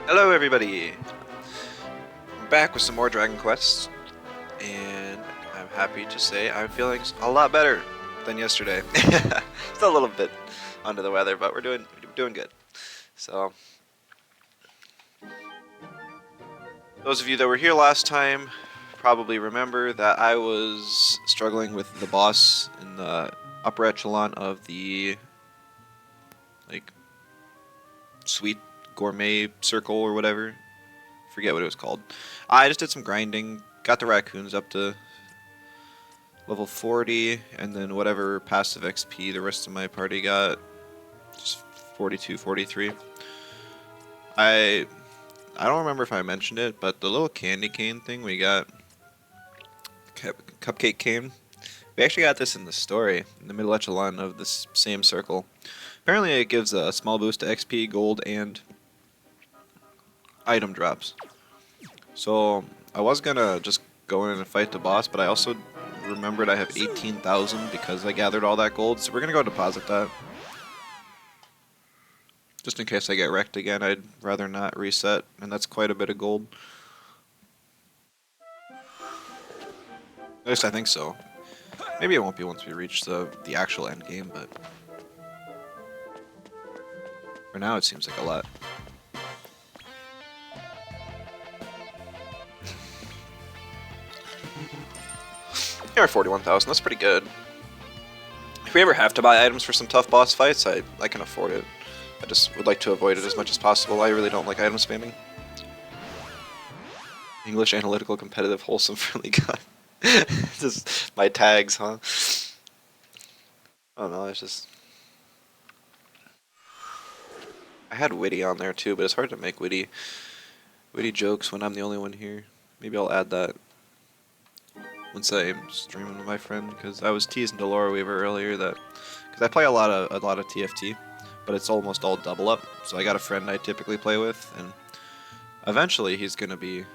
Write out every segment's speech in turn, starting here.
Hello everybody! I'm back with some more Dragon Quest, and I'm happy to say I'm feeling a lot better than yesterday. Still a little bit under the weather, but we're doing good. So, those of you that were here last time probably remember that I was struggling with the boss in the upper echelon of the sweet gourmet circle or whatever. Forget what it was called. I just did some grinding, got the raccoons up to level 40, and then whatever passive XP the rest of my party got, just 42, 43. I don't remember if I mentioned it, but the little candy cane thing we got, cupcake cane, we actually got this in the story, in the middle echelon of this same circle. Apparently it gives a small boost to XP, gold, and item drops. So I was gonna just go in and fight the boss, but I also remembered I have 18,000 because I gathered all that gold, so we're gonna go deposit that. Just in case I get wrecked again, I'd rather not reset, and that's quite a bit of gold. At least I think so. Maybe it won't be once we reach the actual end game, but for now it seems like a lot. Here are 41,000, that's pretty good. If we ever have to buy items for some tough boss fights, I can afford it. I just would like to avoid it as much as possible. I really don't like item spamming. English, analytical, competitive, wholesome, friendly god. Just my tags, huh? I don't know, it's just... I had witty on there too, but it's hard to make witty jokes when I'm the only one here. Maybe I'll add that once I'm streaming with my friend, because I was teasing Delora Weaver earlier that because I play a lot of TFT, but it's almost all double up. So I got a friend I typically play with, and eventually he's gonna be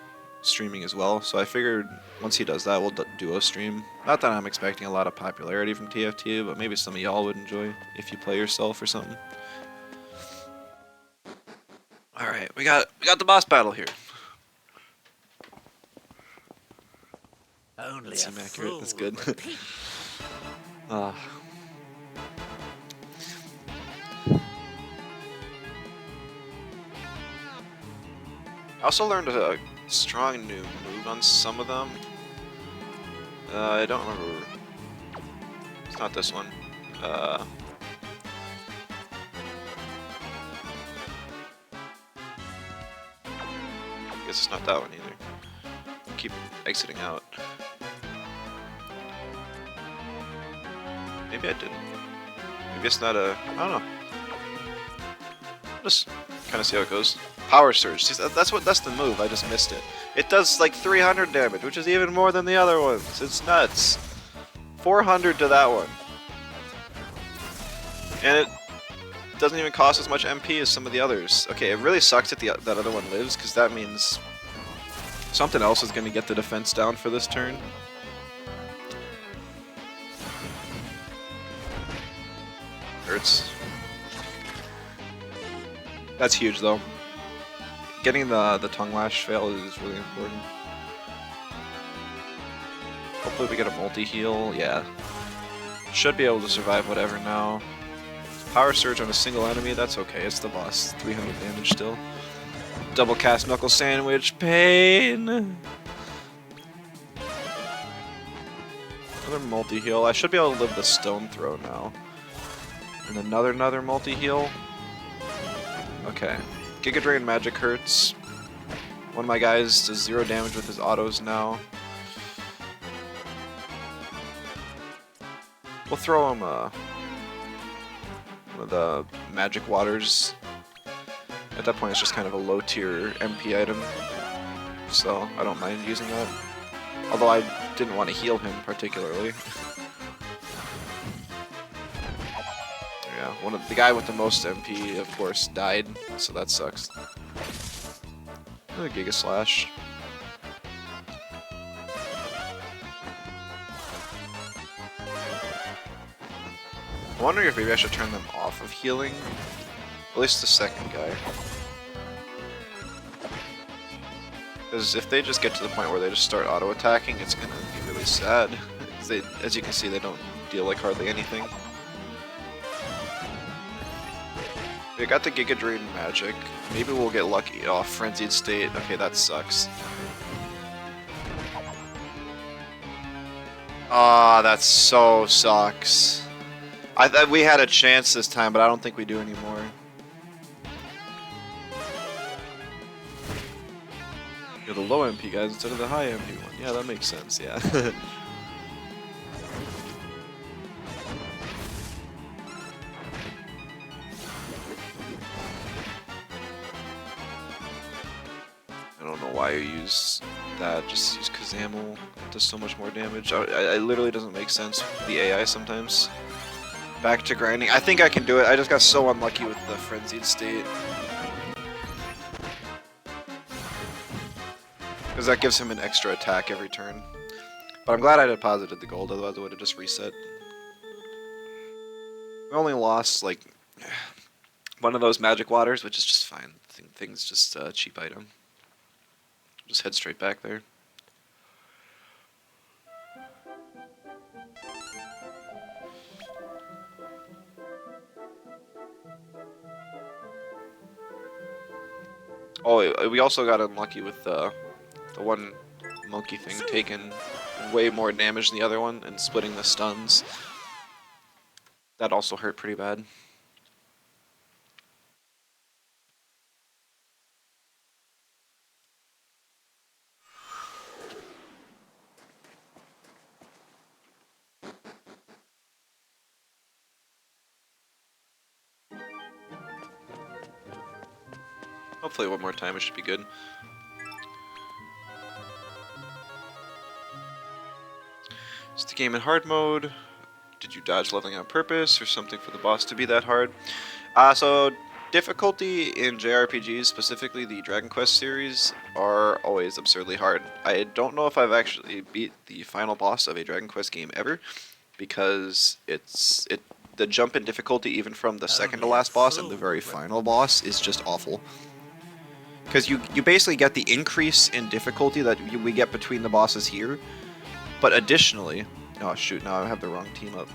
streaming as well. So I figured once he does that, we'll duo stream. Not that I'm expecting a lot of popularity from TFT, but maybe some of y'all would enjoy if you play yourself or something. All right, we got the boss battle here. Only That seemed a accurate. fool That's good. repeat. I also learned a strong new move on some of them. I don't remember. It's not this one. I guess it's not that one either. I keep exiting out. Maybe I didn't. Maybe it's not a... I don't know. Just kind of see how it goes. Power Surge. See, that's the move. I just missed it. It does like 300 damage, which is even more than the other ones. It's nuts. 400 to that one. And it doesn't even cost as much MP as some of the others. Okay, it really sucks that that other one lives, because that means something else is going to get the defense down for this turn. Hurts. That's huge though. Getting the tongue lash fail is really important. Hopefully we get a multi-heal, yeah. Should be able to survive whatever now. Power Surge on a single enemy, that's okay, it's the boss. 300 damage still. Double cast Knuckle Sandwich, pain! Another multi-heal, I should be able to live the Stone Throw now. And another multi-heal. Okay. Giga Drain Magic hurts. One of my guys does 0 damage with his autos now. We'll throw him one of the Magic Waters. At that point it's just kind of a low tier MP item. So I don't mind using that. Although I didn't want to heal him particularly. Yeah, the guy with the most MP, of course, died, so that sucks. Another Giga Slash. I'm wondering if maybe I should turn them off of healing. At least the second guy. Because if they just get to the point where they just start auto-attacking, it's gonna be really sad. As you can see, they don't deal like hardly anything. We got the Giga Drain magic. Maybe we'll get lucky. Oh, Frenzied State. Okay, that sucks. Ah, that so sucks. We had a chance this time, but I don't think we do anymore. You're the low MP guys instead of the high MP one. Yeah, that makes sense, yeah. I don't know why you use that, just use Kazamel. It does so much more damage. It literally doesn't make sense with the AI sometimes. Back to grinding. I think I can do it. I just got so unlucky with the Frenzied State. Because that gives him an extra attack every turn. But I'm glad I deposited the gold, otherwise I would have just reset. We only lost, like, one of those magic waters, which is just fine. Thing's just a cheap item. Just head straight back there. Oh, we also got unlucky with the one monkey thing taking way more damage than the other one and splitting the stuns. That also hurt pretty bad. Hopefully one more time it should be good. Is the game in hard mode? Did you dodge leveling on purpose or something for the boss to be that hard? So difficulty in JRPGs, specifically the Dragon Quest series, are always absurdly hard. I don't know if I've actually beat the final boss of a Dragon Quest game ever, because the jump in difficulty even from the second to last boss and the very final boss is just awful. Because you basically get the increase in difficulty that we get between the bosses here, but additionally, oh shoot, now I have the wrong team up.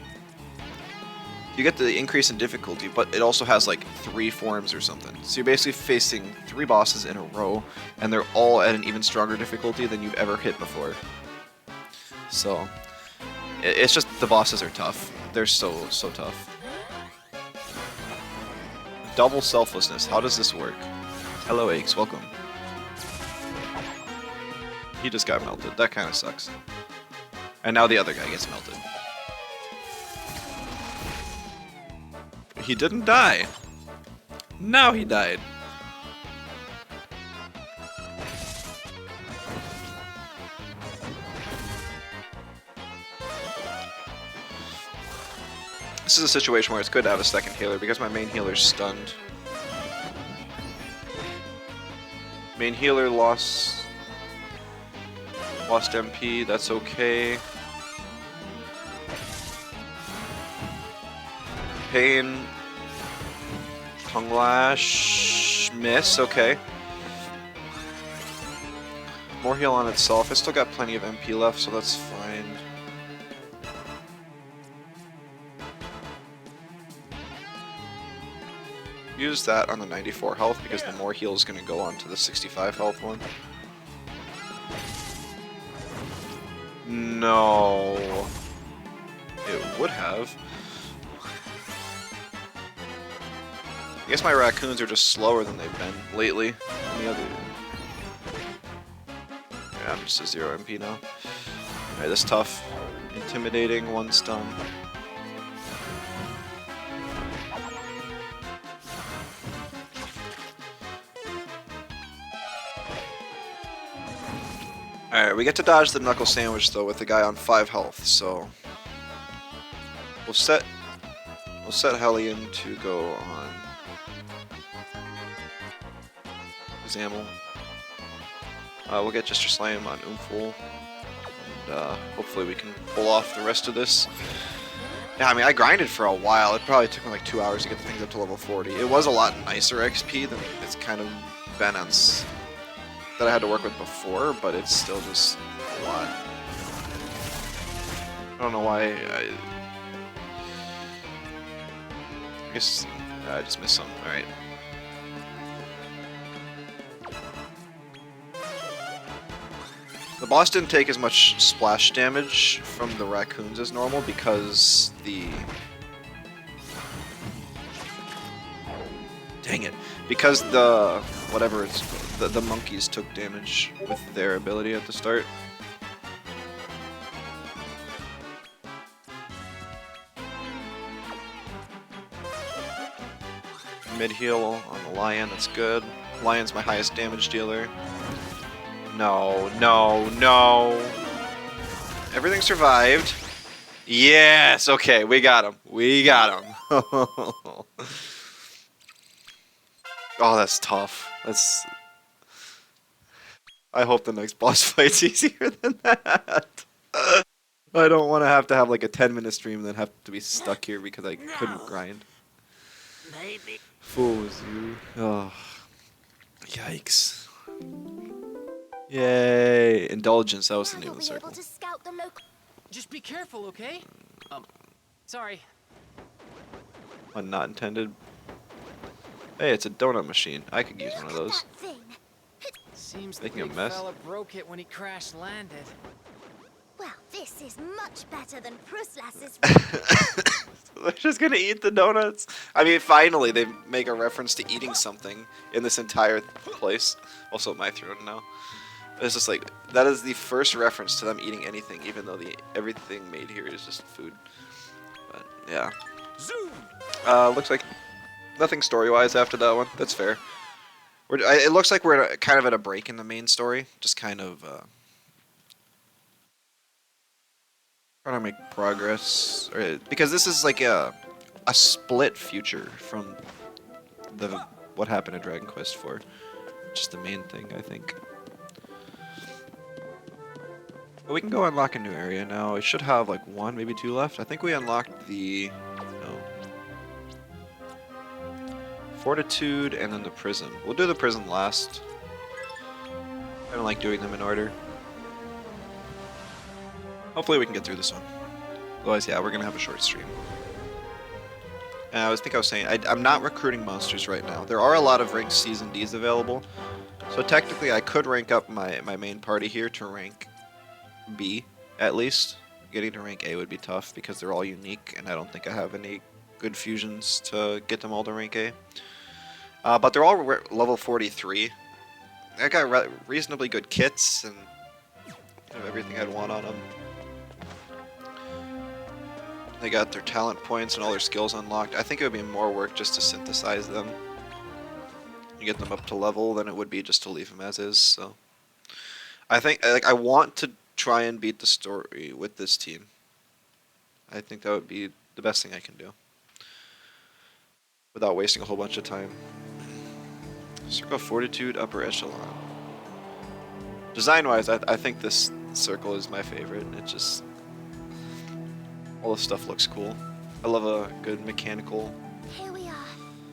You get the increase in difficulty, but it also has like 3 forms or something. So you're basically facing 3 bosses in a row, and they're all at an even stronger difficulty than you've ever hit before. So, it's just, the bosses are tough. They're so tough. Double selflessness, how does this work? Hello Aches, welcome. He just got melted, that kinda sucks. And now the other guy gets melted. He didn't die. Now he died. This is a situation where it's good to have a second healer because my main healer's stunned. Main healer lost MP, that's okay. Pain, Tongue Lash, miss, okay. More heal on itself, it's still got plenty of MP left, so that's fine. Use that on the 94 health because the more heal is going to go on to the 65 health one. No. It would have. I guess my raccoons are just slower than they've been lately. Yeah, I'm just a 0 MP now. Alright, this is tough. Intimidating, 1 stun. Alright, we get to dodge the knuckle sandwich though with the guy on 5 health, so we'll set Hellion to go on Zamel. We'll get Jester Slam on Umful, and hopefully we can pull off the rest of this. Yeah, I mean, I grinded for a while. It probably took me like 2 hours to get the things up to level 40. It was a lot nicer XP than it's kind of been on that I had to work with before, but it's still just a lot. I don't know why. I guess I just missed some. All right. The boss didn't take as much splash damage from the raccoons as normal because dang it. Because the whatever it's the monkeys took damage with their ability at the start. Mid heal on the lion, that's good. Lion's my highest damage dealer. No, no, no. Everything survived. Yes, okay, we got him. We got him. Oh, that's tough. That's. I hope the next boss fight's easier than that. I don't want to have like a 10-minute stream and then have to be stuck here because I couldn't grind. Maybe. Fools you. Oh. Yikes. Yay. Indulgence, that was the name of the circle. Just be careful, okay? Sorry. One not intended. Hey, it's a donut machine. I could use one of those. Seems the Making a big mess. fella broke it when he crash landed. Well, this is much better than Pruslas's. They're just gonna eat the donuts. I mean, finally they make a reference to eating something in this entire place. Also, my throne now. It's just like that is the first reference to them eating anything, even though everything made here is just food. But yeah. Looks like nothing story-wise after that one. That's fair. It looks like we're kind of at a break in the main story. Just kind of trying to make progress, because this is like a split future from what happened in Dragon Quest IV. Just the main thing, I think. But we can go unlock a new area now. It should have like 1, maybe 2 left. I think we unlocked the Fortitude and then the prison. We'll do the prison last. I don't like doing them in order. Hopefully we can get through this one. Otherwise, yeah, we're gonna have a short stream. And I was saying, I'm not recruiting monsters right now. There are a lot of rank C's and D's available. So technically I could rank up my main party here to rank B, at least. Getting to rank A would be tough because they're all unique, and I don't think I have any good fusions to get them all to rank A. But they're all level 43. I got reasonably good kits and everything I'd want on them. They got their talent points and all their skills unlocked. I think it would be more work just to synthesize them and get them up to level than it would be just to leave them as is. So I think I want to try and beat the story with this team. I think that would be the best thing I can do without wasting a whole bunch of time. Circle of Fortitude, upper echelon. Design-wise, I think this circle is my favorite. It just all the stuff looks cool. I love a good mechanical Here we are,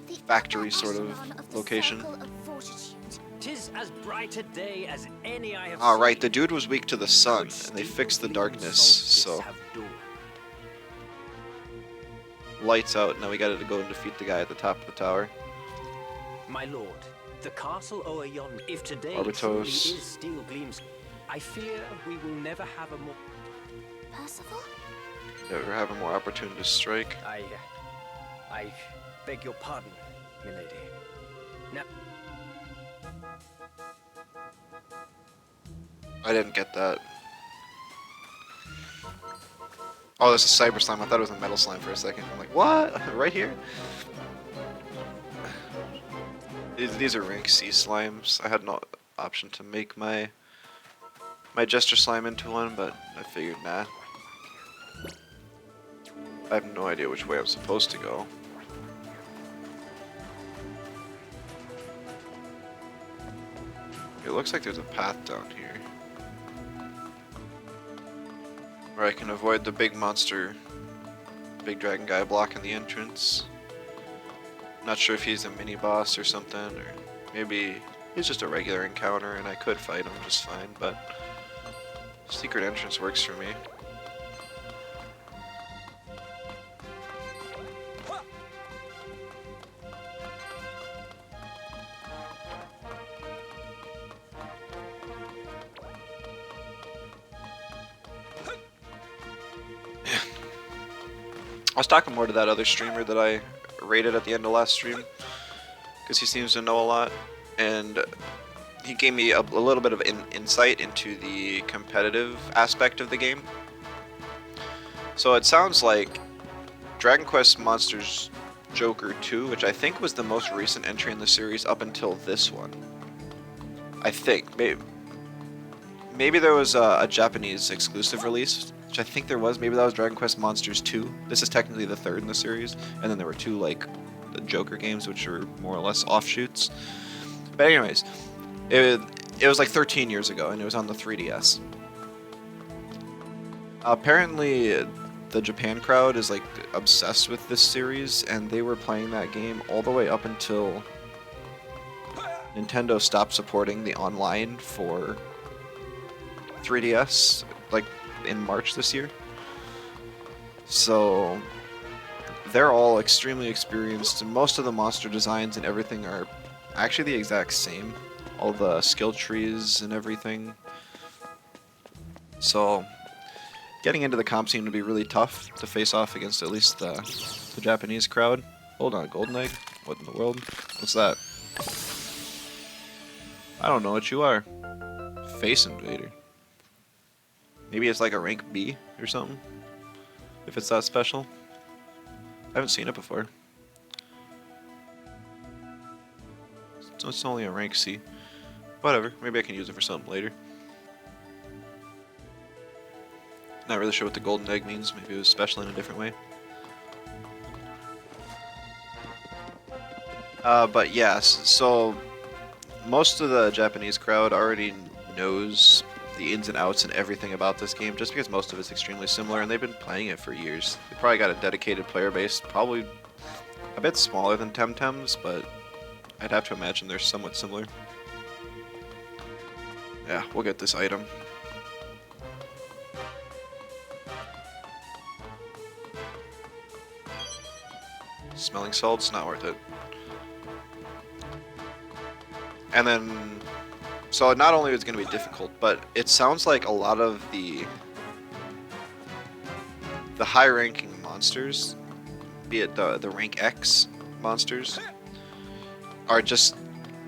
the factory upper sort of echelon the location. Circle of Fortitude. 'Tis as bright a day as any I have Ah, right. The seen. dude was weak to the sun, Could and they steep fixed the gleaming darkness, solstice so have dawned? lights out. Now we gotta go and defeat the guy at the top of the tower. My lord, the castle o'er yonder. If today Arbitos. truly is steel gleams, I fear we will never have a more. Percival? Never have a more opportunity to strike. I beg your pardon, milady. Now, I didn't get that. Oh, this is Cyber Slime. I thought it was a Metal Slime for a second. I'm like, what? Right here? These are rank C slimes. I had no option to make my Jester Slime into one, but I figured, nah. I have no idea which way I'm supposed to go. It looks like there's a path down here where I can avoid the big monster, big dragon guy blocking the entrance. Not sure if he's a mini boss or something, or maybe He's just a regular encounter, and I could fight him just fine, but secret entrance works for me. I was talking more to that other streamer that I rated at the end of last stream, because he seems to know a lot, and he gave me a little bit of insight into the competitive aspect of the game. So it sounds like Dragon Quest Monsters Joker 2, which I think was the most recent entry in the series up until this one. I think. Maybe there was a Japanese exclusive release, which I think there was. Maybe that was Dragon Quest Monsters 2. This is technically the third in the series. And then there were two, like, the Joker games, which are more or less offshoots. But anyways, it was like 13 years ago, and it was on the 3DS. Apparently, the Japan crowd is, like, obsessed with this series, and they were playing that game all the way up until Nintendo stopped supporting the online for 3DS, like, in March this year. So they're all extremely experienced, and most of the monster designs and everything are actually the exact same. All the skill trees and everything. So getting into the comp seemed to be really tough to face off against at least the Japanese crowd. Hold on, golden egg? What in the world? What's that? I don't know what you are. Face Invader. Maybe it's like a rank B or something, if it's that special. I haven't seen it before. So it's only a rank C. Whatever, maybe I can use it for something later. Not really sure what the golden egg means, maybe it was special in a different way. But yes, so most of the Japanese crowd already knows the ins and outs and everything about this game, just because most of it's extremely similar, and they've been playing it for years. They probably got a dedicated player base, probably a bit smaller than Temtem's, but I'd have to imagine they're somewhat similar. Yeah, we'll get this item. Smelling salt's not worth it. And then, so not only is it going to be difficult, but it sounds like a lot of the high-ranking monsters, be it the rank X monsters, are just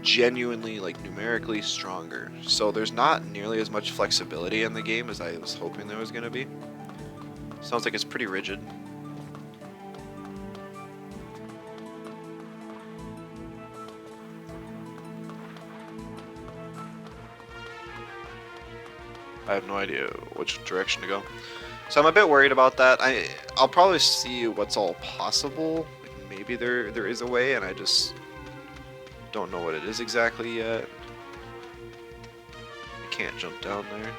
genuinely, like, numerically stronger. So there's not nearly as much flexibility in the game as I was hoping there was going to be. Sounds like it's pretty rigid. I have no idea which direction to go. So I'm a bit worried about that. I'll probably see what's all possible. Like maybe there is a way, and I just don't know what it is exactly yet. I can't jump down there.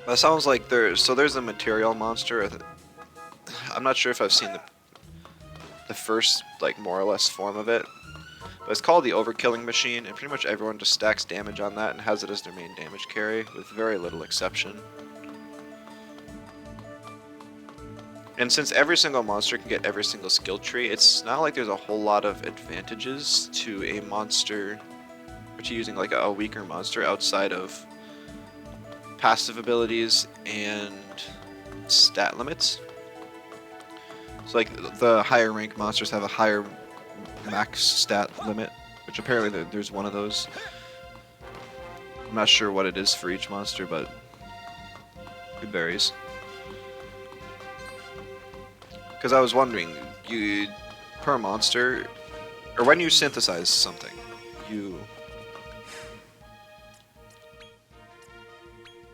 That sounds like there's a material monster. I'm not sure if I've seen the first, like, more or less form of it. But it's called the Overkilling Machine, and pretty much everyone just stacks damage on that and has it as their main damage carry, with very little exception. And since every single monster can get every single skill tree, it's not like there's a whole lot of advantages to a monster, or to using like a weaker monster outside of passive abilities and stat limits. So like the higher rank monsters have a higher max stat limit, which apparently there's one of those. I'm not sure what it is for each monster, but it varies. Because I was wondering, you per monster, or when you synthesize something, you...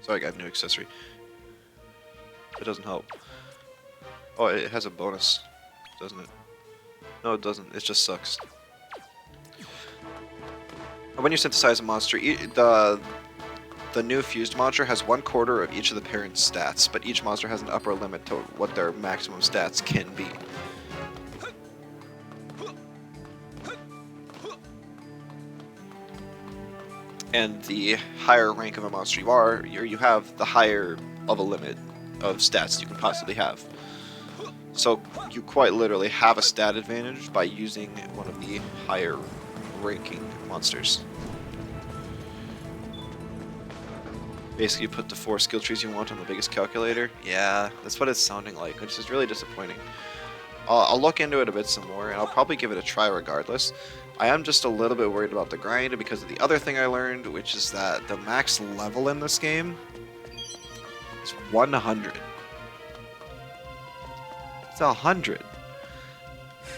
Sorry, I got a new accessory. It doesn't help. Oh, it has a bonus, doesn't it? No, it doesn't. It just sucks. When you synthesize a monster, the new fused monster has 1/4 of each of the parent's stats, but each monster has an upper limit to what their maximum stats can be. And the higher rank of a monster you are, you have the higher of a limit of stats you can possibly have. So you quite literally have a stat advantage by using one of the higher ranking monsters. Basically, you put the 4 skill trees you want on the biggest calculator. Yeah, that's what it's sounding like, which is really disappointing. I'll look into it a bit some more, and I'll probably give it a try regardless. I am just a little bit worried about the grind because of the other thing I learned, which is that the max level in this game is 100. It's 100.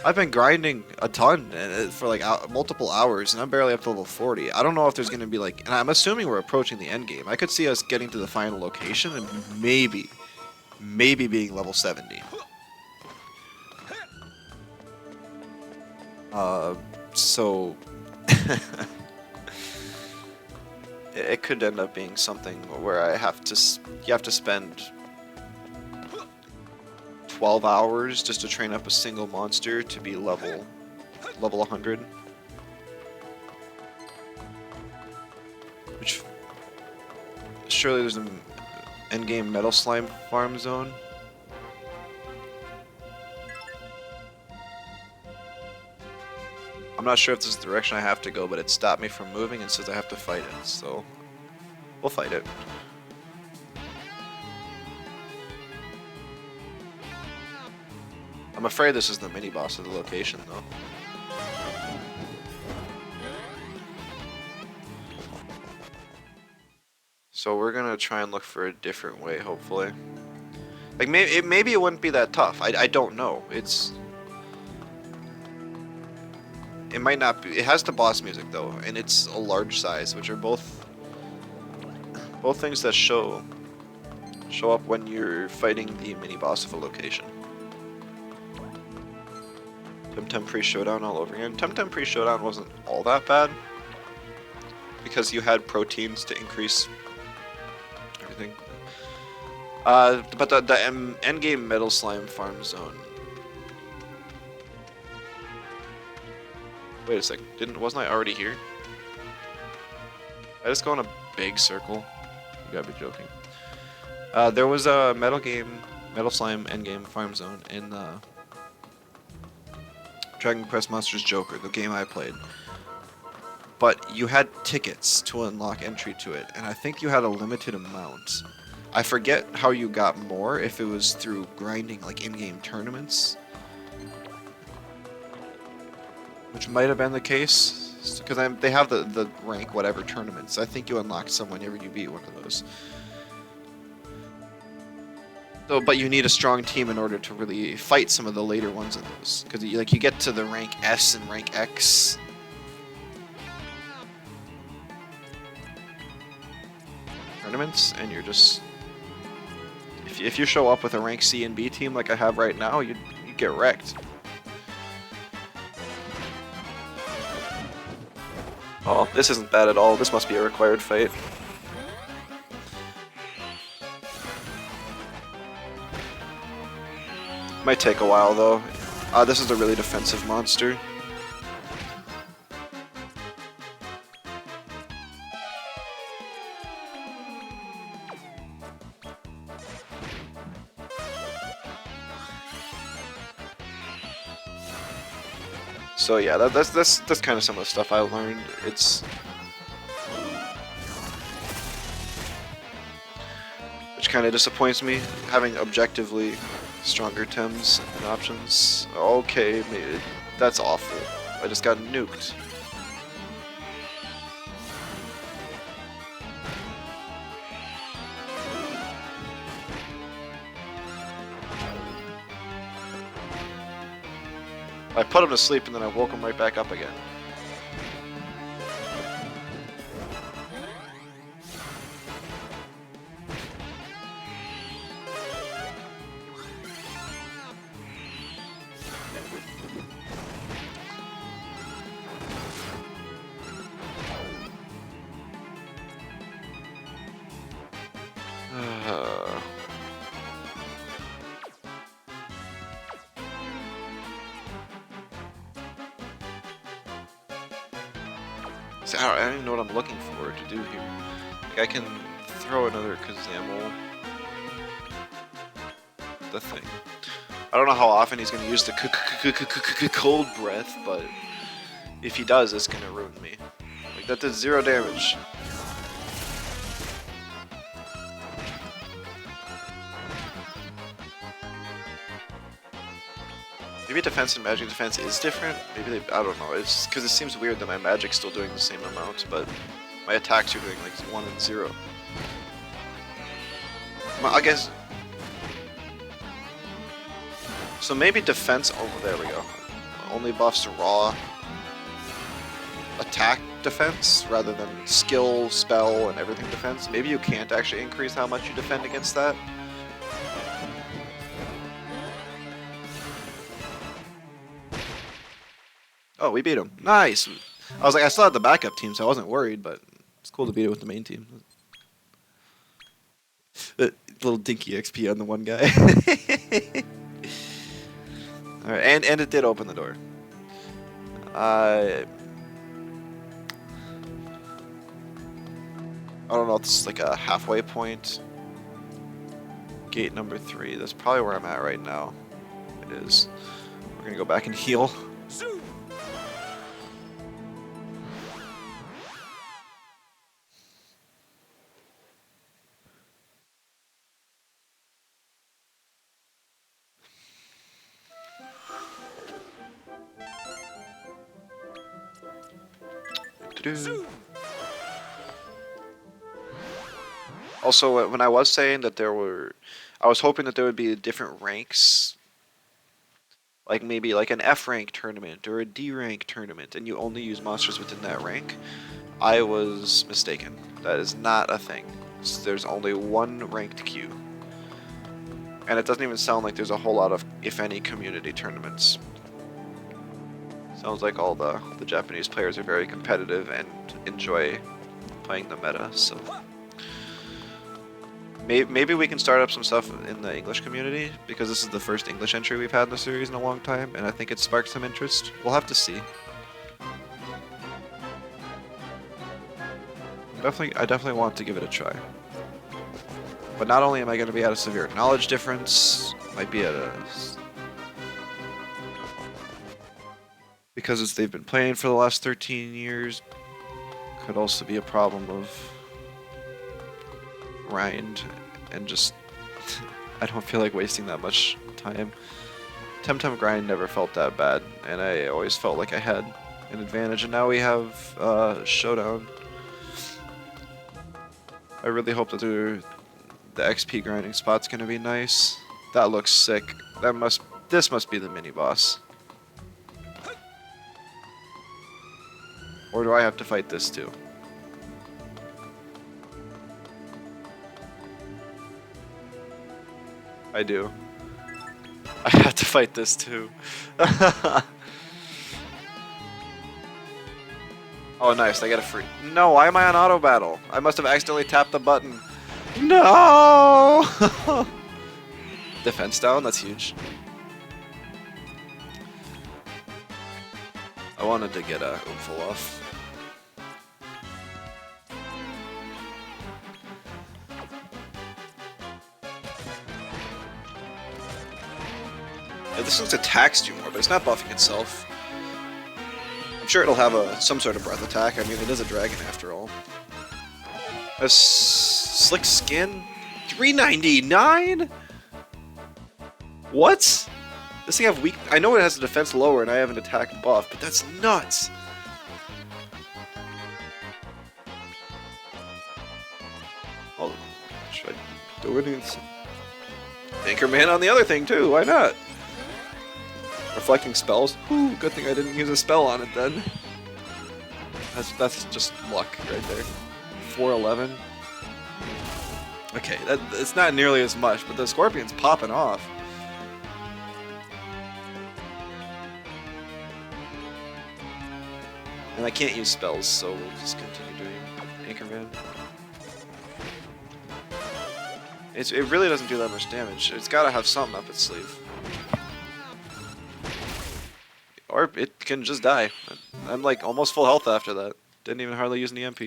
I've been grinding a ton for like multiple hours, and I'm barely up to level 40. I don't know if there's going to be like, and I'm assuming we're approaching the end game. I could see us getting to the final location and maybe being level 70. So it could end up being something where you have to spend 12 hours just to train up a single monster to be level 100. Which surely there's an endgame metal slime farm zone. I'm not sure if this is the direction I have to go, but it stopped me from moving and says I have to fight it, so we'll fight it. I'm afraid this is the mini boss of the location, though. So we're gonna try and look for a different way, hopefully. Like maybe it wouldn't be that tough. I don't know. It might not be. It has the boss music though, and it's a large size, which are both things that show up when you're fighting the mini boss of a location. Temtem pre-showdown all over again. Temtem pre-showdown wasn't all that bad because you had proteins to increase everything. But the endgame metal slime farm zone. Wait a second, wasn't I already here? I just go in a big circle? You gotta be joking. There was a metal slime endgame farm zone in Dragon Quest Monsters Joker, the game I played. But you had tickets to unlock entry to it, and I think you had a limited amount. I forget how you got more, if it was through grinding like in-game tournaments. Which might have been the case, because they have the rank whatever tournaments. I think you unlock some whenever you beat one of those. So, but you need a strong team in order to really fight some of the later ones in those, because you get to the rank S and rank X. Tournaments, and you're just if you show up with a rank C and B team like I have right now, you get wrecked. Oh, this isn't bad at all. This must be a required fight. Might take a while though. This is a really defensive monster. So yeah, that's kind of some of the stuff I learned. Which kind of disappoints me, having objectively stronger Tems and options. Okay, that's awful. I just got nuked. I put him to sleep and then I woke him right back up again. See, I don't even know what I'm looking for to do here. Like, I can throw another Kazamel. The thing. I don't know how often he's going to use the cold breath, but if he does, it's going to ruin me. Like, that did 0 damage. Maybe defense and magic defense is different. Maybe they, I don't know. It's because it seems weird that my magic's still doing the same amount, but my attacks are doing like 1 and 0. Well, I guess. So maybe defense. Oh, there we go. Only buffs raw attack defense rather than skill, spell, and everything defense. Maybe you can't actually increase how much you defend against that. Oh, we beat him. Nice. I was like, I still had the backup team, so I wasn't worried, but it's cool to beat it with the main team. The little dinky XP on the one guy. Alright, and it did open the door. I don't know if this is like a halfway point. Gate number 3. That's probably where I'm at right now. It is. We're gonna go back and heal. Also, when I was saying that I was hoping that there would be different ranks, like maybe like an F rank tournament or a D rank tournament, and you only use monsters within that rank. I was mistaken. That is not a thing. There's only one ranked queue, and it doesn't even sound like there's a whole lot of, if any, community tournaments. Sounds like all the Japanese players are very competitive and enjoy playing the meta, so maybe we can start up some stuff in the English community, because this is the first English entry we've had in the series in a long time, and I think it sparked some interest. We'll have to see. I definitely want to give it a try. But not only am I going to be at a severe knowledge difference, might be at a... because they've been playing for the last 13 years, could also be a problem of grind and just I don't feel like wasting that much time. Temtem grind never felt that bad, and I always felt like I had an advantage, and now we have Showdown. I really hope that the XP grinding spot's gonna be nice. That looks sick. This must be the mini boss. Or do I have to fight this too? I do. I have to fight this too. Oh, nice. I get a free... No, why am I on auto battle? I must have accidentally tapped the button. No! Defense down? That's huge. I wanted to get a Oomphal off. Yeah, this looks attacks you more, but it's not buffing itself. I'm sure it'll have some sort of breath attack. I mean, it is a dragon after all. A slick skin? 399? What? This thing have weak... I know it has a defense lower and I have an attack buff, but that's nuts! Oh, should I do anything? Anchorman on the other thing too, why not? Reflecting spells? Ooh, good thing I didn't use a spell on it then. That's just luck right there. 411. Okay, it's not nearly as much, but the Scorpion's popping off. And I can't use spells, so we'll just continue doing Anchorman. It really doesn't do that much damage. It's gotta have something up its sleeve. Or it can just die. I'm like almost full health after that. Didn't even hardly use an EMP.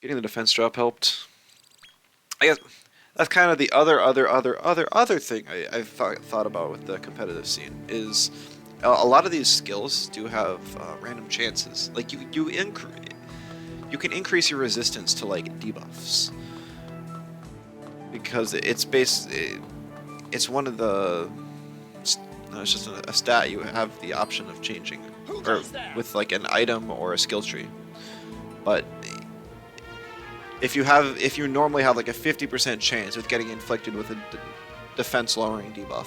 Getting the defense drop helped. I guess that's kind of the other thing I've thought about with the competitive scene is a lot of these skills do have random chances. Like you can increase your resistance to like debuffs because it's one of the no, it's just a stat you have the option of changing or with like an item or a skill tree, but if you normally have like a 50% chance with getting inflicted with a defense lowering debuff,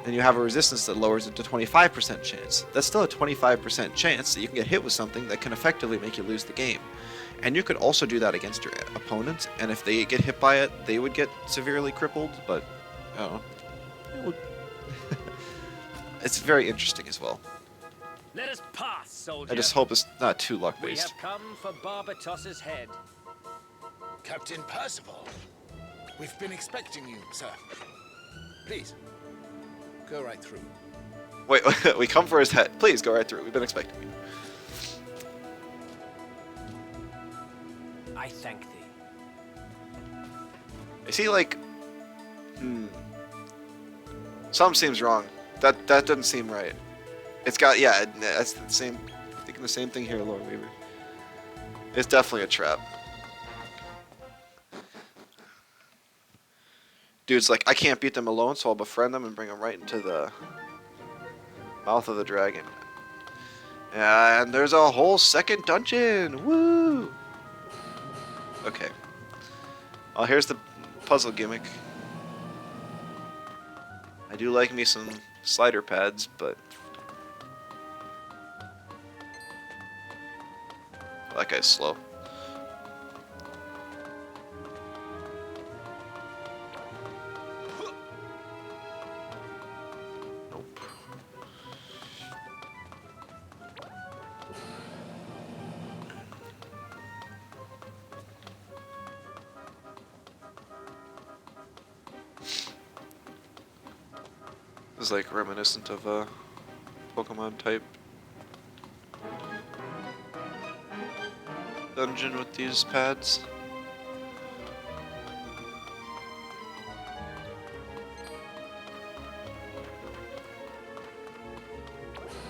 and you have a resistance that lowers it to 25% chance, that's still a 25% chance that you can get hit with something that can effectively make you lose the game. And you could also do that against your opponent, and if they get hit by it, they would get severely crippled, but I don't know. It's very interesting as well. Let us pass, soldier. I just hope it's not too luck We based. have come for Barbatos's head. Captain Percival, we've been expecting you, sir. Please, go right through. Wait, we come for his head. Please go right through. We've been expecting you. I thank thee. Is he like... Something seems wrong. That doesn't seem right. It's got... Yeah, that's the same... Thinking the same thing here, Lord Weaver. It's definitely a trap. Dude's like, I can't beat them alone, so I'll befriend them and bring them right into the mouth of the dragon. And there's a whole second dungeon! Woo! Okay. Well, here's the puzzle gimmick. I do like me some slider pads, but... That guy's slow. Nope. This is like reminiscent of a Pokemon type dungeon with these pads.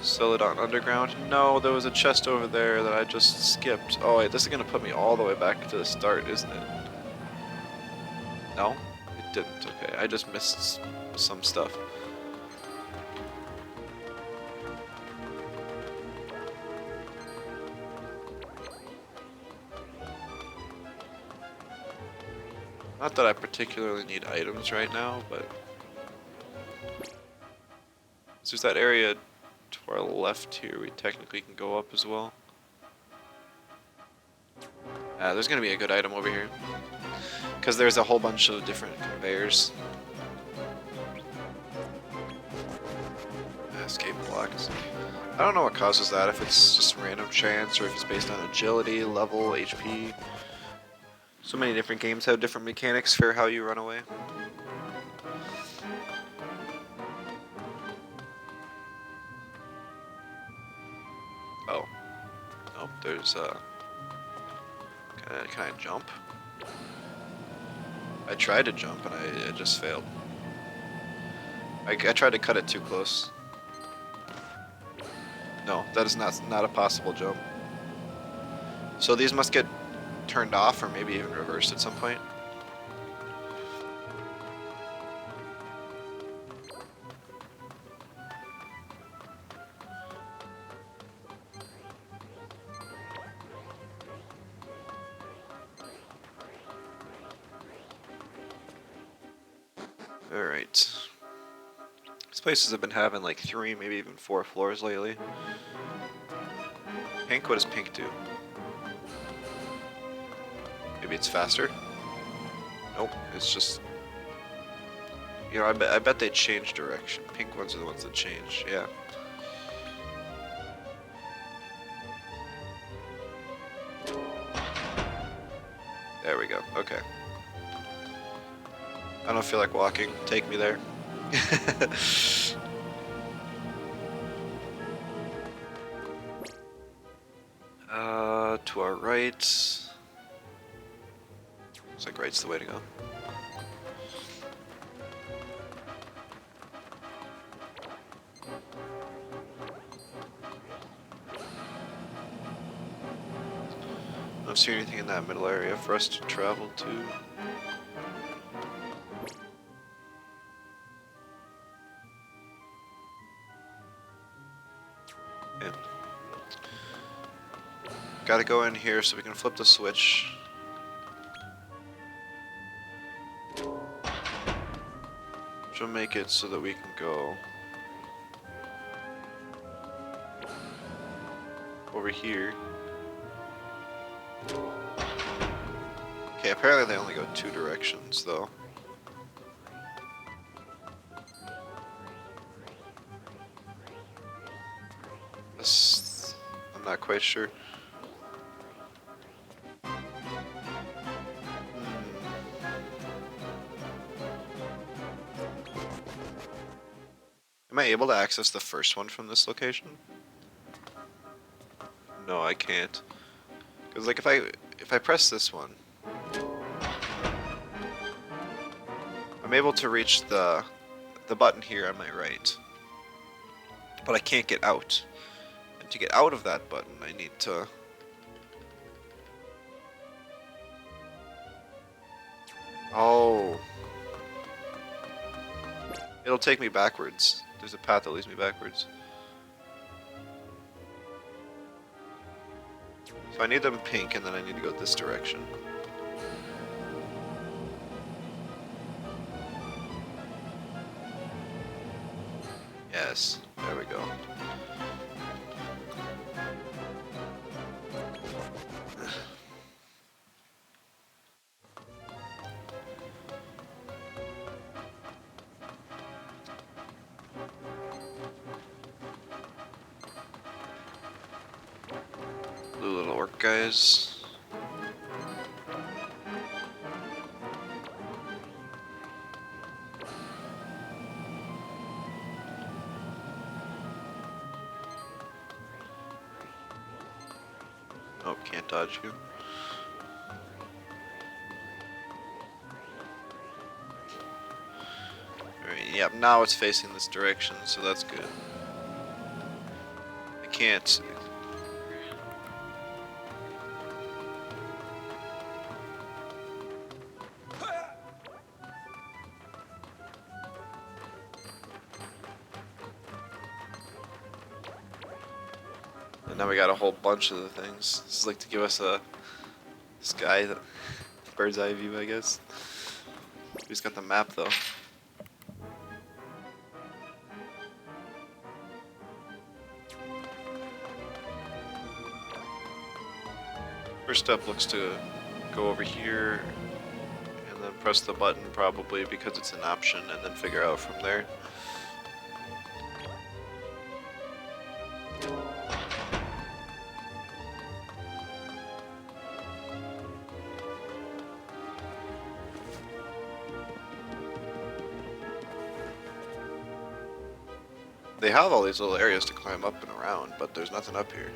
Celadon Underground? No, there was a chest over there that I just skipped. Oh wait, this is gonna put me all the way back to the start, isn't it? No? It didn't. Okay, I just missed some stuff. Not that I particularly need items right now, but... There's that area to our left here we technically can go up as well. There's gonna be a good item over here. Because there's a whole bunch of different conveyors. Escape blocks. I don't know what causes that, if it's just random chance or if it's based on agility, level, HP. So many different games have different mechanics for how you run away. Oh. Nope, there's can I jump? I tried to jump and I just failed. I tried to cut it too close. No, that is not a possible jump. So these must get turned off or maybe even reversed at some point. Alright. These places have been having like 3, maybe even 4 floors lately. Pink, what does pink do? Maybe it's faster? Nope, it's just... You know, I bet they change direction. Pink ones are the ones that change, yeah. There we go, okay. I don't feel like walking. Take me there. to our right. Looks like right's the way to go. I don't see anything in that middle area for us to travel to. Okay. Gotta go in here so we can flip the switch. Which will make it so that we can go over here. Okay, apparently they only go 2 directions though. I'm not quite sure. Am I able to access the first one from this location? No, I can't. Because like if I press this one, I'm able to reach the button here on my right. But I can't get out. And to get out of that button, I need to Oh. It'll take me backwards. There's a path that leads me backwards. So I need them pink, and then I need to go this direction. Yes, there we go. Blue little orc guys. Oh, can't dodge you. Alright, yep, now it's facing this direction, so that's good. I can't. And now we got a whole bunch of the things. This is like to give us a sky, bird's eye view, I guess. Who's got the map though? First step looks to go over here and then press the button probably because it's an option and then figure out from there. They have all these little areas to climb up and around, but there's nothing up here.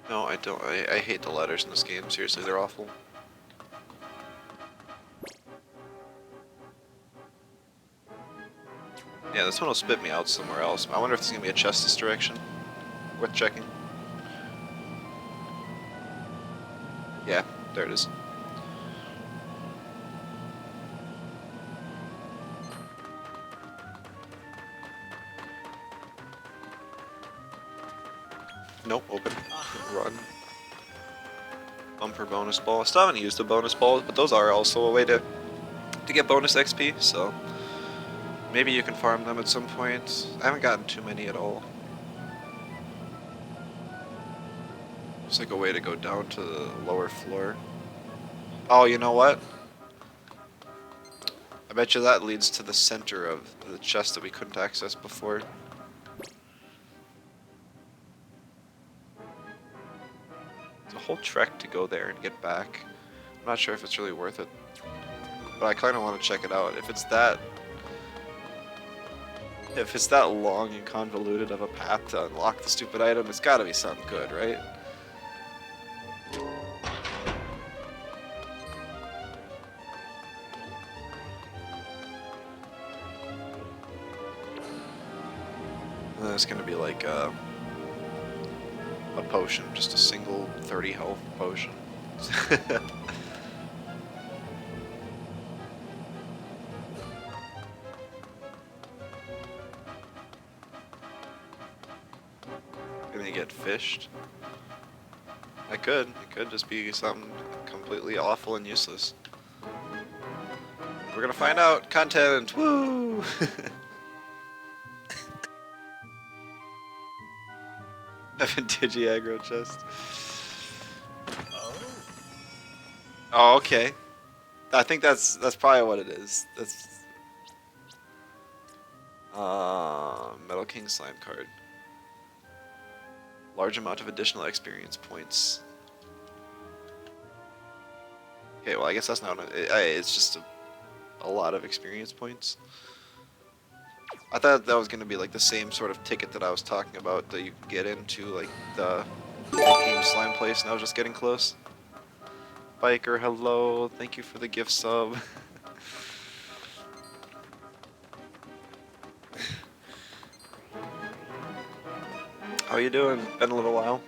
No, I don't. I hate the letters in this game. Seriously, they're awful. Yeah, this one will spit me out somewhere else. I wonder if there's gonna be a chest this direction. Worth checking. Yeah, there it is. Nope, open. Run. Bumper bonus ball. I still haven't used the bonus balls, but those are also a way to get bonus XP, so maybe you can farm them at some point. I haven't gotten too many at all. It's like a way to go down to the lower floor. Oh, you know what? I bet you that leads to the center of the chest that we couldn't access before. It's a whole trek to go there and get back. I'm not sure if it's really worth it, but I kind of want to check it out. If it's that If it's that long and convoluted of a path to unlock the stupid item, it's gotta be something good, right? And then it's gonna be like a potion, just a single 30 health potion. Gonna get fished. It could just be something completely awful and useless. We're gonna find out. Content! Woo! Digi aggro chest. Oh, okay. I think that's probably what it is. That's Metal King Slime card. Large amount of additional experience points. Okay, well I guess that's not. It's just a lot of experience points. I thought that was gonna be like the same sort of ticket that I was talking about that you could get into like the game slime place, and I was just getting close. Biker, hello, thank you for the gift sub. How you doing? Been a little while.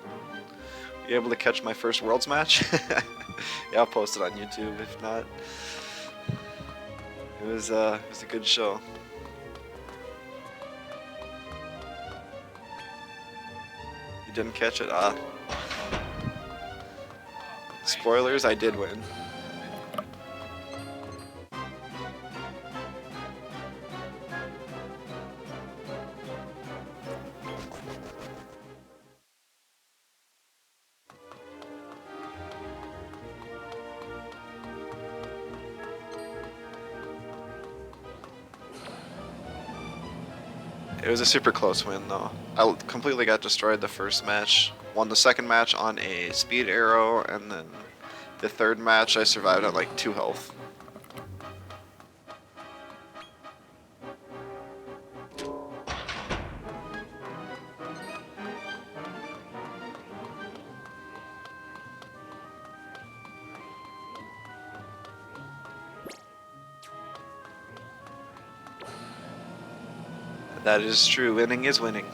You able to catch my first Worlds match? Yeah, I'll post it on YouTube if not. It was a good show. You didn't catch it? Ah. Spoilers, I did win. It was a super close win though. I completely got destroyed the first match. Won the second match on a speed arrow, and then the third match I survived at like 2 health. That is true, winning is winning.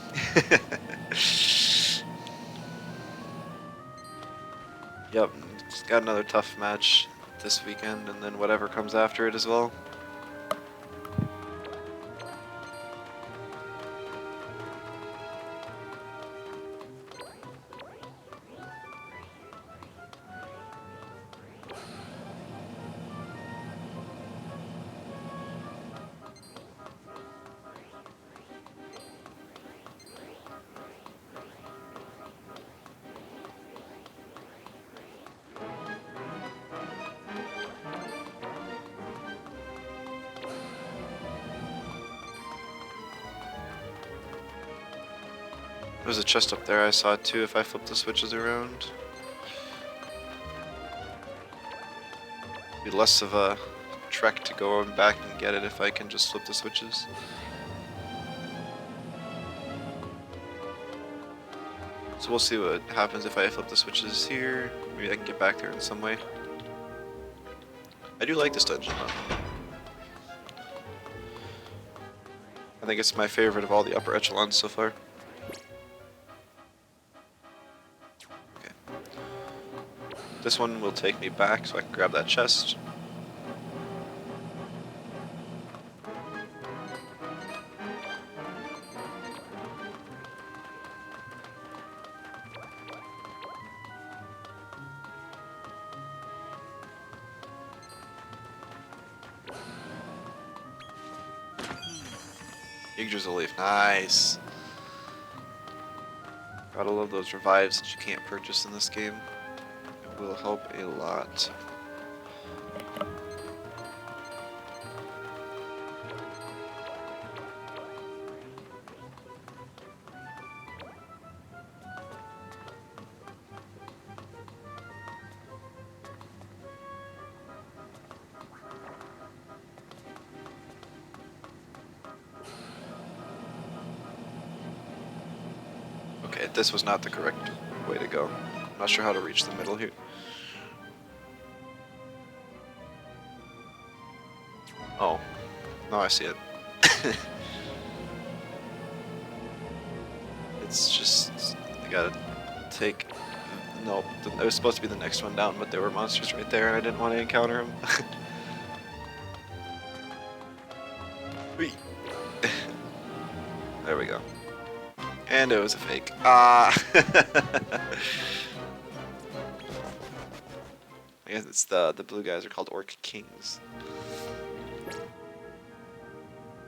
Yep, just got another tough match this weekend, and then whatever comes after it as well. There's a chest up there I saw too if I flip the switches around. Be less of a trek to go back and get it if I can just flip the switches. So we'll see what happens if I flip the switches here. Maybe I can get back there in some way. I do like this dungeon though. I think it's my favorite of all the upper echelons so far. Okay. This one will take me back so I can grab that chest. Yggdrasil leaf, nice. Gotta love those revives that you can't purchase in this game. It will help a lot. this was not the correct way to go. I'm not sure how to reach the middle here. Oh, now I see it. It's just, I gotta take, no, it was supposed to be the next one down, but there were monsters right there and I didn't want to encounter them. Whee. There we go. And it was a fake. Ah! I guess it's the blue guys are called Orc Kings.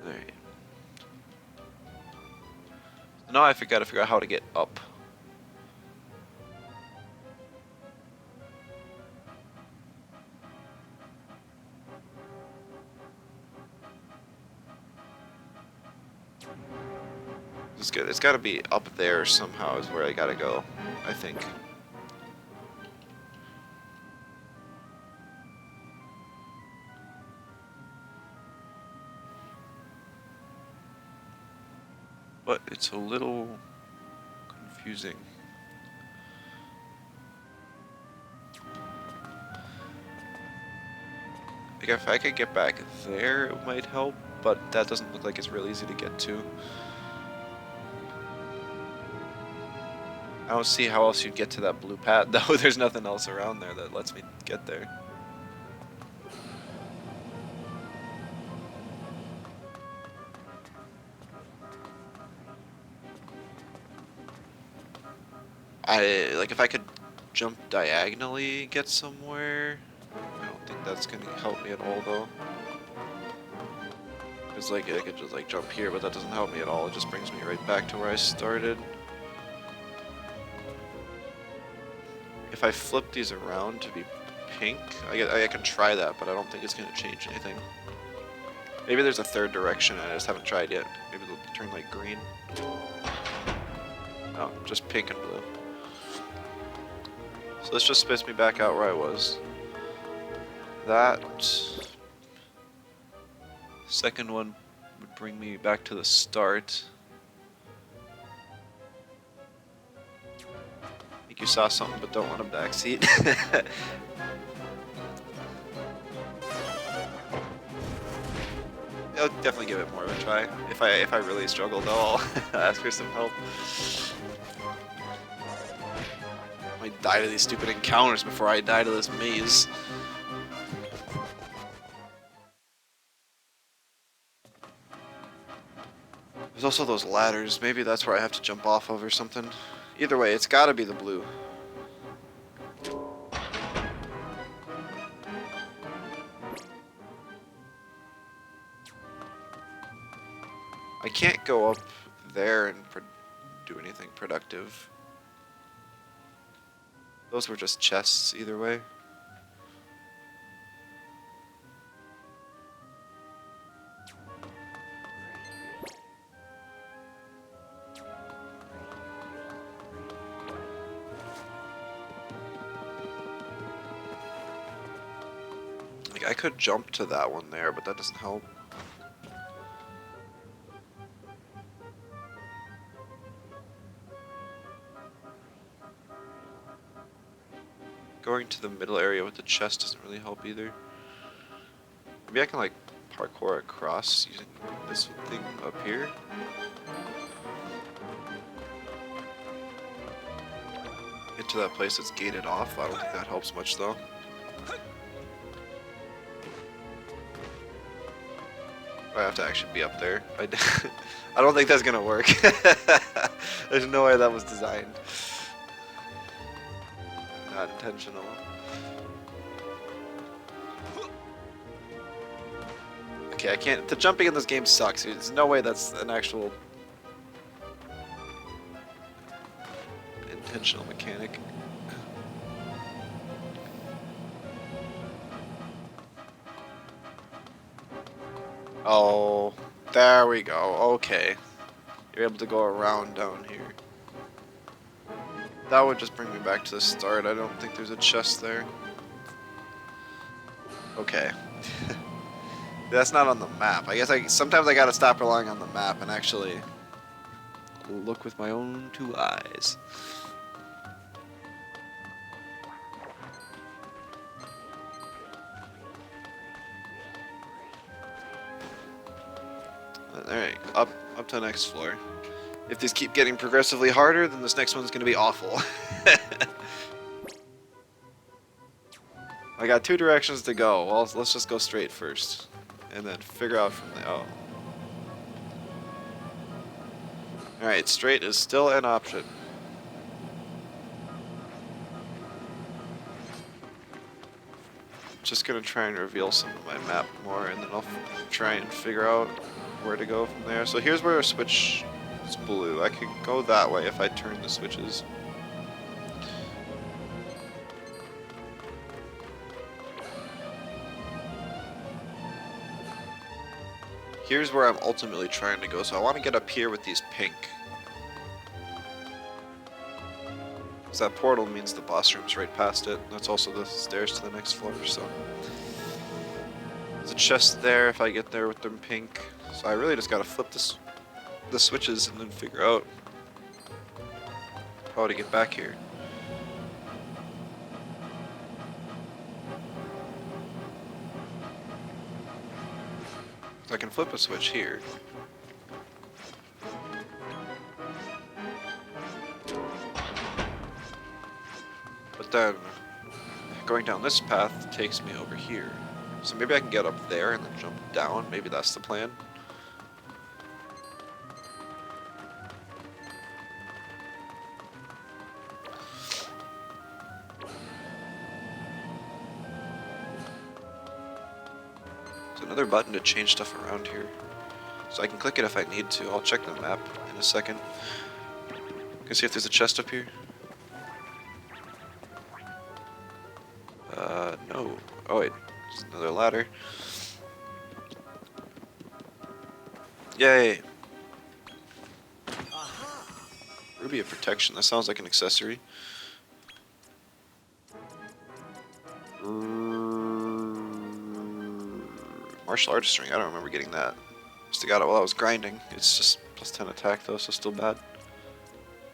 Alright. So now I gotta figure out how to get up. It's good. It's gotta be up there somehow is where I gotta go, I think. But it's a little confusing. Like if I could get back there, it might help, but that doesn't look like it's real easy to get to. I don't see how else you'd get to that blue pad, though. There's nothing else around there that lets me get there. Like if I could jump diagonally, get somewhere. I don't think that's gonna help me at all, though. Because like I could just like jump here, but that doesn't help me at all. It just brings me right back to where I started. If I flip these around to be pink, I can try that, but I don't think it's gonna change anything. Maybe there's a third direction I just haven't tried yet. Maybe they'll turn like green. No, just pink and blue. So this just spits me back out where I was. That second one would bring me back to the start. I think you saw something but don't want a backseat. I'll definitely give it more of a try. If I really struggle though, I'll ask for some help. I might die to these stupid encounters before I die to this maze. There's also those ladders. Maybe that's where I have to jump off of or something. Either way, it's gotta be the blue. I can't go up there and do anything productive. Those were just chests either way. Like I could jump to that one there, but that doesn't help. Going to the middle area with the chest doesn't really help either. Maybe I can like parkour across using this thing up here. Get to that place that's gated off. I don't think that helps much though. I have to actually be up there. I don't think that's gonna work. There's no way that was designed. Not intentional. Okay, I can't. The jumping in this game sucks. There's no way that's an actual intentional mechanic. Oh, there we go. Okay. You're able to go around down here. That would just bring me back to the start. I don't think there's a chest there. Okay. That's not on the map. I guess sometimes I gotta stop relying on the map and actually look with my own two eyes. Alright, up to the next floor. If these keep getting progressively harder, then this next one's gonna be awful. I got two directions to go. Well, let's just go straight first. And then figure out from there. Oh. Alright, straight is still an option. Just gonna try and reveal some of my map more, and then I'll try and figure out where to go from there. So here's where a switch is blue. I could go that way if I turn the switches. Here's where I'm ultimately trying to go. So I want to get up here with these pink. Because that portal means the boss room's right past it. That's also the stairs to the next floor, so. There's a chest there if I get there with them pink. So I really just gotta flip the switches and then figure out how to get back here. So I can flip a switch here. But then going down this path takes me over here. So maybe I can get up there and then jump down. Maybe that's the plan. There's another button to change stuff around here. So I can click it if I need to. I'll check the map in a second. Can see if there's a chest up here. No. Oh wait, there's another ladder. Yay! Ruby of Protection, that sounds like an accessory. Martial Arts String, I don't remember getting that. Must have got it while I was grinding. It's just plus 10 attack though, so still bad.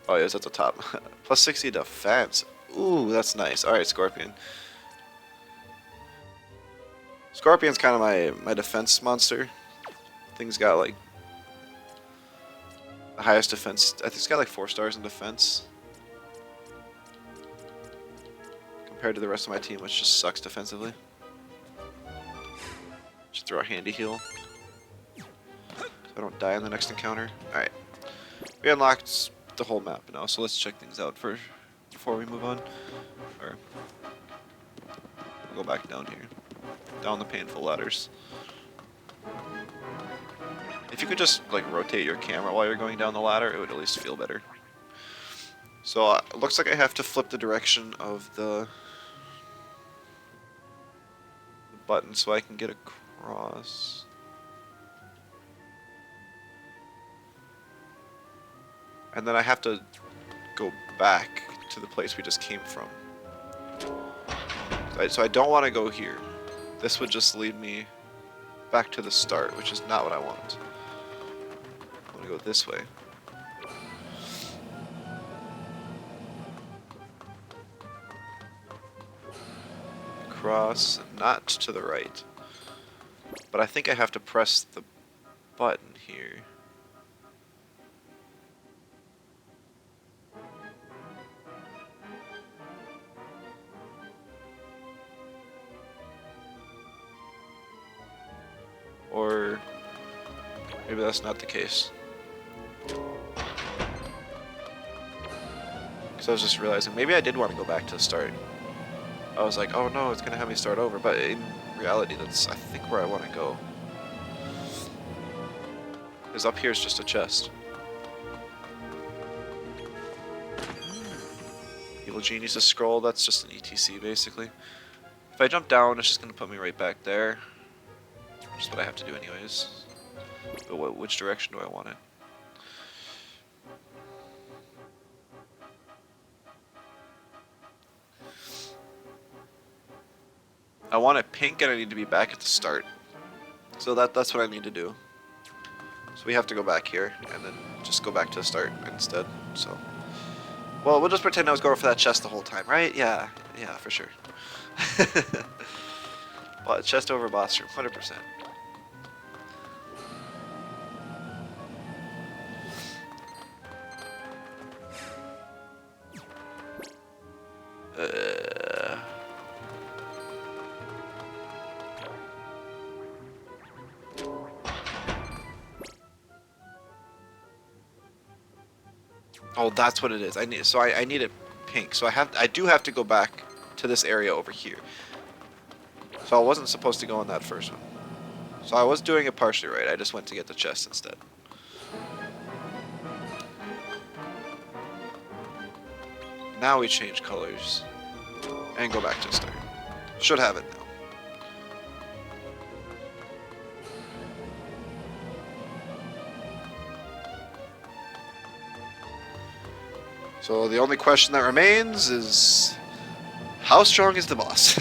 Oh yeah, it's at the top. Plus 60 defense. Ooh, that's nice. Alright, Scorpion. Scorpion's kind of my defense monster. Thing's got like the highest defense. I think it's got like 4 stars in defense. Compared to the rest of my team, which just sucks defensively. Just throw a handy heal. So I don't die in the next encounter. Alright. We unlocked the whole map now, so let's check things out before we move on. Or we'll go back down here. Down the painful ladders. If you could just like rotate your camera while you're going down the ladder, it would at least feel better. So it looks like I have to flip the direction of the button so I can get across. And then I have to go back to the place we just came from. So I don't want to go here. This would just lead me back to the start, which is not what I want. I want to go this way. Cross, not to the right. But I think I have to press the button here. Or maybe that's not the case. Because I was just realizing, maybe I did want to go back to the start. I was like, oh no, it's going to have me start over. But in reality, that's, I think, where I want to go. Because up here is just a chest. Evil Genius's scroll, that's just an ETC, basically. If I jump down, it's just going to put me right back there. Which is what I have to do anyways. But which direction do I want it? I want it pink and I need to be back at the start. So that's what I need to do. So we have to go back here and then just go back to the start instead. So, well, we'll just pretend I was going for that chest the whole time, right? Yeah, yeah, for sure. Well, chest over boss room, 100%. Oh, that's what it is. I need it pink. So I do have to go back to this area over here. So I wasn't supposed to go on that first one. So I was doing it partially right. I just went to get the chest instead. Now we change colors and go back to the start. Should have it now. So the only question that remains is, how strong is the boss?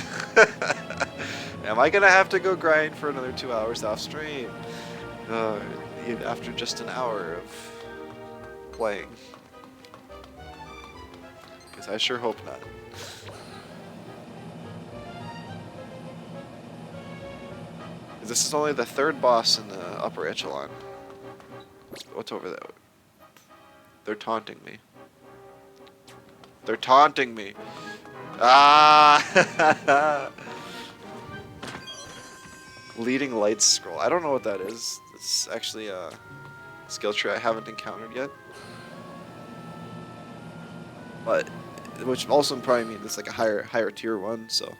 Am I gonna have to go grind for another 2 hours off stream? After just an hour of playing. Because I sure hope not. This is only the third boss in the upper echelon. What's over there? They're taunting me. They're taunting me. Ah! Leading lights scroll. I don't know what that is. It's actually a skill tree I haven't encountered yet. But, which also probably means it's like a higher tier one, so.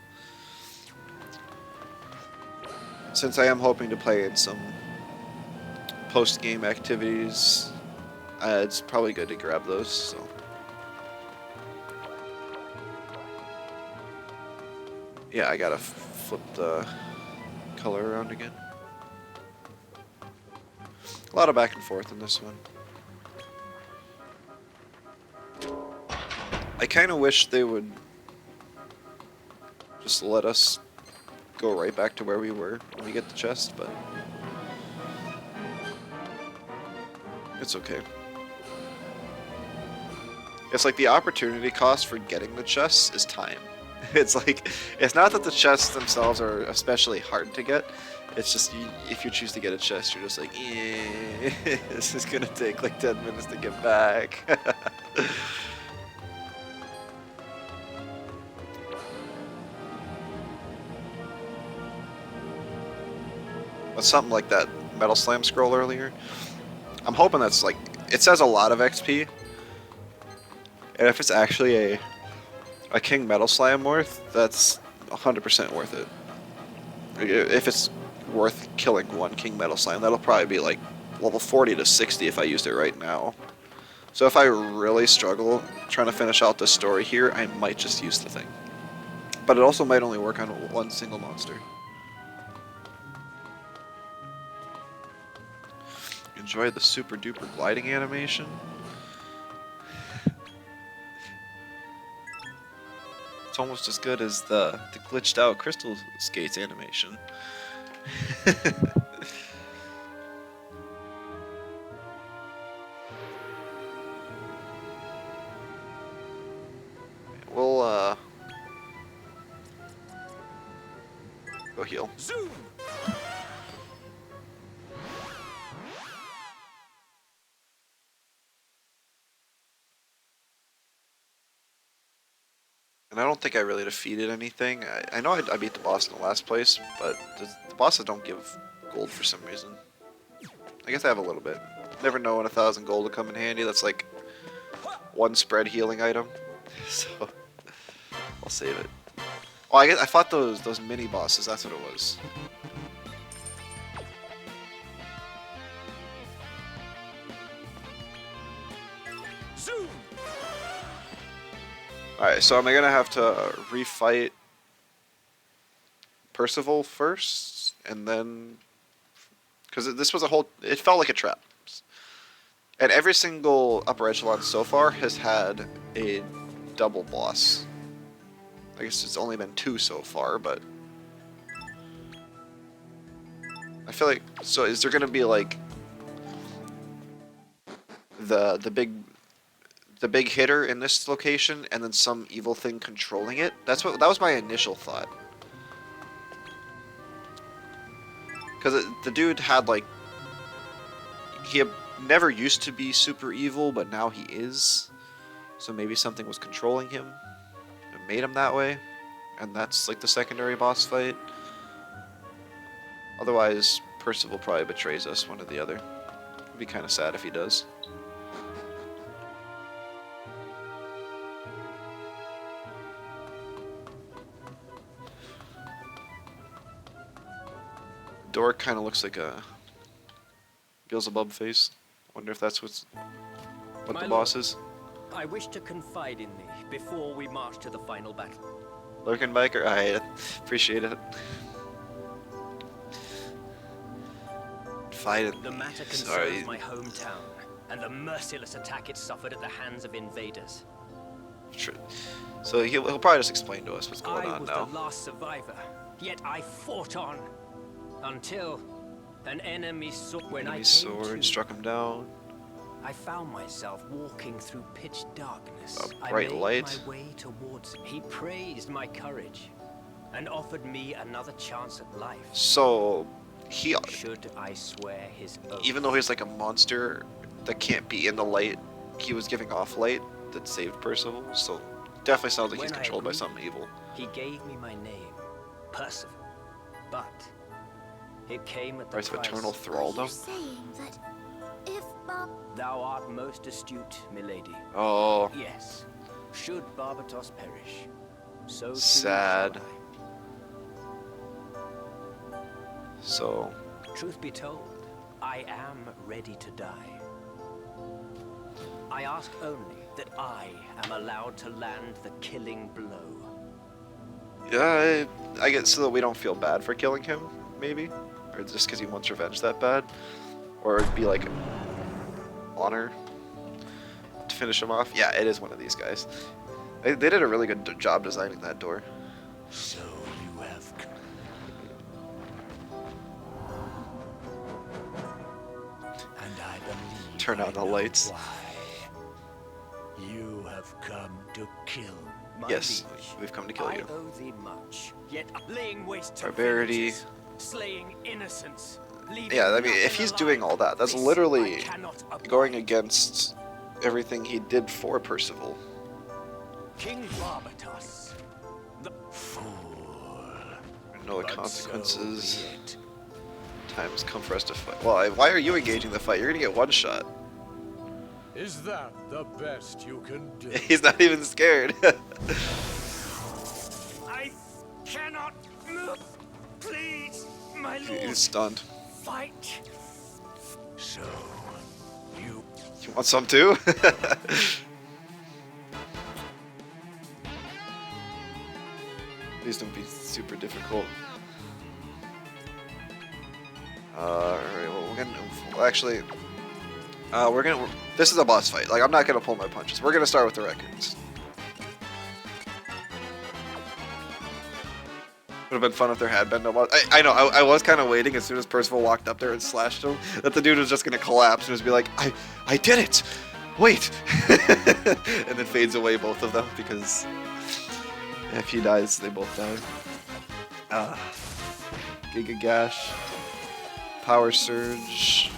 Since I am hoping to play in some post-game activities, it's probably good to grab those, so. Yeah, I gotta flip the color around again. A lot of back and forth in this one. I kind of wish they would just let us go right back to where we were when we get the chest, but it's okay. It's like the opportunity cost for getting the chests is time. It's like, it's not that the chests themselves are especially hard to get. It's just, if you choose to get a chest, you're just like, this is gonna take like 10 minutes to get back. But something like that Metal Slam scroll earlier, I'm hoping that's like, it says a lot of XP. And if it's actually a King Metal Slam worth, that's 100% worth it. If it's worth killing one King Metal Slam, that'll probably be like level 40 to 60 if I used it right now. So if I really struggle trying to finish out this story here, I might just use the thing. But it also might only work on one single monster. Enjoy the super duper gliding animation. It's almost as good as the glitched out crystal skates animation. We'll go heal. Zoom! And I don't think I really defeated anything. I know I beat the boss in the last place, but the bosses don't give gold for some reason. I guess I have a little bit. Never know when 1,000 gold will come in handy. That's like one spread healing item. So I'll save it. Oh, I fought those mini bosses. That's what it was. Zoom! Alright, so am I gonna have to refight Percival first, and then... Because this was it felt like a trap. And every single upper echelon so far has had a double boss. I guess it's only been 2 so far, but... I feel like... So is there gonna be like the big hitter in this location, and then some evil thing controlling it. That was my initial thought. Because the dude had like never used to be super evil, but now he is. So maybe something was controlling him and made him that way, and that's like the secondary boss fight. Otherwise, Percival probably betrays us, one or the other. It'd be kind of sad if he does. Door kind of looks like a Beelzebub face. Wonder if that's what My the boss lord. is. I wish to confide in thee before we march to the final battle. Lurking biker, I appreciate it. Fight it. The matter concerns Sorry. my hometown and the merciless attack it suffered at the hands of invaders. So he'll probably just explain to us what's going I on was now. the last survivor, yet I fought on until an enemy when I Enemy came sword to, struck him down. I found myself walking through pitch darkness. A bright I made light. my way towards him. He praised my courage and offered me another chance at life. So he, Should I swear his oath? even though he's like a monster that can't be in the light, he was giving off light that saved Percival. So definitely sounds like he's When I controlled by agreed, something evil. He gave me my name, Percival, but it came at the Price of price. eternal Are thraldom. you saying that if Bob... Thou art most astute, milady. Oh, Yes. Should Barbatos perish, so too Sad. shall so I. Truth be told, I am ready to die. I ask only that I am allowed to land the killing blow. yeah, I get so that we don't feel bad for killing him, maybe, or just because he wants revenge that bad, or it'd be like honor to finish him off. Yeah, it is one of these guys. They did a really good job designing that door. So you have come. And I believe Turn on I the know lights. Why. You have come to kill. My Yes, liege, we've come to kill I you. owe thee much, yet laying waste to Barbarity. villages, slaying innocents. Yeah, I mean, if he's doing all that, that's literally going against everything he did for Percival. King Barbatos, the Fool. No But consequences. so be it. Time has come for us to fight. Well, why are you engaging the fight? You're gonna get one shot. Is that the best you can do? He's not even scared. I cannot move. Please, my lord, He's stunned. fight. So you You want some too? Please don't be super difficult. Alright, well, actually, this is a boss fight. Like, I'm not gonna pull my punches. We're gonna start with the raccoons. Would have been fun if there had been no boss. I know, I was kind of waiting as soon as Percival walked up there and slashed him, that the dude was just gonna collapse and just be like, I did it! Wait! And then fades away, both of them, because if he dies, they both die. Giga Gash. Power Surge.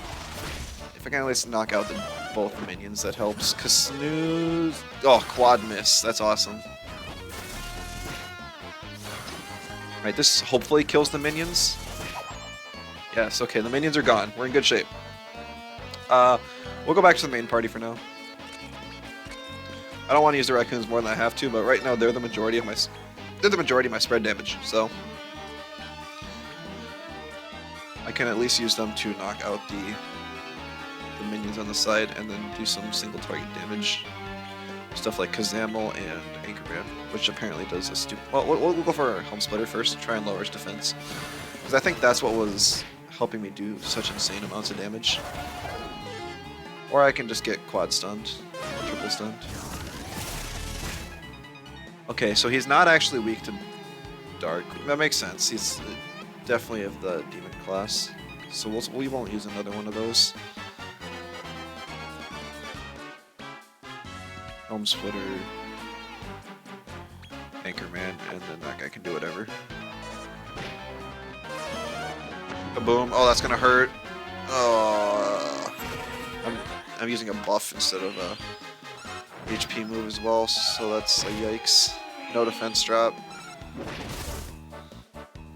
If I can at least knock out both minions, that helps. Snooze. Oh, quad miss. That's awesome. Right, this hopefully kills the minions. Yes, okay, the minions are gone. We're in good shape. We'll go back to the main party for now. I don't want to use the raccoons more than I have to, but right now they're the majority of my spread damage, so I can at least use them to knock out the minions on the side and then do some single target damage. Stuff like Kazamel and Anchorman, which apparently does a stupid... Well, we'll go for Helm Splitter first, try and lower his defense. Because I think that's what was helping me do such insane amounts of damage. Or I can just get quad stunned, triple stunned. Okay, so he's not actually weak to Dark. That makes sense. He's definitely of the demon class. So we won't use another one of those. Home Splitter, Anchorman, and then that guy can do whatever. Kaboom! Oh, that's gonna hurt. Oh, I'm using a buff instead of a HP move as well, so that's a yikes. No defense drop.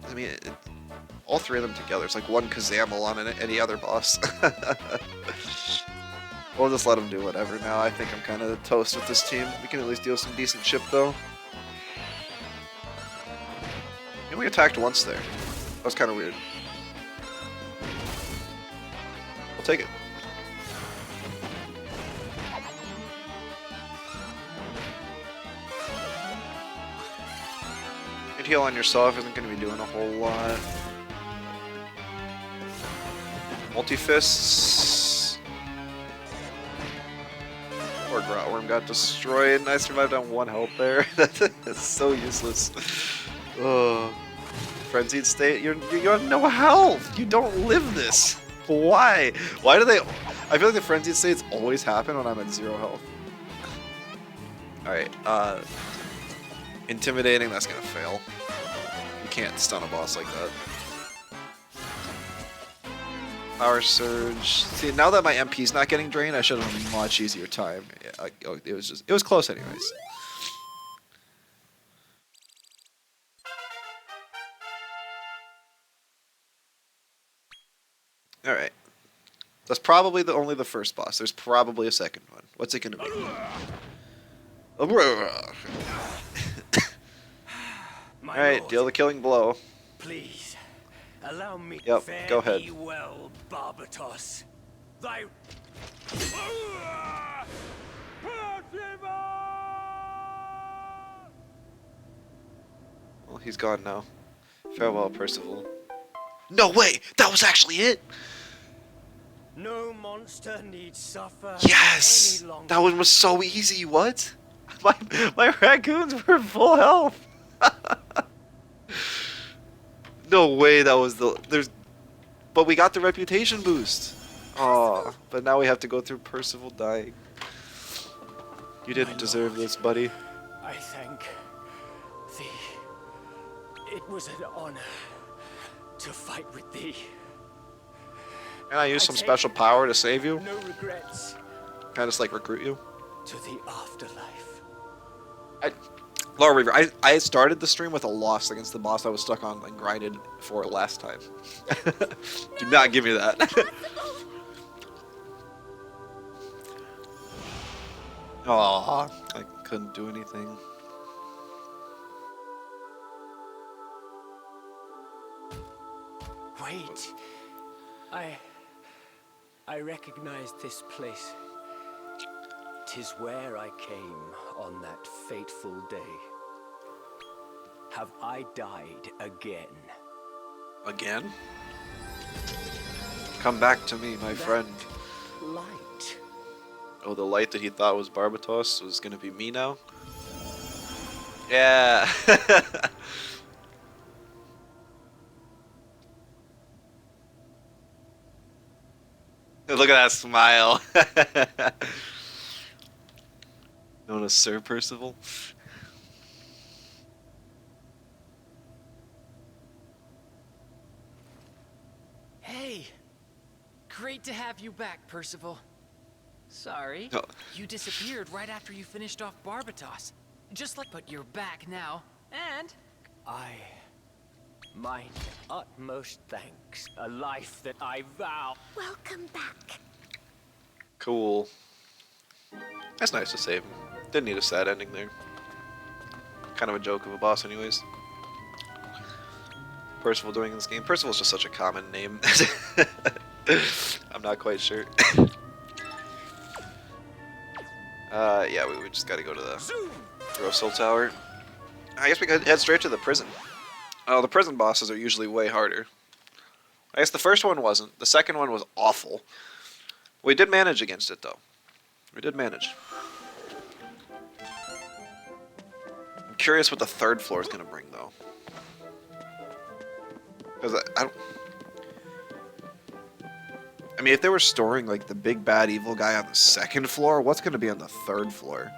I mean, all three of them together, it's like one Kazamel on any other boss. We'll just let them do whatever now. I think I'm kind of toast with this team. We can at least deal some decent chip, though. And we attacked once there. That was kind of weird. We'll take it. Hit heal on yourself isn't going to be doing a whole lot. Multi-fists. Poor Grotworm got destroyed, and I survived on 1 health there. That's so useless. Oh. Frenzied state? You have no health! You don't live this! Why? Why do they... I feel like the frenzied states always happen when I'm at 0 health. Alright, intimidating, that's gonna fail. You can't stun a boss like that. Power Surge. See, now that my MP's not getting drained, I should have a much easier time. Yeah, it was close anyways. Alright. That's probably only the first boss. There's probably a second one. What's it gonna be? Alright, deal the killing blow. Please, allow me Yep, fare go ahead. thee well, Barbatos. Thy... Well, he's gone now. Farewell, Percival. No way! That was actually it! No monster need suffer Yes! any longer. That one was so easy, what? My raccoons were full health! No way that was but we got the reputation boost! Aw, but now we have to go through Percival dying. You didn't deserve this, buddy. I thank thee. It was an honor to fight with thee. And I used some take special power to save you? No regrets. Kind of just like recruit you? To the afterlife. Laura Reaver, I started the stream with a loss against the boss I was stuck on and grinded for last time. Do not give me that. Aw, I couldn't do anything. Wait. I recognize this place. 'Tis where I came on that fateful day. Have I died again? Again? Come back to me, my friend. Light. Oh, the light that he thought was Barbatos was gonna be me now? Yeah! Look at that smile! Known as Sir Percival? Hey! Great to have you back, Percival. Sorry, Oh. you disappeared right after you finished off Barbatos. Just like, but you're back now. And My utmost thanks. A life that I vow. Welcome back. Cool. That's nice to save him. Didn't need a sad ending there. Kind of a joke of a boss anyways. Percival doing in this game. Percival's just such a common name. I'm not quite sure. Yeah, we just gotta go to the Grossil Tower. I guess we could head straight to the prison. Oh, the prison bosses are usually way harder. I guess the first one wasn't. The second one was awful. We did manage against it, though. We did manage. I'm curious what the third floor is going to bring, though. Because I mean, if they were storing, like, the big bad evil guy on the second floor, what's going to be on the third floor?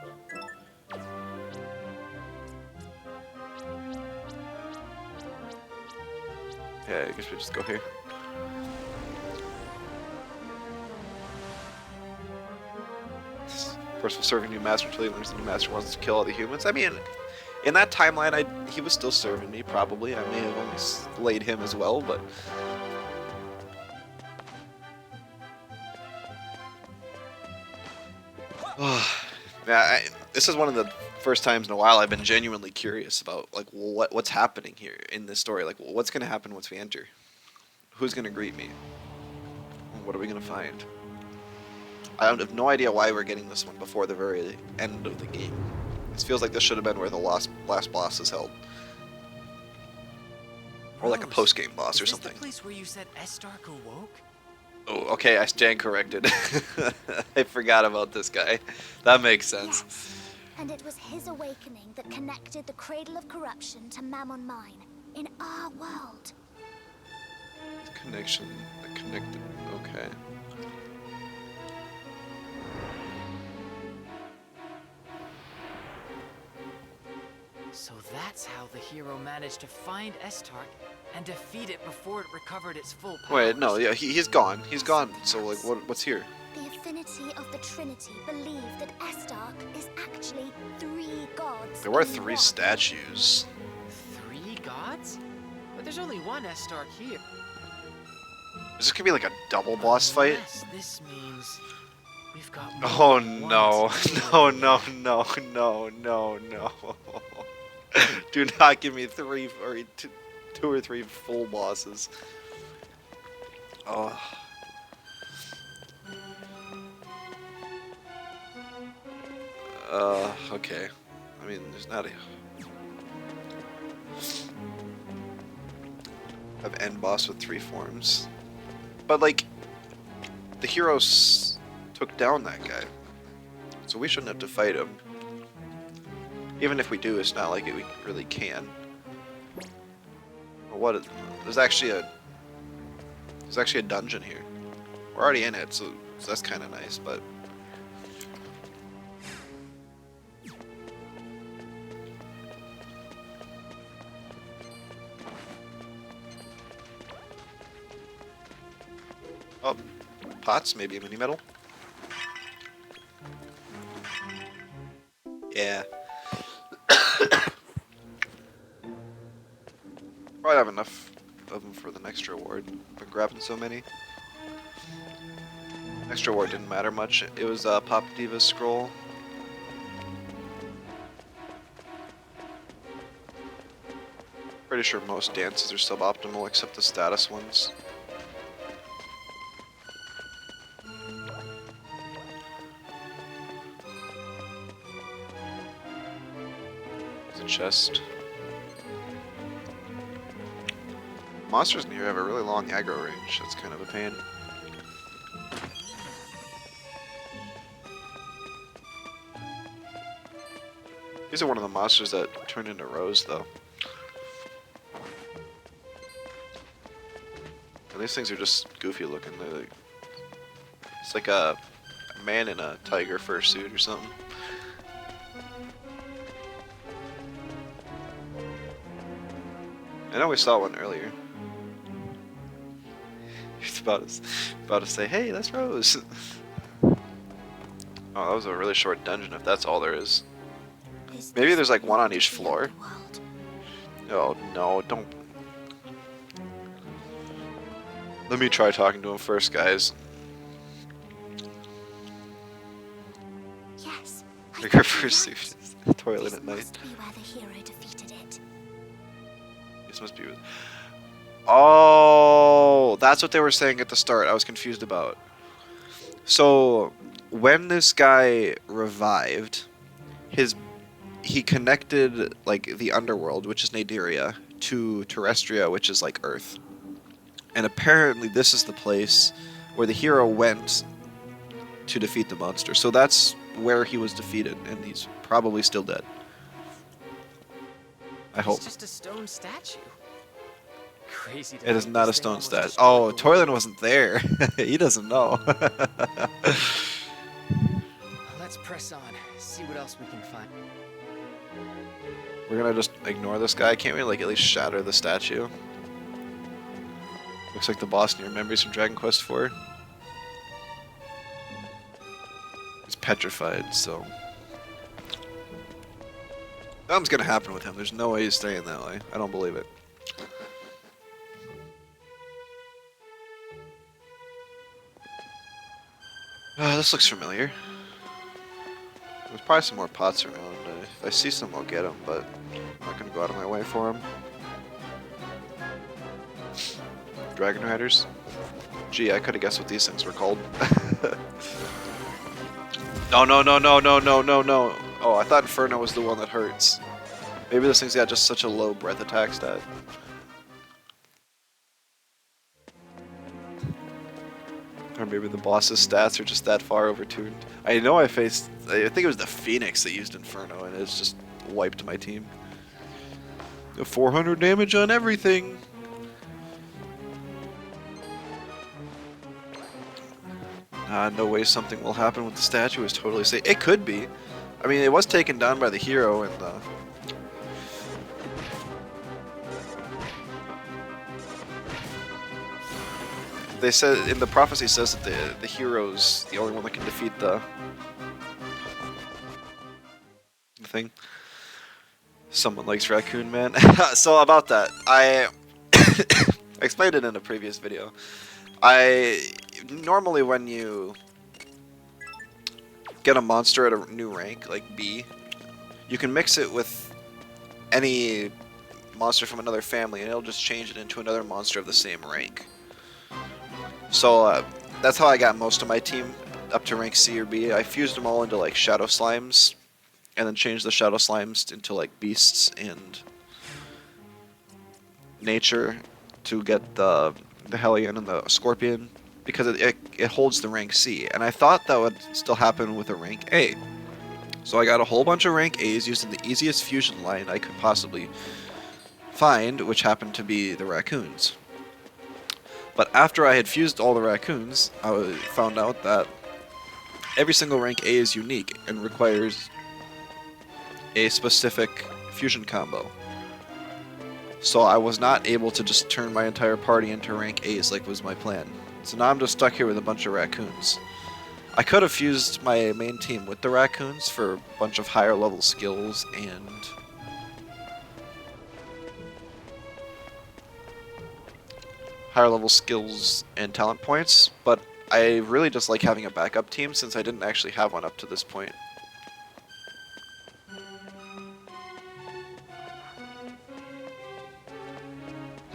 Okay, I guess we just go here. Forceful serving new master until he learns the new master wants to kill all the humans. I mean, in that timeline, he was still serving me, probably. I may have only slayed him as well, but... Yeah, this is one of the first times in a while I've been genuinely curious about, like, what's happening here in this story. Like, what's going to happen once we enter? Who's going to greet me? What are we going to find? I have no idea why we're getting this one before the very end of the game. This feels like this should have been where the last boss is held. Or like a post-game boss or something. Is this the place where you said Estark awoke? Oh, okay, I stand corrected. I forgot about this guy. That makes sense. Yes. And it was his awakening that connected the Cradle of Corruption to Mammon Mine in our world. Connection, connected, okay. So that's how the hero managed to find Estark and defeat it before it recovered its full powers. Wait, no, yeah, he's gone. He's gone. So, like, what's here? The affinity of the Trinity believe that Estark is actually 3 gods. There were in 3 one. statues. 3 gods? But there's only one Estark here. Is this gonna be like a double boss fight? Yes, this means we've got Oh more than one no, to no, no, no, no, no, no. Do not give me 3 or 2 or 3 full bosses. Oh. Okay. I mean, there's not a... I've end boss with 3 forms. But, like, the heroes took down that guy. So we shouldn't have to fight him. Even if we do, it's not like we really can. Or what? There's actually a dungeon here. We're already in it, so that's kind of nice, but... Oh, pots, maybe a mini medal. Yeah. Probably have enough of them for the next reward. Been grabbing so many. Next reward didn't matter much. It was Pop Diva's scroll. Pretty sure most dances are suboptimal except the status ones. There's a chest. Monsters in here have a really long aggro range. That's kind of a pain. These are one of the monsters that turn into Rose, though. And these things are just goofy looking. They're like, it's like a man in a tiger fursuit or something. I know we saw one earlier. He's about to say, "Hey, that's Rose." Oh, that was a really short dungeon. If that's all there is. Maybe there's like one on each floor. Oh no! Don't. Let me try talking to him first, guys. Yes. Her first suit is the toilet at night. Must be where the hero defeated it. This must be. Oh, that's what they were saying at the start. I was confused about. So, when this guy revived, he connected like the underworld, which is Naderia, to Terrestria, which is like Earth. And apparently, this is the place where the hero went to defeat the monster. So that's where he was defeated, and he's probably still dead. I hope. It's just a stone statue. Crazy. It is not a stone statue. Oh, Toylan wasn't there. He doesn't know. Let's press on. See what else we can find. We're gonna just ignore this guy. Can't we like at least shatter the statue? Looks like the boss in your memories from Dragon Quest IV. He's petrified, so... Something's gonna happen with him. There's no way he's staying that way. I don't believe it. This looks familiar. There's probably some more pots around. If I see some, I'll get them, but I'm not gonna go out of my way for them. Dragon Riders? Gee, I could have guessed what these things were called. No, no, no, no, no, no, no, no. Oh, I thought Inferno was the one that hurts. Maybe this thing's got just such a low breath attack stat. Or maybe the boss's stats are just that far overtuned. I know I think it was the Phoenix that used Inferno, and it's just wiped my team. 400 damage on everything! No way something will happen with the statue is totally safe. It could be. I mean, it was taken down by the hero, and they said in the prophecy says that the hero's the only one that can defeat the thing. Someone likes Raccoon Man. So about that, I explained it in a previous video. Normally when you get a monster at a new rank, like B, you can mix it with any monster from another family and it'll just change it into another monster of the same rank. So that's how I got most of my team up to rank C or B. I fused them all into like Shadow Slimes and then changed the Shadow Slimes into like Beasts and Nature to get the Hellion and the Scorpion, because it holds the rank C, and I thought that would still happen with a rank A. So I got a whole bunch of rank A's using the easiest fusion line I could possibly find, which happened to be the raccoons. But after I had fused all the raccoons, I found out that every single rank A is unique and requires a specific fusion combo. So I was not able to just turn my entire party into rank A's like was my plan. So now I'm just stuck here with a bunch of raccoons. I could have fused my main team with the raccoons for a bunch of higher level skills and talent points, but I really just like having a backup team since I didn't actually have one up to this point.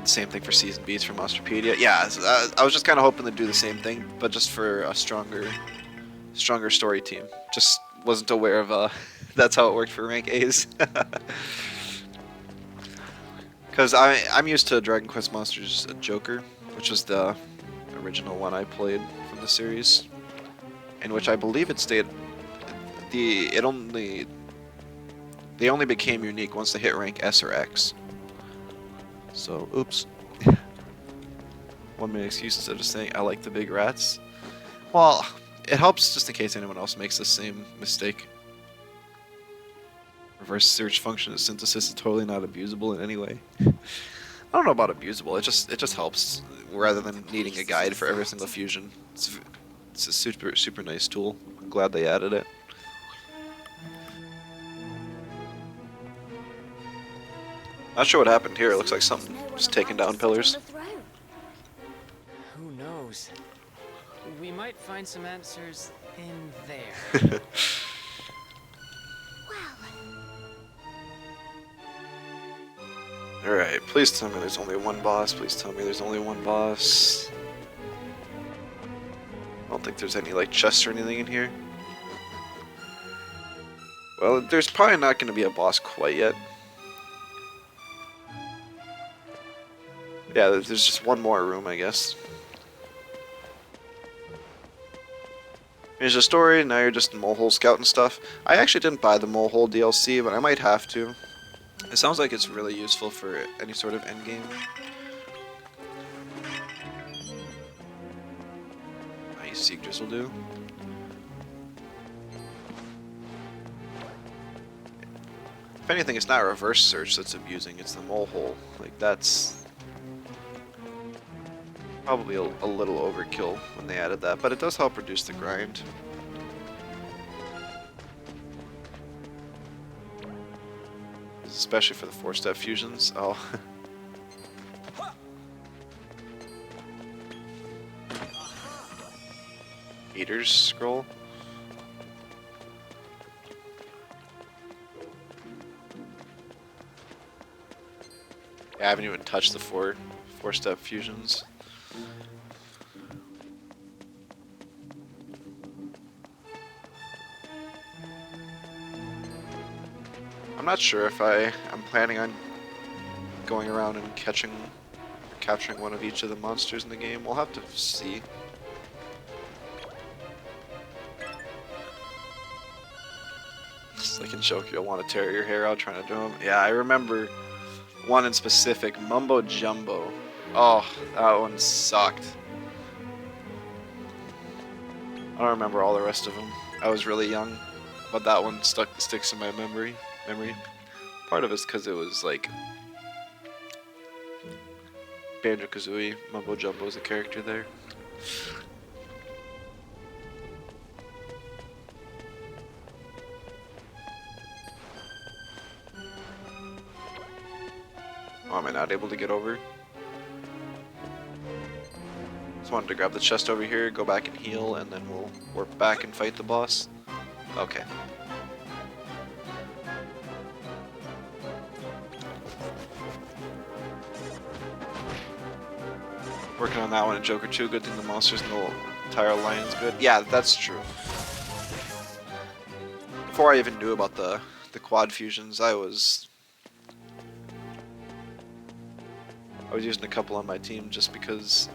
Same thing for Season Bs for Monsterpedia. Yeah, I was just kind of hoping to do the same thing, but just for a stronger story team. Just wasn't aware of that's how it worked for rank A's. Because I'm used to Dragon Quest Monsters Joker, which was the original one I played from the series, in which I believe it stayed. They only became unique once they hit rank S or X. So, oops. One minute excuse instead of saying I like the big rats. Well, it helps just in case anyone else makes the same mistake. Reverse search function of synthesis is totally not abusable in any way. I don't know about abusable, it just helps rather than needing a guide for every single fusion. It's a super nice tool. I'm glad they added it. Not sure what happened here. It looks like something just taking down pillars. Who knows? We might find some answers in there. Alright, please tell me there's only one boss. Please tell me there's only one boss. I don't think there's any like chests or anything in here. Well, there's probably not going to be a boss quite yet. Yeah, there's just one more room, I guess. Here's the story, now you're just Molehole scouting stuff. I actually didn't buy the Molehole DLC, but I might have to. It sounds like it's really useful for any sort of endgame. Nice, Seek Drizzle do. If anything, it's not reverse search that's abusing, it's the Molehole. Like, that's... Probably a little overkill when they added that, but it does help reduce the grind. Especially for the 4-step fusions. Oh. Eater's scroll. Yeah, I haven't even touched the 4-step fusions. I'm not sure if I'm planning on going around and capturing one of each of the monsters in the game. We'll have to see. It's like in Joker, you'll want to tear your hair out trying to do them. Yeah, I remember one in specific, Mumbo Jumbo. Oh, that one sucked. I don't remember all the rest of them. I was really young, but that one sticks in my memory. Part of it's because it was like Banjo-Kazooie. Mumbo Jumbo's a character there. Oh, am I not able to get over? Just wanted to grab the chest over here, go back and heal, and then we'll warp back and fight the boss. Okay. Working on that one in Joker 2, good thing the monsters in the entire alliance good. Yeah, that's true. Before I even knew about the quad fusions, I was using a couple on my team just because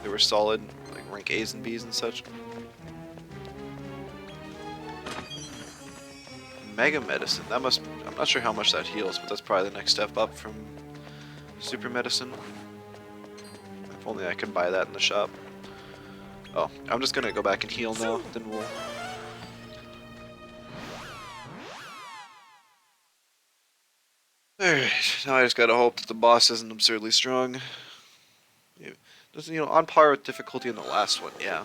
they were solid, like rank A's and B's and such. Mega Medicine, I'm not sure how much that heals, but that's probably the next step up from Super Medicine. If only I could buy that in the shop. Oh, I'm just gonna go back and heal now, then we'll... Alright, now I just gotta hope that the boss isn't absurdly strong. Yeah, just, you know, on par with difficulty in the last one, yeah.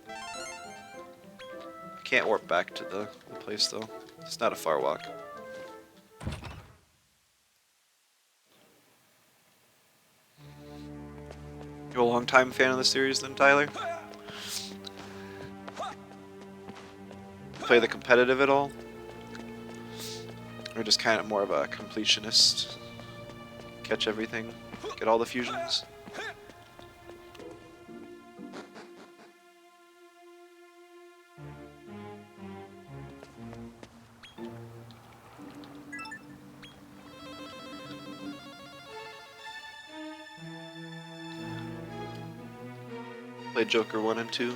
I can't warp back to the place though. It's not a far walk. You a long-time fan of the series then, Tyler? Play the competitive at all? Or just kind of more of a completionist? Catch everything? Get all the fusions? Play Joker 1 and 2.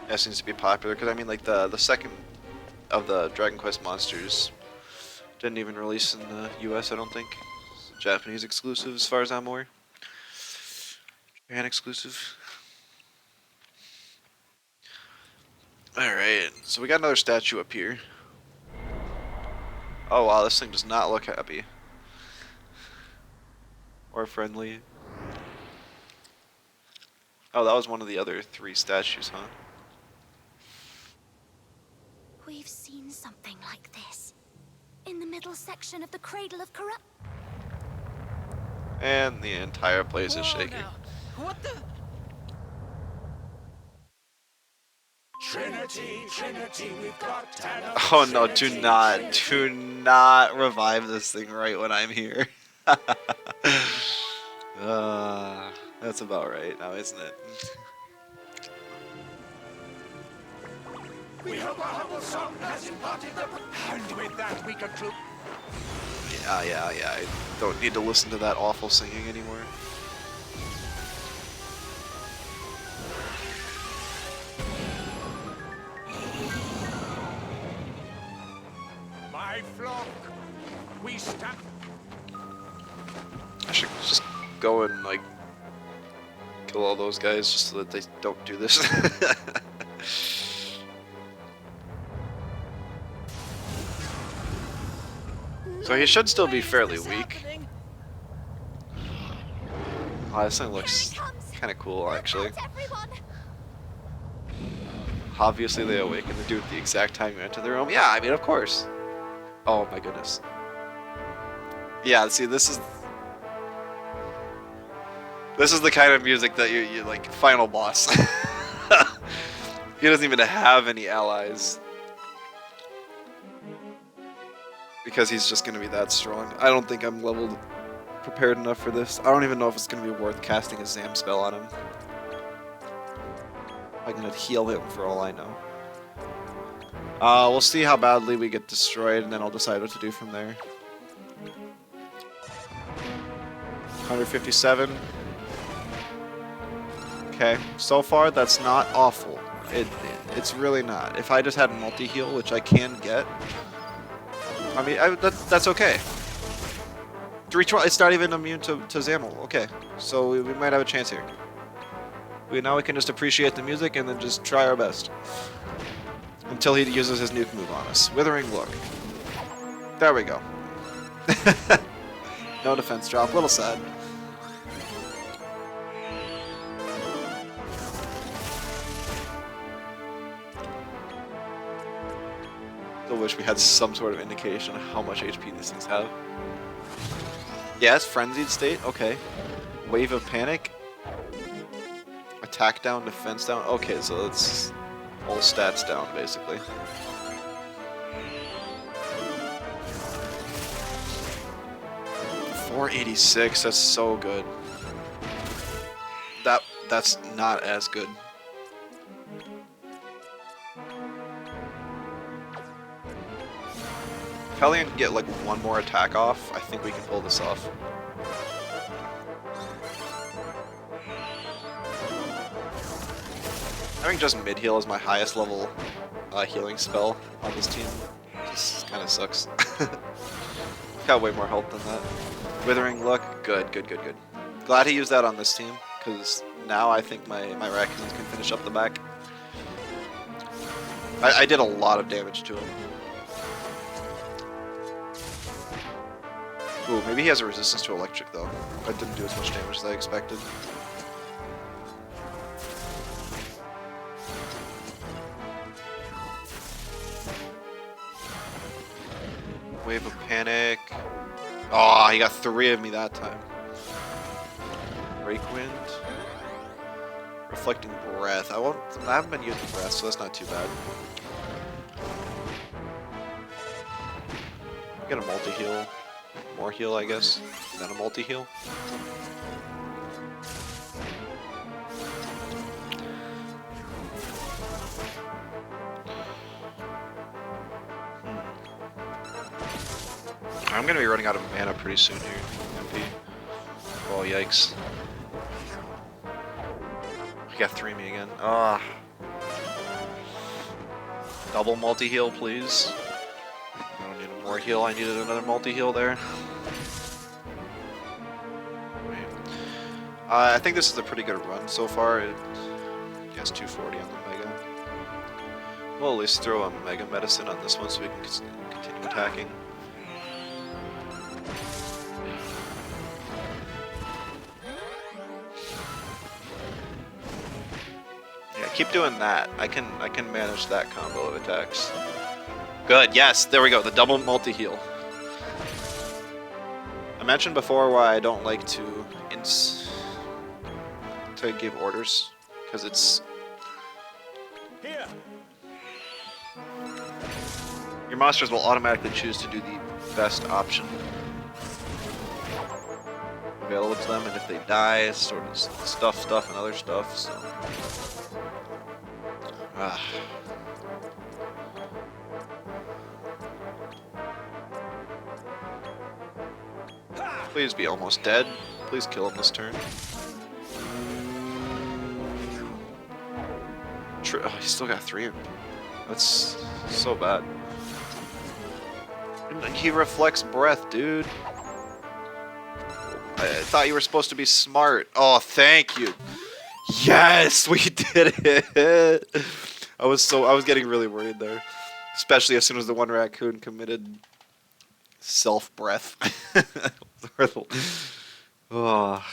That seems to be popular, because I mean, like, the second of the Dragon Quest monsters didn't even release in the US, I don't think. It's a Japanese exclusive, as far as I'm aware. Japan exclusive. Alright, so we got another statue up here. Oh wow, this thing does not look happy. Or friendly. Oh, that was one of the other 3 statues, huh? We've seen something like this. In the middle section of the Cradle of Corrupt... And the entire place is shaking. Now. What the? Trinity, we've got talent. Oh no, do not revive this thing right when I'm here. That's about right now, isn't it? We hope our humble song has imparted the... And with that we conclude... Yeah, I don't need to listen to that awful singing anymore. My flock, we stand... I should just go and, like, kill all those guys just so that they don't do this. So he should still be fairly weak. Oh, this thing looks Here it comes. kind of cool, Look actually. out, everyone. Obviously, they awaken the dude at the exact time you enter the room. Yeah, I mean, of course. Oh my goodness. Yeah, see, this is the kind of music that you like final boss. He doesn't even have any allies. Because he's just gonna be that strong. I don't think I'm leveled prepared enough for this. I don't even know if it's gonna be worth casting a Zam spell on him. I'm gonna heal him for all I know. We'll see how badly we get destroyed, and then I'll decide what to do from there. 157. Okay, so far that's not awful. It's really not. If I just had multi-heal, which I can get, I mean, that's okay. It's not even immune to Zamel. Okay, so we might have a chance here. Now we can just appreciate the music and then just try our best. Until he uses his nuke move on us. Withering Look. There we go. No defense drop. A little sad. Still wish we had some sort of indication of how much HP these things have. Yes, Frenzied State. Okay. Wave of Panic. Attack down, defense down. Okay, so that's all stats down, basically. $486, that's so good. That's not as good. If Hellion can get like one more attack off, I think we can pull this off. Having just mid-heal as my highest level healing spell on this team just kind of sucks. Got way more health than that. Withering Look, good. Glad he used that on this team, because now I think my raccoons can finish up the back. I did a lot of damage to him. Ooh, maybe he has a resistance to electric though. That didn't do as much damage as I expected. Wave of Panic. Oh, he got 3 of me that time. Break Wind. Reflecting Breath. I haven't been using Breath, so that's not too bad. Get a multi-heal. More heal, I guess. Then a multi-heal. I'm gonna be running out of mana pretty soon here. MP. Oh, yikes. I got 3 me again. Ah. Double multi-heal, please. I don't need more heal. I needed another multi-heal there. I think this is a pretty good run so far. It has 240 on the Mega. We'll at least throw a Mega Medicine on this one so we can continue attacking. Yeah, keep doing that. I can manage that combo of attacks. Good, yes, there we go, the double multi-heal. I mentioned before why I don't like to give orders, because it's... Here. Your monsters will automatically choose to do the best option available to them, and if they die, it's sort of stuff, and other stuff, so... Please be almost dead. Please kill him this turn. Oh, he's still got 3 of me. That's so bad. He reflects breath, dude. I thought you were supposed to be smart. Oh, thank you. Yes, we did it. I was getting really worried there, especially as soon as the one raccoon committed self-breath. Oh.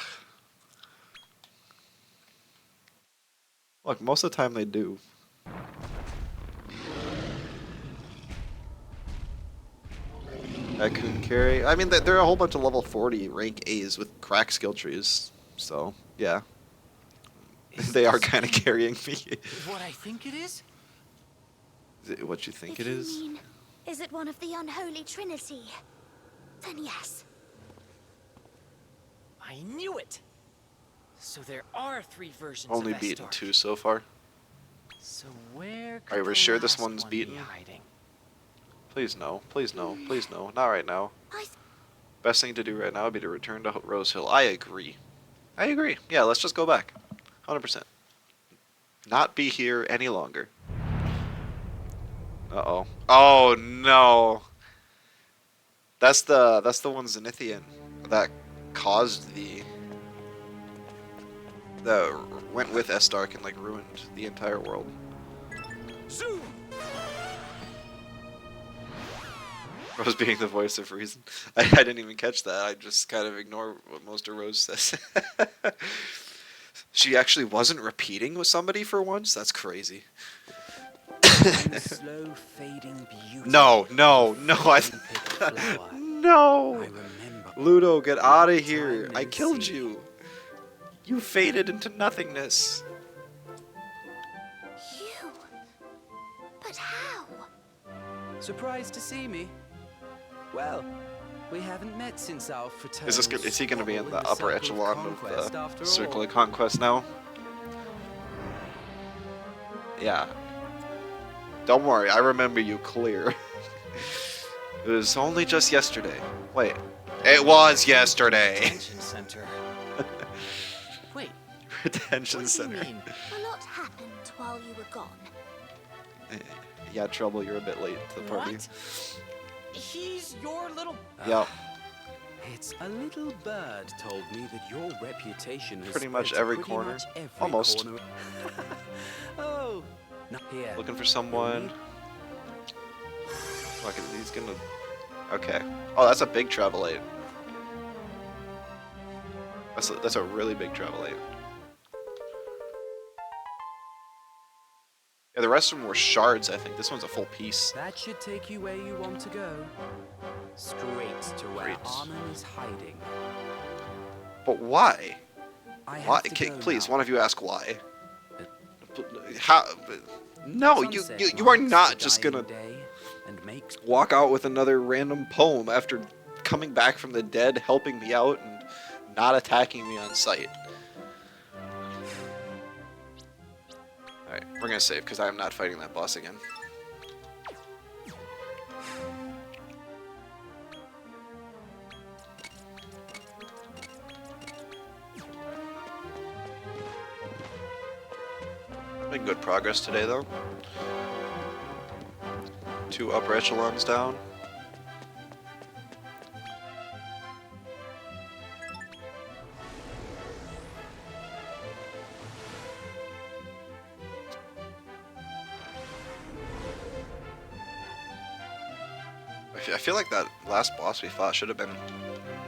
Look, most of the time they do. Raccoon carry. I mean, there are a whole bunch of level 40 rank A's with crack skill trees. So, yeah. Is They are this kind of thing carrying me. what I think it is? Is it what you think If it you is? mean, is it one of the unholy trinity? Then yes. I knew it! So there are 3 versions Only of beaten Estark. 2 so far. So where could Alright, we're the sure this last one's one beaten? be hiding? Please no. Please no. Please no. Not right now. I Best thing to do right now would be to return to Rose Hill. I agree. I agree. Yeah, let's just go back. 100%. Not be here any longer. Uh-oh. Oh, no. That's the one Zenithian that caused that went with Estark and like ruined the entire world. Zoom! Rose being the voice of reason. I didn't even catch that. I just kind of ignore what most of Rose says. She actually wasn't repeating with somebody for once? That's crazy. I'm a slow fading beauty. No, no, no, I... Hand-picked flower. I No! remember. Ludo, get out of here. Long time I no killed see. you. You faded into nothingness. You. But how? Surprised to see me? Well, we haven't met since our fraternal Is he going to be in squabble the upper Circle echelon of Conquest the after Circle all. of Conquest now? Yeah. Don't worry, I remember you clear. It was only just yesterday. Wait. It was yesterday. Detention center. Wait, Retention what do you center. mean? A lot happened while you were gone. Yeah, Trouble, you're a bit late to the party. What? He's your little... Yep. It's a little bird told me that your reputation has Pretty spread much to every pretty corner. much every Almost. corner. Oh, not here. Looking for someone. Look, he's gonna... Okay. Oh, that's a big Travel 8. That's a really big Travel 8. Yeah, the rest of them were shards, I think. This one's a full piece. That should take you where you want to go. Straight to where Great. Armin is hiding. But why? I have Why? to go Please, now. one of you ask why. How? No, Sunset you are marks not the just dying gonna day and makes walk out with another random poem after coming back from the dead, helping me out, and not attacking me on sight. Alright, we're gonna save, because I am not fighting that boss again. Making good progress today, though. 2 upper echelons down. I feel like that last boss we fought should have been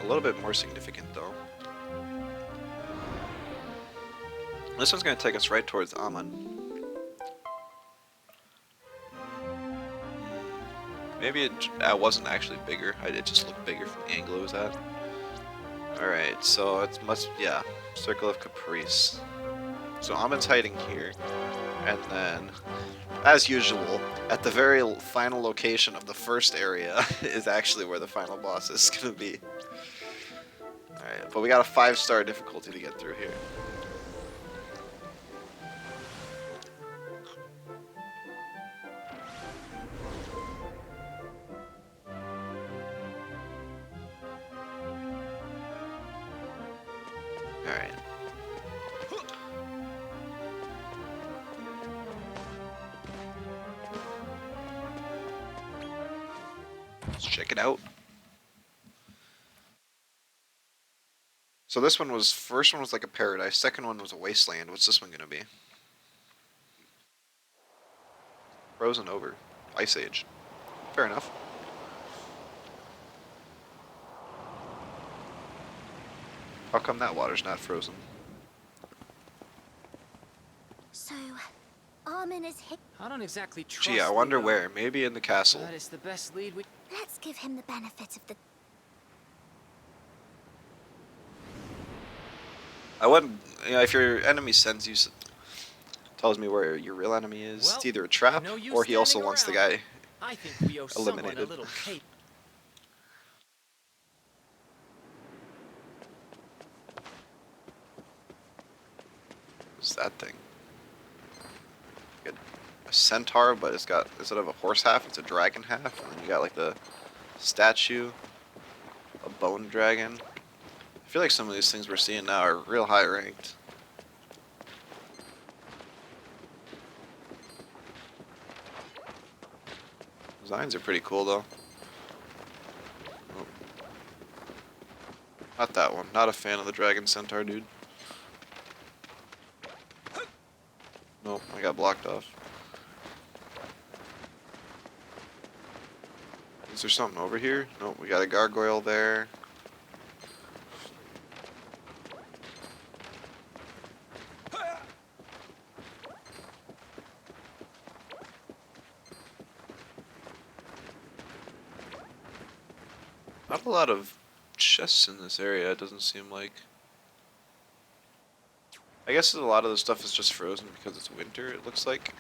a little bit more significant, though. This one's going to take us right towards Amon. Maybe it wasn't actually bigger. It just looked bigger from the angle it was at. Alright, so it must... yeah. Circle of Caprice. So Amon's hiding here. And then, as usual, at the very final location of the first area is actually where the final boss is going to be. Alright, but we got a 5-star difficulty to get through here. Alright. Let's check it out. So this one was, first one was like a paradise, second one was a wasteland. What's this one gonna be? Frozen over. Ice Age. Fair enough. How come that water's not frozen? So, Armin is hit. I don't exactly trust Gee, I wonder Leo, where. Maybe in the castle. but it's the best lead we... Let's give him the benefit of the. I wouldn't. You know, if your enemy sends you, tells me where your real enemy is, Well, it's either a trap no use or he also standing wants the around. guy I think we owe someone a eliminated. little cape. What's that thing? Like a centaur, but it's got, instead of a horse half, it's a dragon half. And then you got like the statue, a bone dragon. I feel like some of these things we're seeing now are real high ranked. Designs are pretty cool though. Oh. Not that one. Not a fan of the dragon centaur, dude. Nope, I got blocked off. Is there something over here? Nope, we got a gargoyle there. Not a lot of chests in this area, it doesn't seem like. I guess a lot of the stuff is just frozen because it's winter, it looks like.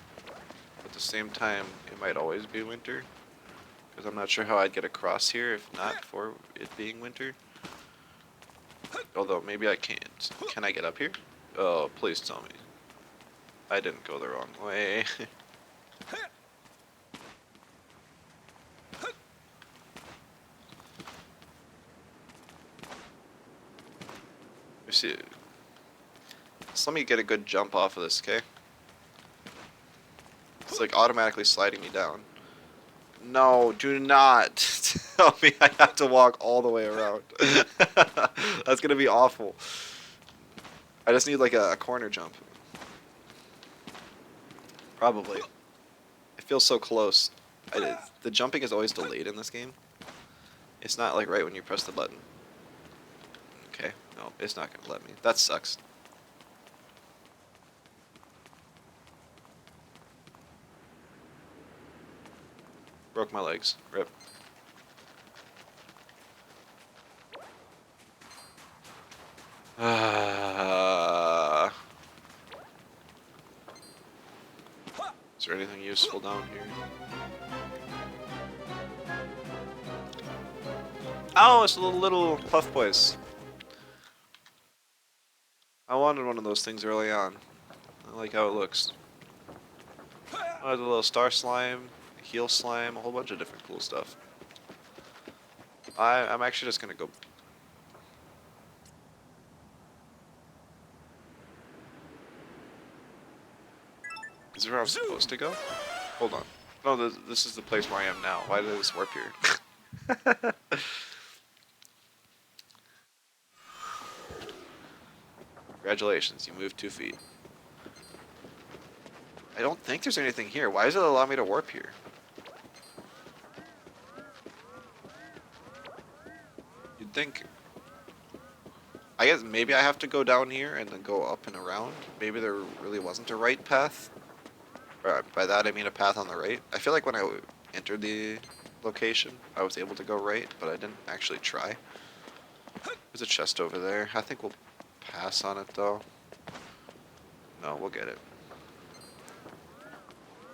At the same time, it might always be winter. Because I'm not sure how I'd get across here if not for it being winter. Although, maybe I can't. Can I get up here? Oh, please tell me. I didn't go the wrong way. Let's see. So let me get a good jump off of this, okay? It's like automatically sliding me down. No, do not tell me I have to walk all the way around. That's gonna be awful. I just need like a corner jump. Probably. It feels so close. The jumping is always delayed in this game. It's not like right when you press the button. Okay, no, it's not gonna let me. That sucks. Broke my legs. Rip. Is there anything useful down here? Oh, it's a little puff boys. I wanted one of those things early on. I like how it looks. Oh, there's a little star slime, heal slime, a whole bunch of different cool stuff. I'm actually just gonna go. Is this where I'm supposed to go? Hold on. No, this is the place where I am now. Why did this warp here? Congratulations, you moved 2 feet. I don't think there's anything here. Why does it allow me to warp here? You'd think... I guess maybe I have to go down here and then go up and around. Maybe there really wasn't a right path. By that I mean a path on the right. I feel like when I entered the location, I was able to go right, but I didn't actually try. There's a chest over there. I think we'll pass on it though. No, we'll get it.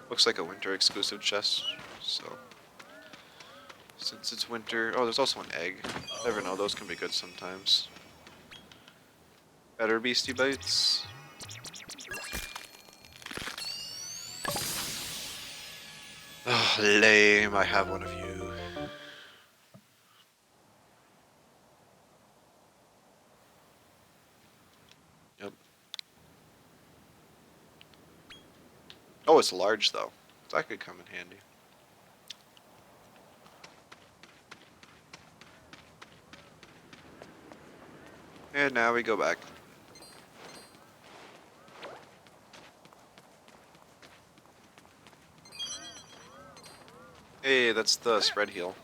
Looks like a winter exclusive chest, so. Since it's winter, oh, there's also an egg. Never know, those can be good sometimes. Better beastie bites. Oh, lame, I have one of you. Yep. Oh, it's large though. That could come in handy. And now we go back. Hey, that's the spread heal.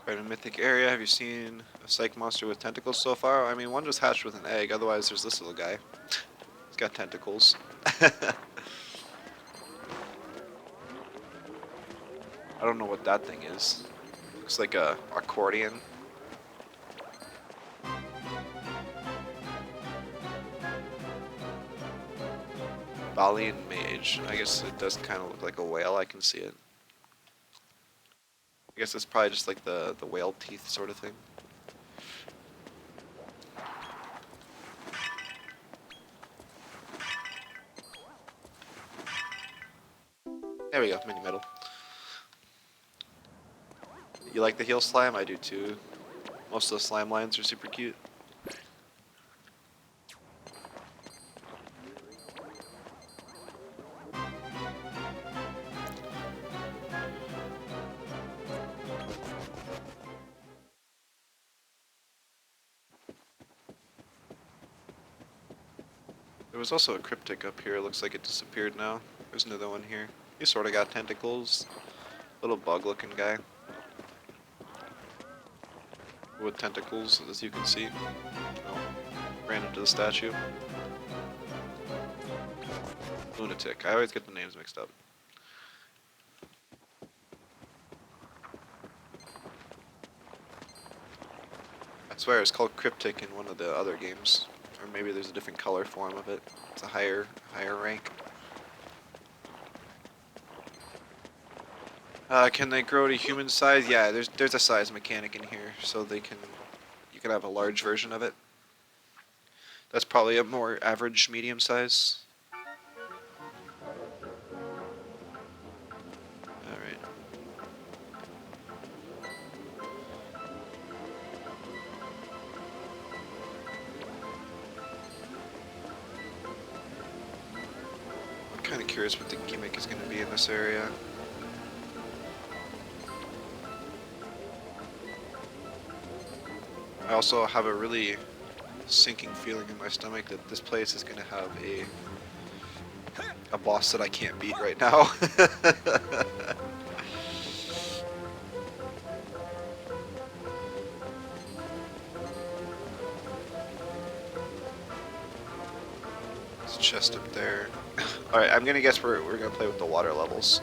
Quite a mythic area. Have you seen a psych monster with tentacles so far? I mean, one just hatched with an egg. Otherwise, there's this little guy. He's got tentacles. I don't know what that thing is. Looks like a accordion. Balian mage. I guess it does kind of look like a whale. I can see it. I guess it's probably just like the whale teeth sort of thing. There we go, mini medal. You like the heel slime? I do too. Most of the slime lines are super cute. There was also a cryptic up here. Looks like it disappeared now. There's another one here. He sort of got tentacles. Little bug-looking guy. With tentacles, as you can see. Oh, ran into the statue. Lunatic. I always get the names mixed up. I swear it's called Cryptic in one of the other games. Or maybe there's a different color form of it. It's a higher rank. Can they grow to human size? Yeah, there's a size mechanic in here, so you can have a large version of it. That's probably a more average medium size. Alright. I'm kind of curious what the gimmick is going to be in this area. I also have a really sinking feeling in my stomach that this place is going to have a boss that I can't beat right now. There's a chest up there. Alright, I'm going to guess we're going to play with the water levels.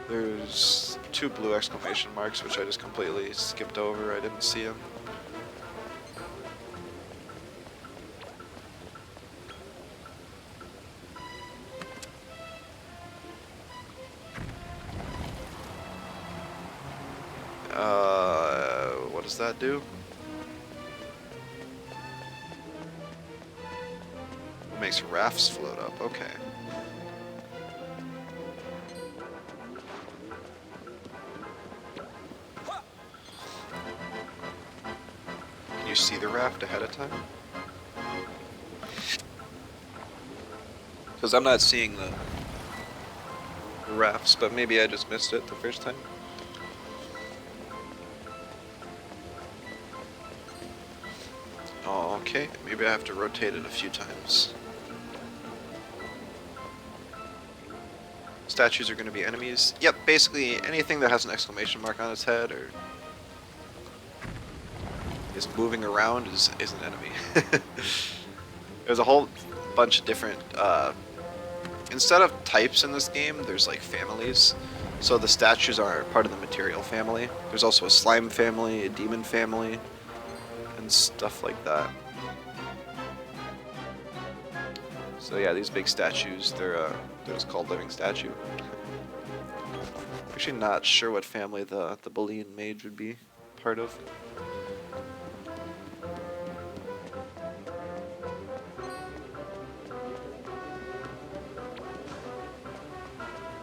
There's 2 blue exclamation marks, which I just completely skipped over. I didn't see them. What does that do? It makes rafts float up. Okay. You see the raft ahead of time? Because I'm not seeing the rafts, but maybe I just missed it the first time. Oh, okay. Maybe I have to rotate it a few times. Statues are going to be enemies. Yep, basically anything that has an exclamation mark on its head or is moving around is an enemy. There's a whole bunch of different, instead of types in this game, there's like families. So the statues are part of the material family. There's also a slime family, a demon family, and stuff like that. So yeah, these big statues, they're just called living statue. Actually not sure what family the Boolean mage would be part of.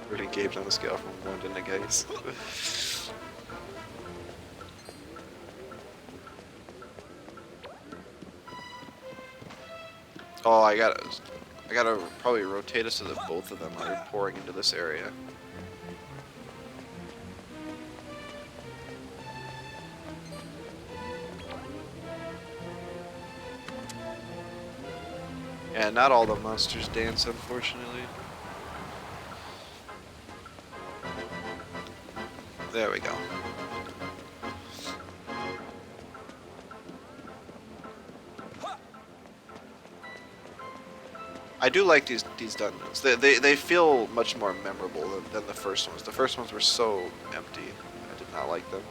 Really engaged on the scale from 1 to negates. Oh, I gotta probably rotate it so that both of them are pouring into this area. Yeah, not all the monsters dance, unfortunately. There we go. I do like these dungeons. They feel much more memorable than the first ones. The first ones were so empty. I did not like them.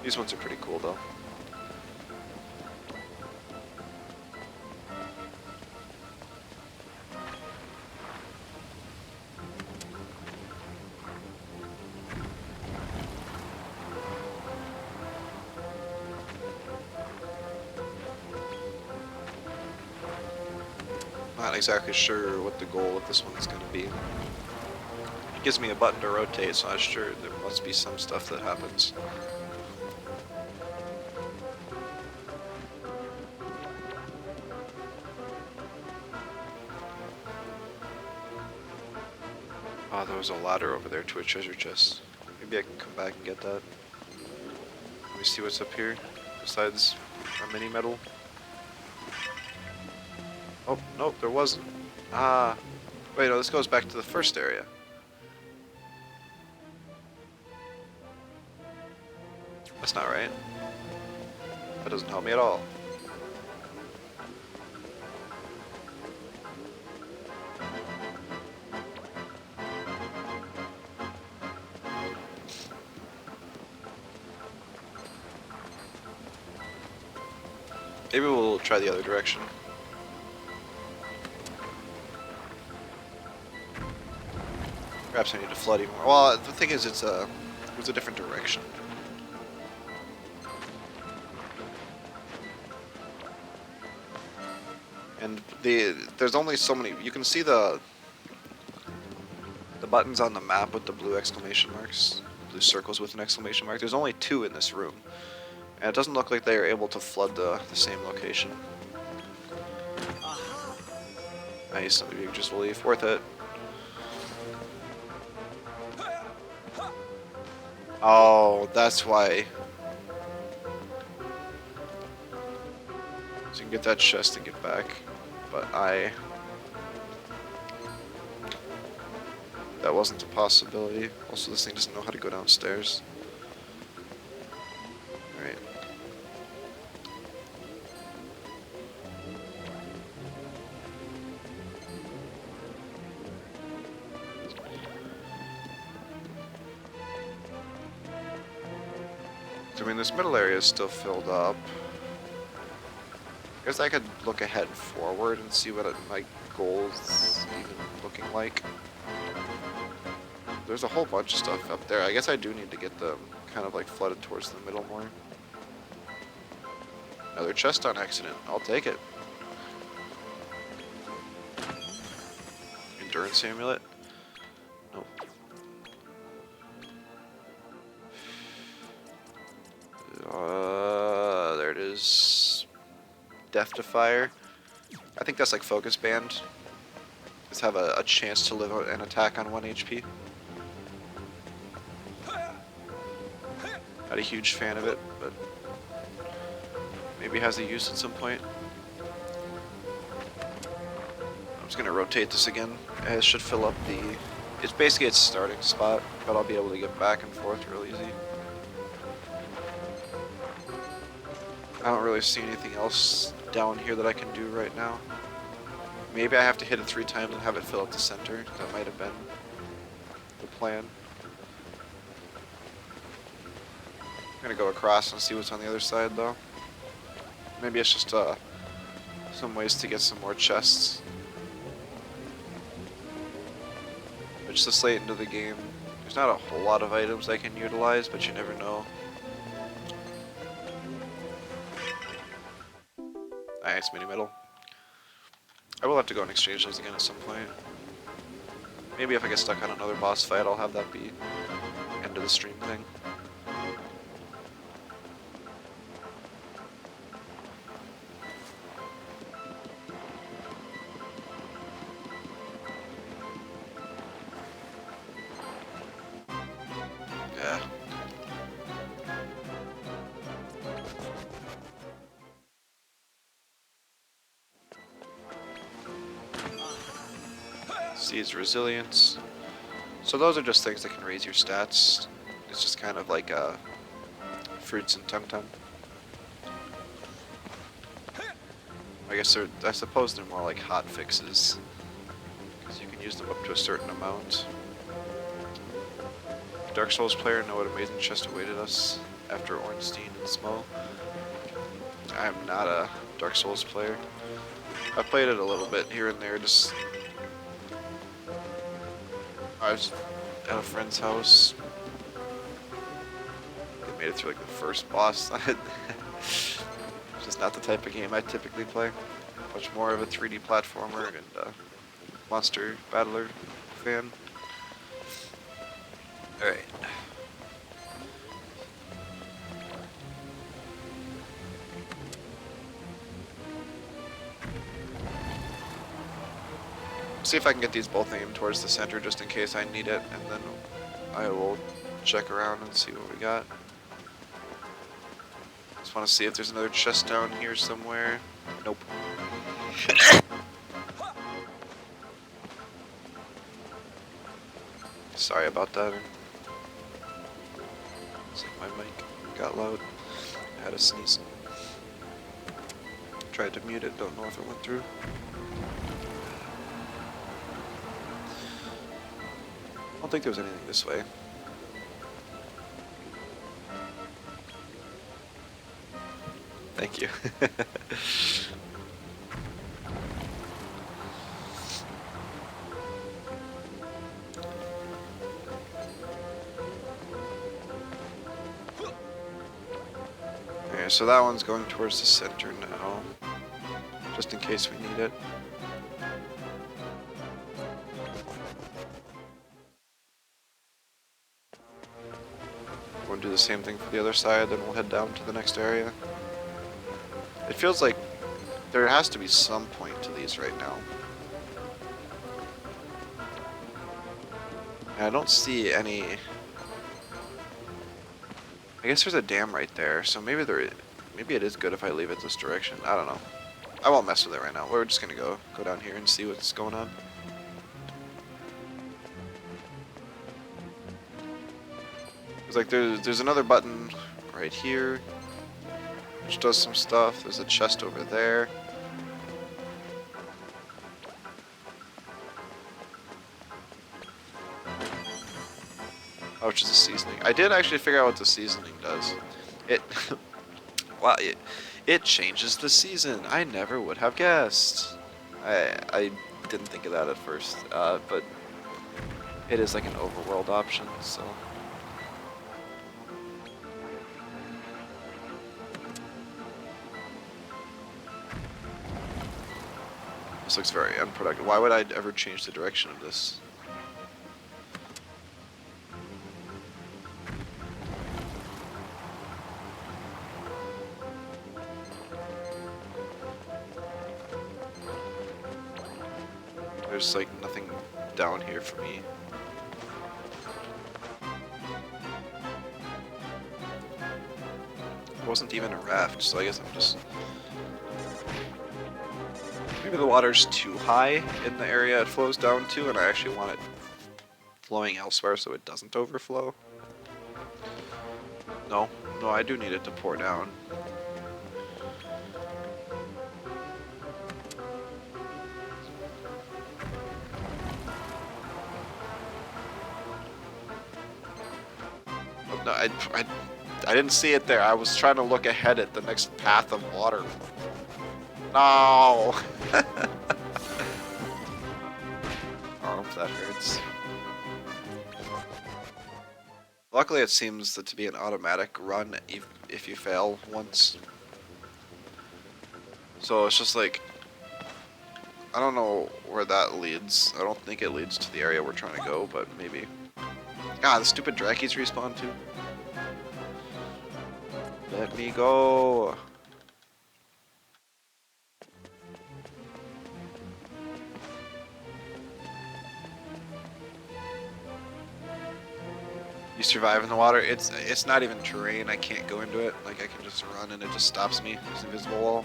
These ones are pretty cool though. Not exactly sure what the goal of this one is going to be. It gives me a button to rotate, so I'm sure there must be some stuff that happens. Oh, there was a ladder over there to a treasure chest. Maybe I can come back and get that. Let me see what's up here, besides our mini medal. Oh, nope, there wasn't. Ah, wait, no, this goes back to the first area. That's not right. That doesn't help me at all. Maybe we'll try the other direction. Perhaps I need to flood even more. Well, the thing is, it was a different direction. And there's only so many. You can see the buttons on the map with the blue exclamation marks, blue circles with an exclamation mark. There's only 2 in this room, and it doesn't look like they are able to flood the same location. Nice, maybe just leave. Worth it. Oh, that's why. So you can get that chest and get back. But that wasn't a possibility. Also, this thing doesn't know how to go downstairs. Alright. So, I mean, this middle area is still filled up. I guess I could look ahead forward and see what my goal's even looking like. There's a whole bunch of stuff up there. I guess I do need to get them kind of like flooded towards the middle more. Another chest on accident. I'll take it. Endurance amulet? Nope. There it is. Death to fire. I think that's like focus band. Just have a chance to live an attack on 1 HP. Not a huge fan of it, but maybe has a use at some point. I'm just gonna rotate this again. It should fill up the... It's basically its starting spot, but I'll be able to get back and forth real easy. I don't really see anything else down here that I can do right now. Maybe I have to hit it 3 times and have it fill up the center. That might have been the plan. I'm gonna go across and see what's on the other side though. Maybe it's just some ways to get some more chests. But just this late into the game, there's not a whole lot of items I can utilize, but you never know. Nice, mini medal. I will have to go and exchange those again at some point. Maybe if I get stuck on another boss fight, I'll have that be end of the stream thing. Yeah. See his resilience. So those are just things that can raise your stats. It's just kind of like fruits and Temtem. I guess I suppose they're more like hot fixes, because you can use them up to a certain amount. Dark Souls player know what amazing chest awaited us after Ornstein and Smo. I am not a Dark Souls player. I played it a little bit here and there, just I was at a friend's house. I made it through like the first boss. It's just not the type of game I typically play. Much more of a 3D platformer and monster battler fan. Alright. See if I can get these both aimed towards the center just in case I need it, and then I will check around and see what we got. Just want to see if there's another chest down here somewhere. Nope. Sorry about that. Looks like my mic got loud. I had a sneeze. Tried to mute it, don't know if it went through. I don't think there was anything this way. Thank you. Okay, so that one's going towards the center now, just in case we need it. We'll do the same thing for the other side, then we'll head down to the next area. It feels like there has to be some point to these right now. And I don't see any... I guess there's a dam right there, so maybe it is good if I leave it this direction. I don't know. I won't mess with it right now. We're just gonna go down here and see what's going on. Like there's another button right here which does some stuff. There's a chest over there. Oh, which is a seasoning. I did actually figure out what the seasoning does. It wow, it changes the season. I never would have guessed. I didn't think of that at first, but it is like an overworld option, so. This looks very unproductive. Why would I ever change the direction of this? There's like nothing down here for me. It wasn't even a raft, so I guess I'm just... Maybe the water's too high in the area it flows down to, and I actually want it flowing elsewhere so it doesn't overflow. No, I do need it to pour down. Oh, no, I didn't see it there. I was trying to look ahead at the next path of water. No! Oh, that hurts. Luckily it seems to be an automatic run if you fail once. So it's just like, I don't know where that leads. I don't think it leads to the area we're trying to go, but maybe. God, the stupid Drakes respawn too. Let me go. You survive in the water. It's not even terrain. I can't go into it. Like I can just run and it just stops me. There's an invisible wall.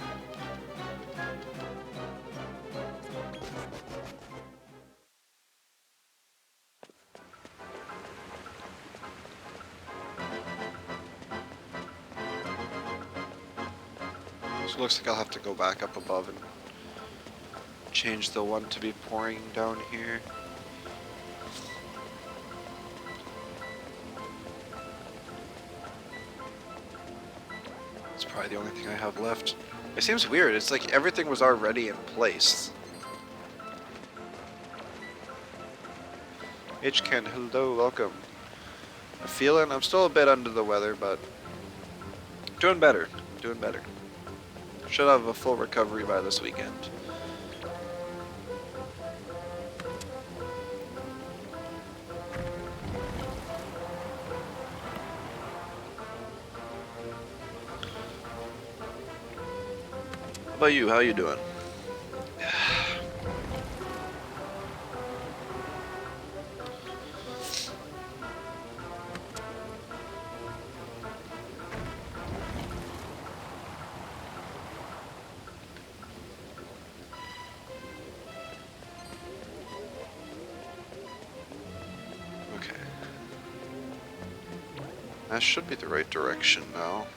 So it looks like I'll have to go back up above and change the one to be pouring down here. It's probably the only thing I have left. It seems weird. It's like everything was already in place. Ken, hello, welcome. I'm still a bit under the weather, but doing better. Doing better. Should have a full recovery by this weekend. How about you? How you doing? Okay. That should be the right direction now.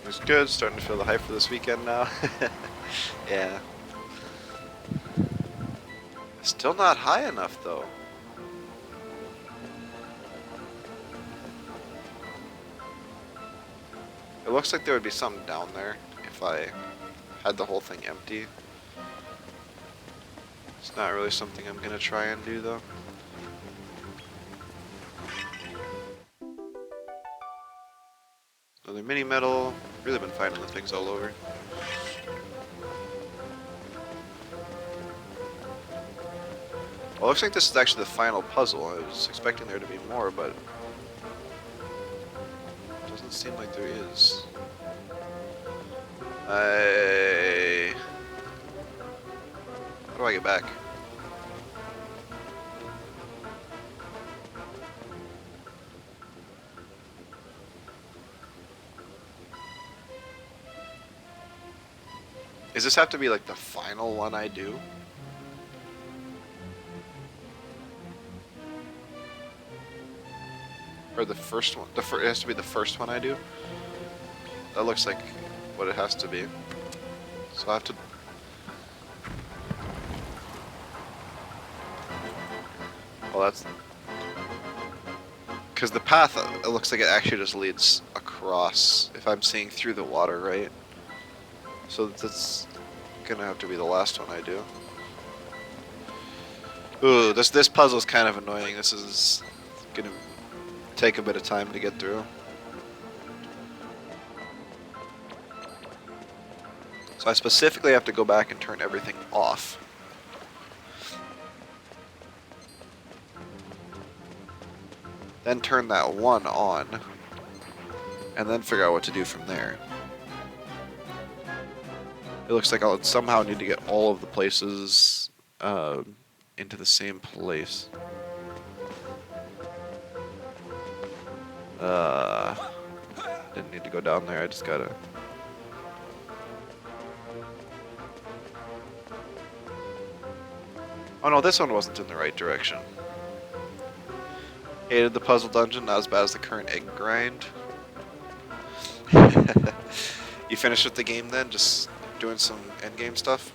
It's good, starting to feel the hype for this weekend now. Yeah. Still not high enough though. It looks like there would be something down there if I had the whole thing empty. It's not really something I'm gonna try and do though. Another mini metal. Really been finding the things all over. Well, looks like this is actually the final puzzle. I was expecting there to be more, but it doesn't seem like there is. How do I get back? Does this have to be like the final one I do? Or the first one? It has to be the first one I do? That looks like what it has to be. So I have to... Well, that's... Because the path, it looks like it actually just leads across, if I'm seeing through the water, right? So that's gonna have to be the last one I do. Ooh, this puzzle's kind of annoying. This is gonna take a bit of time to get through. So I specifically have to go back and turn everything off. Then turn that one on. And then figure out what to do from there. It looks like I'll somehow need to get all of the places into the same place. Didn't need to go down there, I just gotta... Oh no, this one wasn't in the right direction. Hated the puzzle dungeon, not as bad as the current egg grind. You finished with the game then? Just doing some endgame stuff?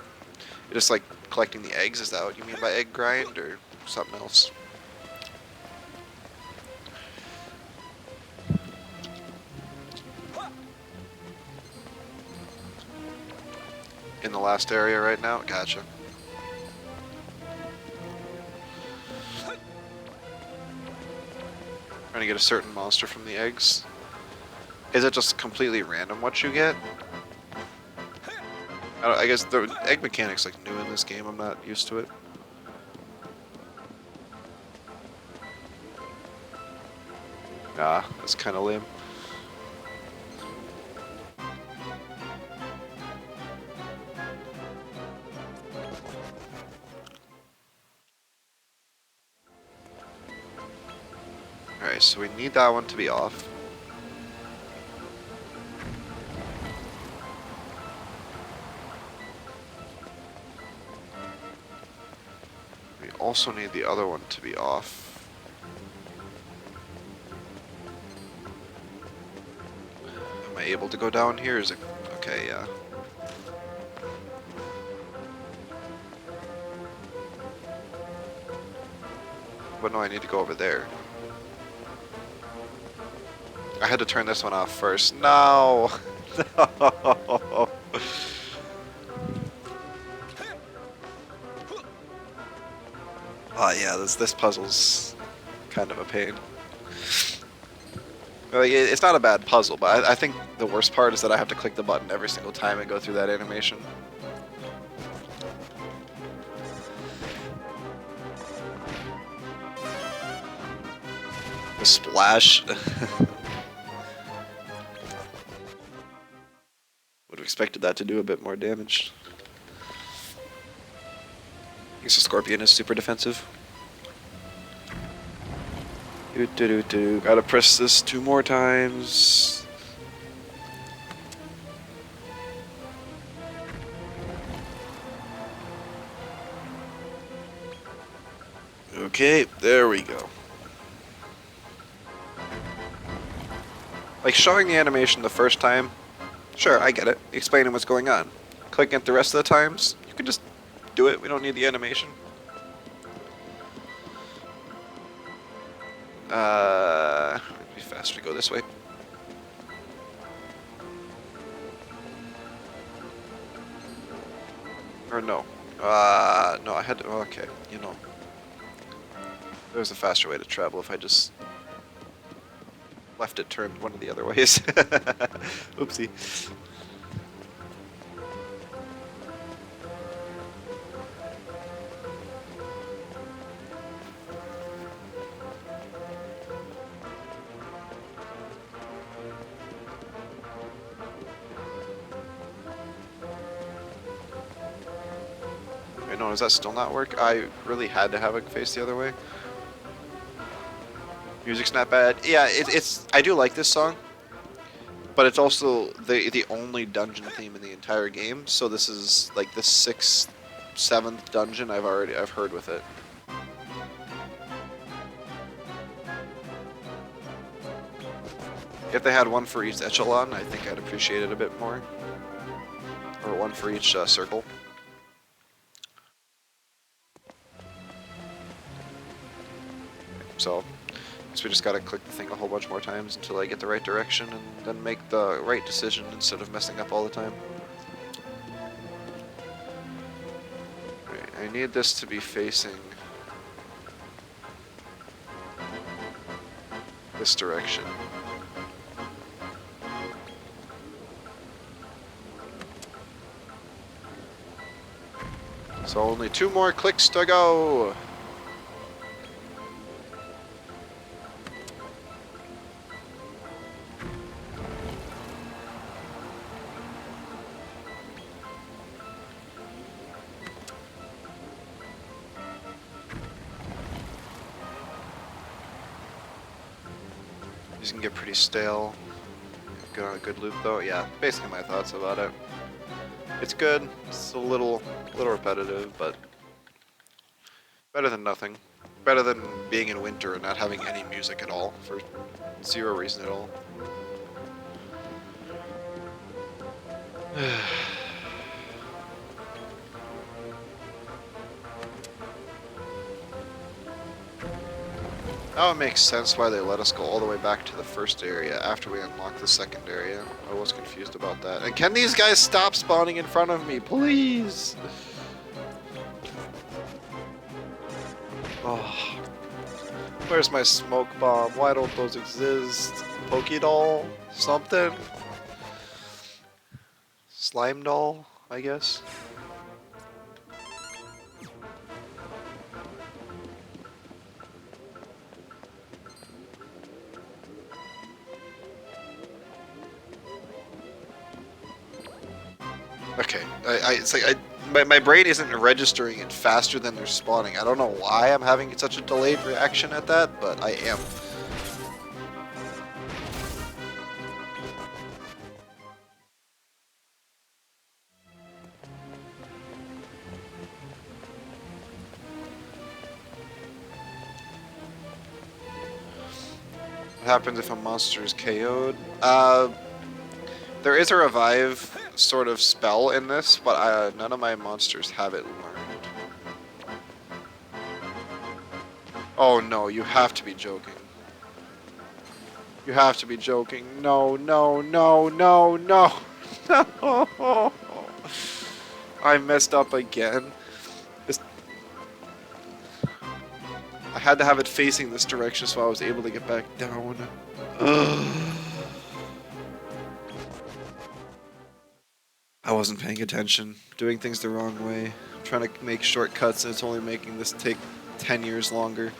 You're just like collecting the eggs, is that what you mean by egg grind, or something else? In the last area right now? Gotcha. Trying to get a certain monster from the eggs. Is it just completely random what you get? I guess the egg mechanic's like new in this game, I'm not used to it. Ah, that's kind of lame. Alright, so we need that one to be off. We also need the other one to be off. Am I able to go down here? Is it okay? Yeah. But no, I need to go over there. I had to turn this one off first. No! No! Oh yeah, this puzzle's kind of a pain. Like, it's not a bad puzzle, but I think the worst part is that I have to click the button every single time and go through that animation. The splash. Would have expected that to do a bit more damage. I guess the Scorpion is super defensive. Gotta press this 2 more times. Okay, there we go. Like, showing the animation the first time, sure, I get it. Explaining what's going on. Clicking it the rest of the times, you can just do it. We don't need the animation. It'd be faster to go this way. Or no. No, I had to, okay, you know. There's a faster way to travel if I just left it turned one of the other ways. Oopsie. Wait, no, does that still not work? I really had to have it face the other way. Music's not bad. Yeah, it's. I do like this song, but it's also the only dungeon theme in the entire game. So this is like the 6th, 7th dungeon I've heard with it. If they had one for each echelon, I think I'd appreciate it a bit more. Or one for each circle. So. So we just gotta click the thing a whole bunch more times until I get the right direction and then make the right decision instead of messing up all the time. Right, I need this to be facing this direction. So only 2 more clicks to go! These can get pretty stale. Good on a good loop though. Yeah, basically my thoughts about it. It's good. It's a little repetitive, but better than nothing. Better than being in winter and not having any music at all for 0 reason at all. Now it makes sense why they let us go all the way back to the first area after we unlock the second area. I was confused about that. And can these guys stop spawning in front of me, please? Oh. Where's my smoke bomb? Why don't those exist? Pokédoll? Something? Slime doll, I guess? Okay, it's like my brain isn't registering it faster than they're spawning. I don't know why I'm having such a delayed reaction at that, but I am. What happens if a monster is KO'd? There is a revive sort of spell in this, but none of my monsters have it learned. Oh no, you have to be joking. You have to be joking. No, no, no, no, no. No. I messed up again. I had to have it facing this direction so I was able to get back down. I wasn't paying attention. Doing things the wrong way. I'm trying to make shortcuts and it's only making this take 10 years longer.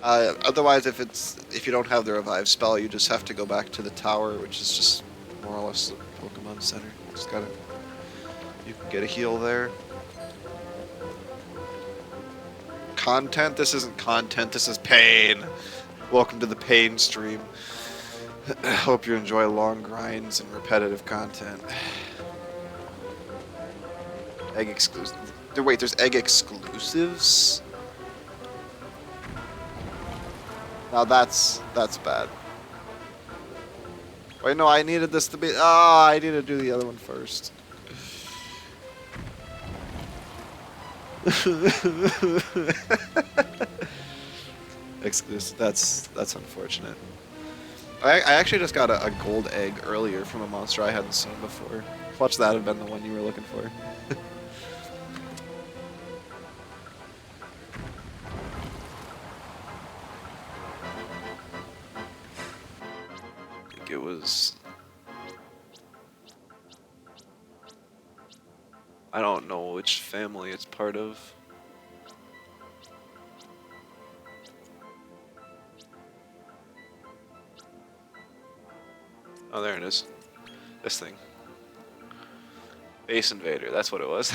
Otherwise, if you don't have the revive spell, you just have to go back to the tower, which is just more or less the Pokemon Center. Just gotta, you can get a heal there. Content? This isn't content. This is pain. Welcome to the pain stream. I hope you enjoy long grinds and repetitive content. Egg exclusive. Wait, there's egg exclusives? Now that's bad. Wait, no, I needed this to be. Ah, I need to do the other one first. Exclusive. That's unfortunate. I actually just got a gold egg earlier from a monster I hadn't seen before. Watch that have been the one you were looking for. I think it was. I don't know which family it's part of. Oh, there it is. This thing. Base Invader, that's what it was.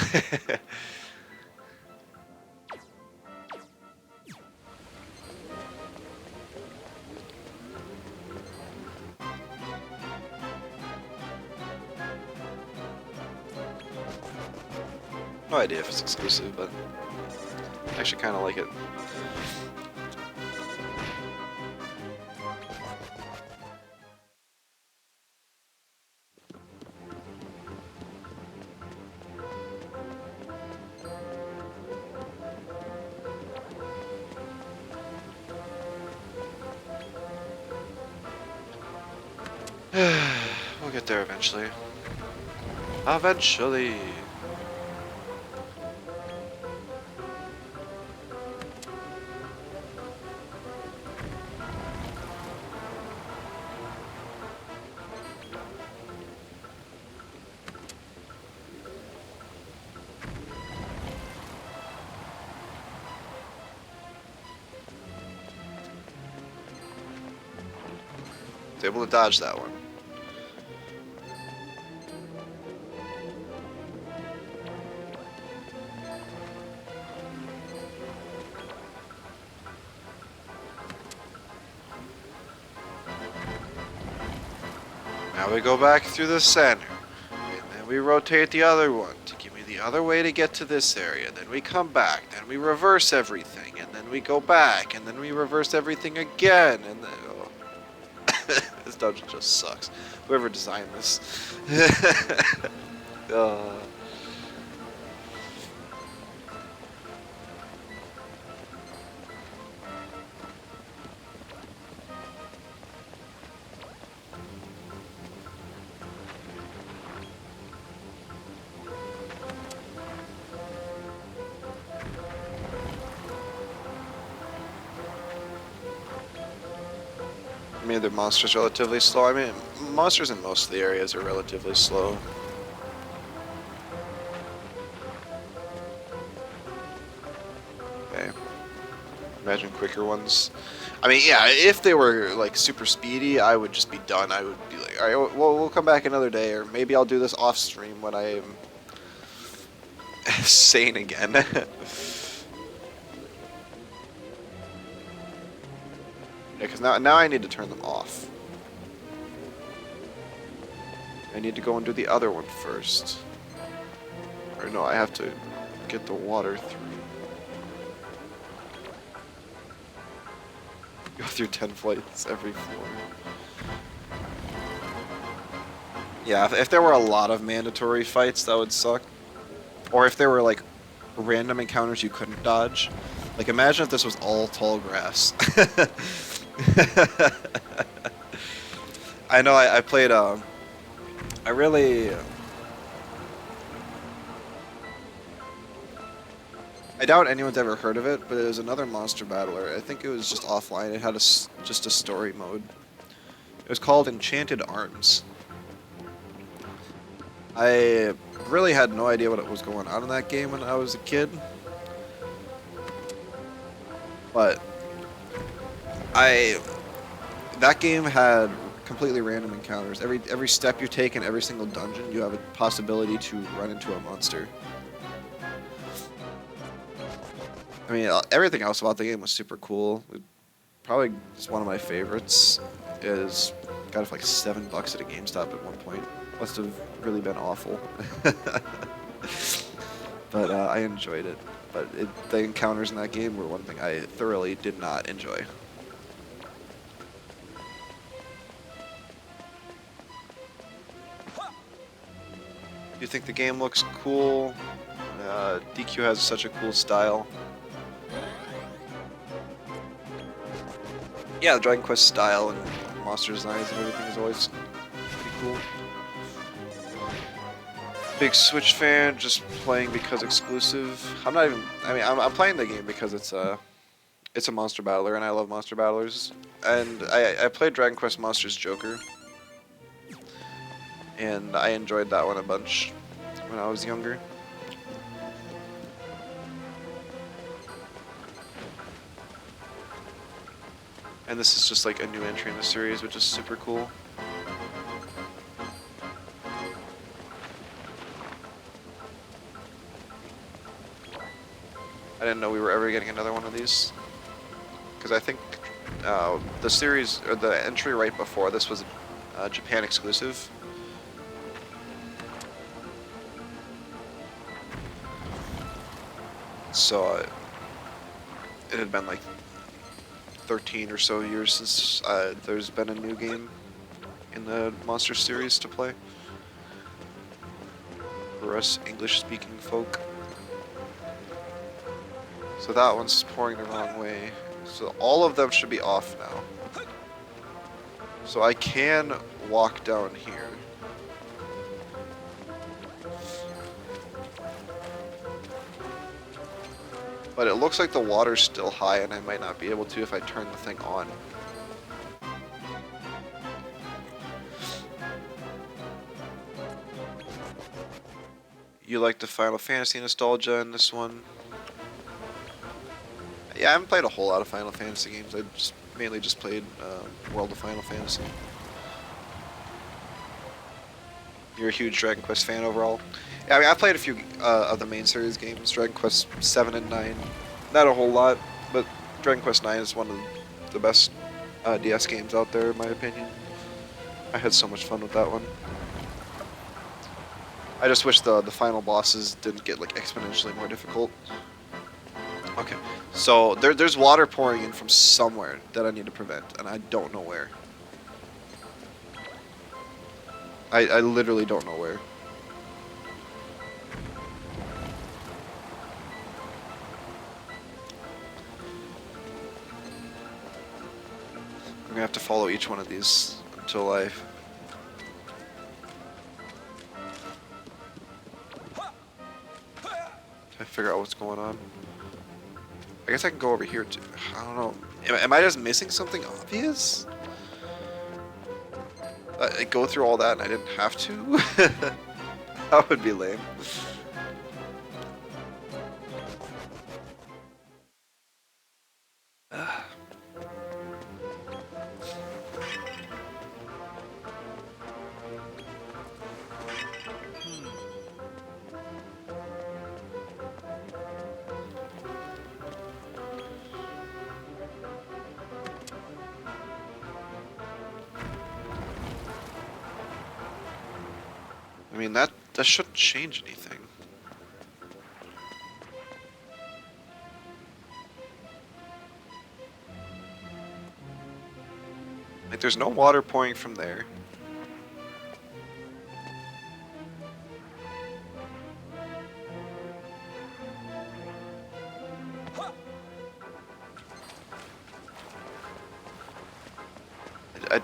No idea if it's exclusive, but I actually kind of like it. We'll get there eventually. Eventually. Was able to dodge that one. Now we go back through the center, and then we rotate the other one to give me the other way to get to this area. Then we come back, then we reverse everything, and then we go back, and then we reverse everything again, and then... Oh. This dungeon just sucks. Whoever designed this. I mean, the monsters relatively slow. I mean, monsters in most of the areas are relatively slow. Okay. Imagine quicker ones. I mean, yeah, if they were like super speedy, I would just be done. I would be like, all right, well, we'll come back another day, or maybe I'll do this off stream when I am sane again. Yeah, because now I need to turn them off. I need to go and do the other one first. Or no, I have to get the water through. Go through 10 flights every floor. Yeah, if there were a lot of mandatory fights, that would suck. Or if there were like random encounters you couldn't dodge. Like imagine if this was all tall grass. I know I played I really I doubt anyone's ever heard of it, but it was another monster battler. I think it was just offline. It had just a story mode. It was called Enchanted Arms. I really had no idea what was going on in that game when I was a kid. But that game had completely random encounters. Every step you take in every single dungeon, you have a possibility to run into a monster. I mean, everything else about the game was super cool. Probably just one of my favorites is got it for like $7 at a GameStop at one point. Must have really been awful. But I enjoyed it. But the encounters in that game were one thing I thoroughly did not enjoy. You think the game looks cool? DQ has such a cool style. Yeah, the Dragon Quest style and monster designs and everything is always pretty cool. Big Switch fan, just playing because exclusive. I'm not even. I mean, I'm playing the game because it's a monster battler, and I love monster battlers. And I played Dragon Quest Monsters Joker, and I enjoyed that one a bunch when I was younger. And this is just like a new entry in the series, which is super cool. I didn't know we were ever getting another one of these. Because I think the series, or the entry right before this was Japan exclusive. So it had been like 13 or so years since there's been a new game in the Monster series to play. For us English-speaking folk. So that one's pouring the wrong way. So all of them should be off now. So I can walk down here. But it looks like the water's still high and I might not be able to if I turn the thing on. You like the Final Fantasy nostalgia in this one? Yeah, I haven't played a whole lot of Final Fantasy games. I mainly just played World of Final Fantasy. You're a huge Dragon Quest fan overall? Yeah, I mean, I played a few of the main series games, Dragon Quest 7 and 9. Not a whole lot, but Dragon Quest 9 is one of the best DS games out there, in my opinion. I had so much fun with that one. I just wish the final bosses didn't get like exponentially more difficult. Okay, so there's water pouring in from somewhere that I need to prevent, and I don't know where. I literally don't know where. I'm gonna have to follow each one of these until I figure out what's going on. I guess I can go over here too. I don't know. Am I just missing something obvious? I go through all that and I didn't have to? That would be lame. I mean, that shouldn't change anything. Like, there's no water pouring from there. I,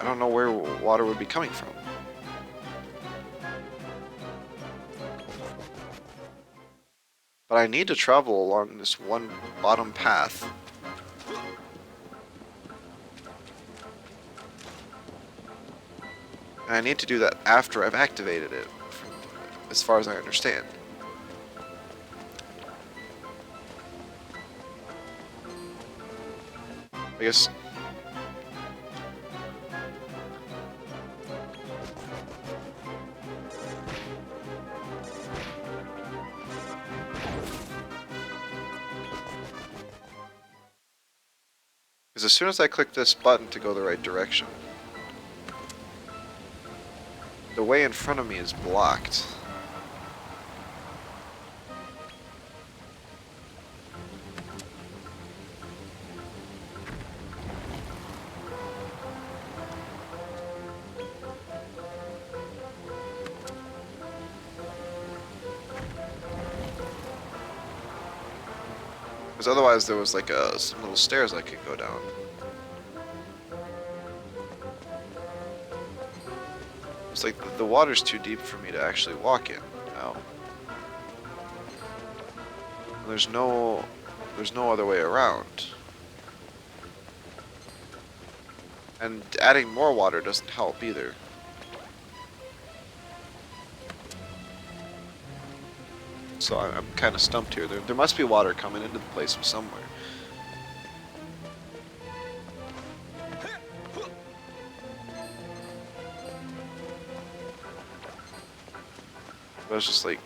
I don't know where water would be coming from. But I need to travel along this one bottom path. And I need to do that after I've activated it, as far as I understand. I guess... Because as soon as I click this button to go the right direction, the way in front of me is blocked. Because otherwise there was like some little stairs I could go down. It's like the water's too deep for me to actually walk in now. There's no other way around. And adding more water doesn't help either. So I'm kind of stumped here. There must be water coming into the place from somewhere. But it's just like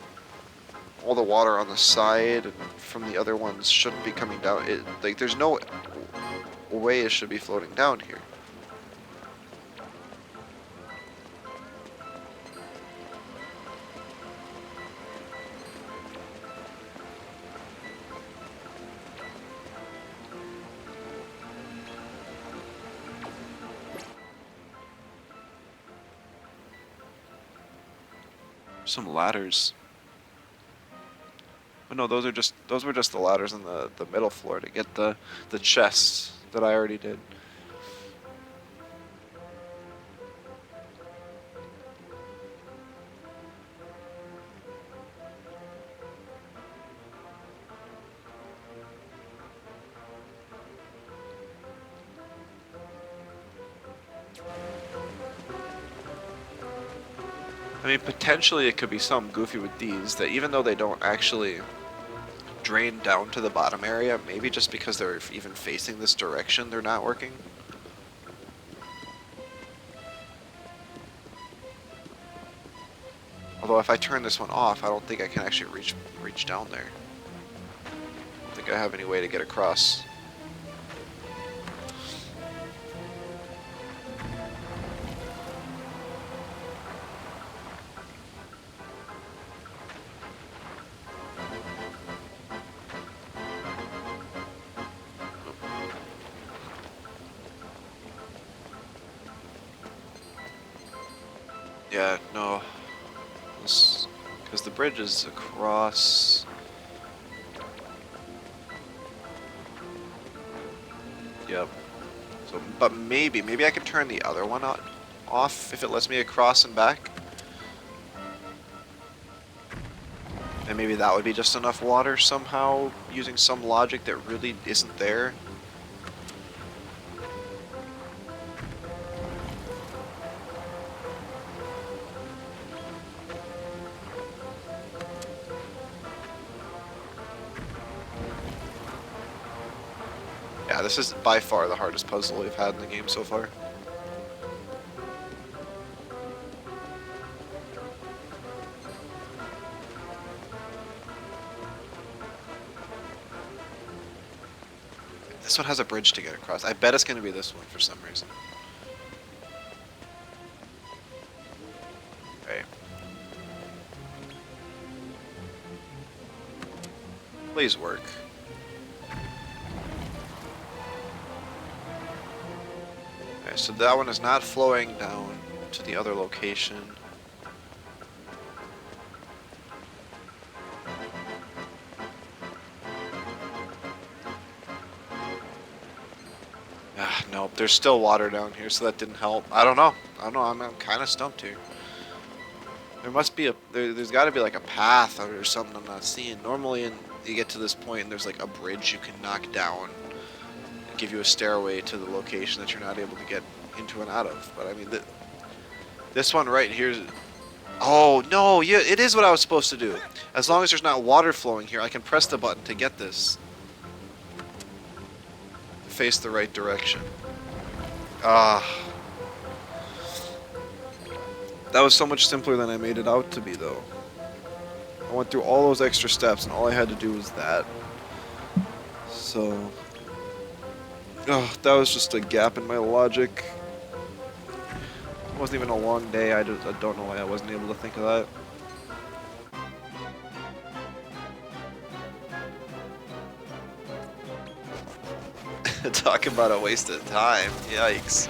all the water on the side and from the other ones shouldn't be coming down. Like there's no way it should be floating down here. Some ladders. Oh no, those were just the ladders on the middle floor to get the chests that I already did. I mean, potentially it could be something goofy with these, that even though they don't actually drain down to the bottom area, maybe just because they're even facing this direction, they're not working. Although if I turn this one off, I don't think I can actually reach down there. I don't think I have any way to get across. Yeah, no. Because the bridge is across. Yep. So, but maybe I could turn the other one off if it lets me across and back. And maybe that would be just enough water somehow, using some logic that really isn't there. Yeah, this is by far the hardest puzzle we've had in the game so far. This one has a bridge to get across. I bet it's going to be this one for some reason. Okay. Please work. so that one is not flowing down to the other location. Ah, nope, there's still water down here, so that didn't help. I don't know. I'm kind of stumped here. There must be there's got to be like a path or something I'm not seeing. Normally, you get to this point and there's like a bridge you can knock down and give you a stairway to the location that you're not able to get into and out of. But I mean, this one right here. Oh no, yeah, it is what I was supposed to do. As long as there's not water flowing here, I can press the button to get this. Face the right direction. Ah. That was so much simpler than I made it out to be, though. I went through all those extra steps, and all I had to do was that. So... Oh, that was just a gap in my logic. It wasn't even a long day, I don't know why I wasn't able to think of that. Talk about a waste of time. Yikes.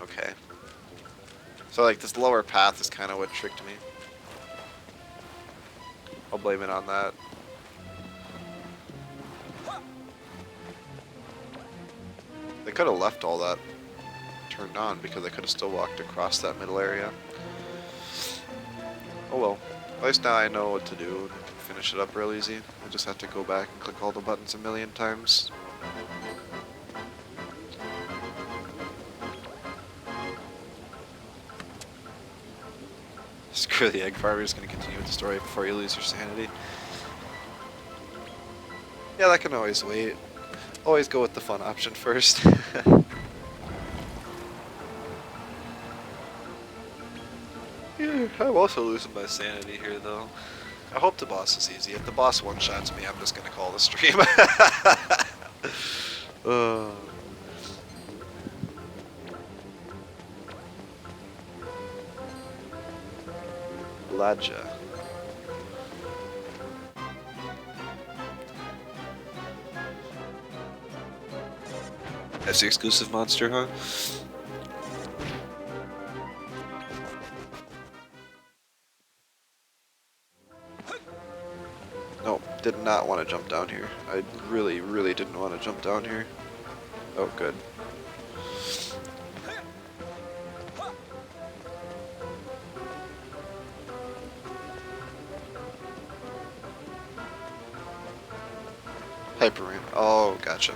Okay. So like this lower path is kind of what tricked me. I'll blame it on that. They could have left all that turned on because I could have still walked across that middle area. Oh well. At least now I know what to do and finish it up real easy. I just have to go back and click all the buttons a million times. Screw the egg farmer, just gonna continue with the story before you lose your sanity. Yeah, that can always wait. Always go with the fun option first. Yeah, I'm also losing my sanity here though. I hope the boss is easy. If the boss one-shots me, I'm just gonna call the stream. Ladja. That's the exclusive monster, huh? Nope, did not want to jump down here. I really, really didn't want to jump down here. Oh, good. Hyper Ram. Oh, gotcha.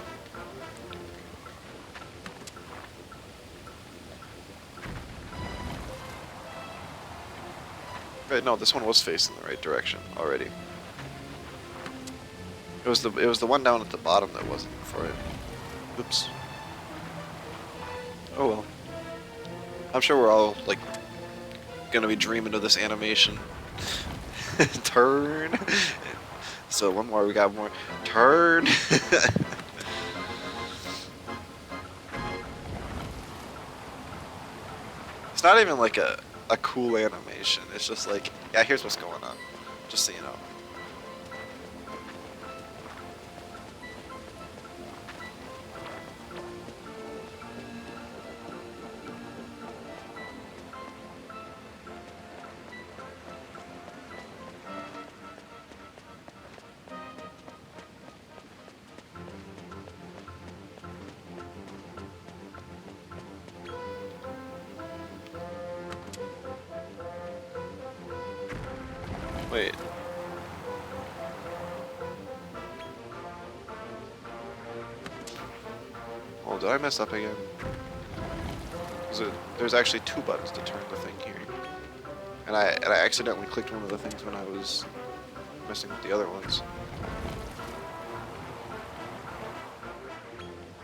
Right, no, this one was facing the right direction already. It was the one down at the bottom that wasn't for it. Oops. Oh well. I'm sure we're all like gonna be dreaming of this animation. Turn. So one more, we got more. Turn. It's not even like a cool animation. It's just like, yeah, here's what's going on. Just so you know. Wait. Oh, did I mess up again? There's actually two buttons to turn the thing here. And I accidentally clicked one of the things when I was messing with the other ones.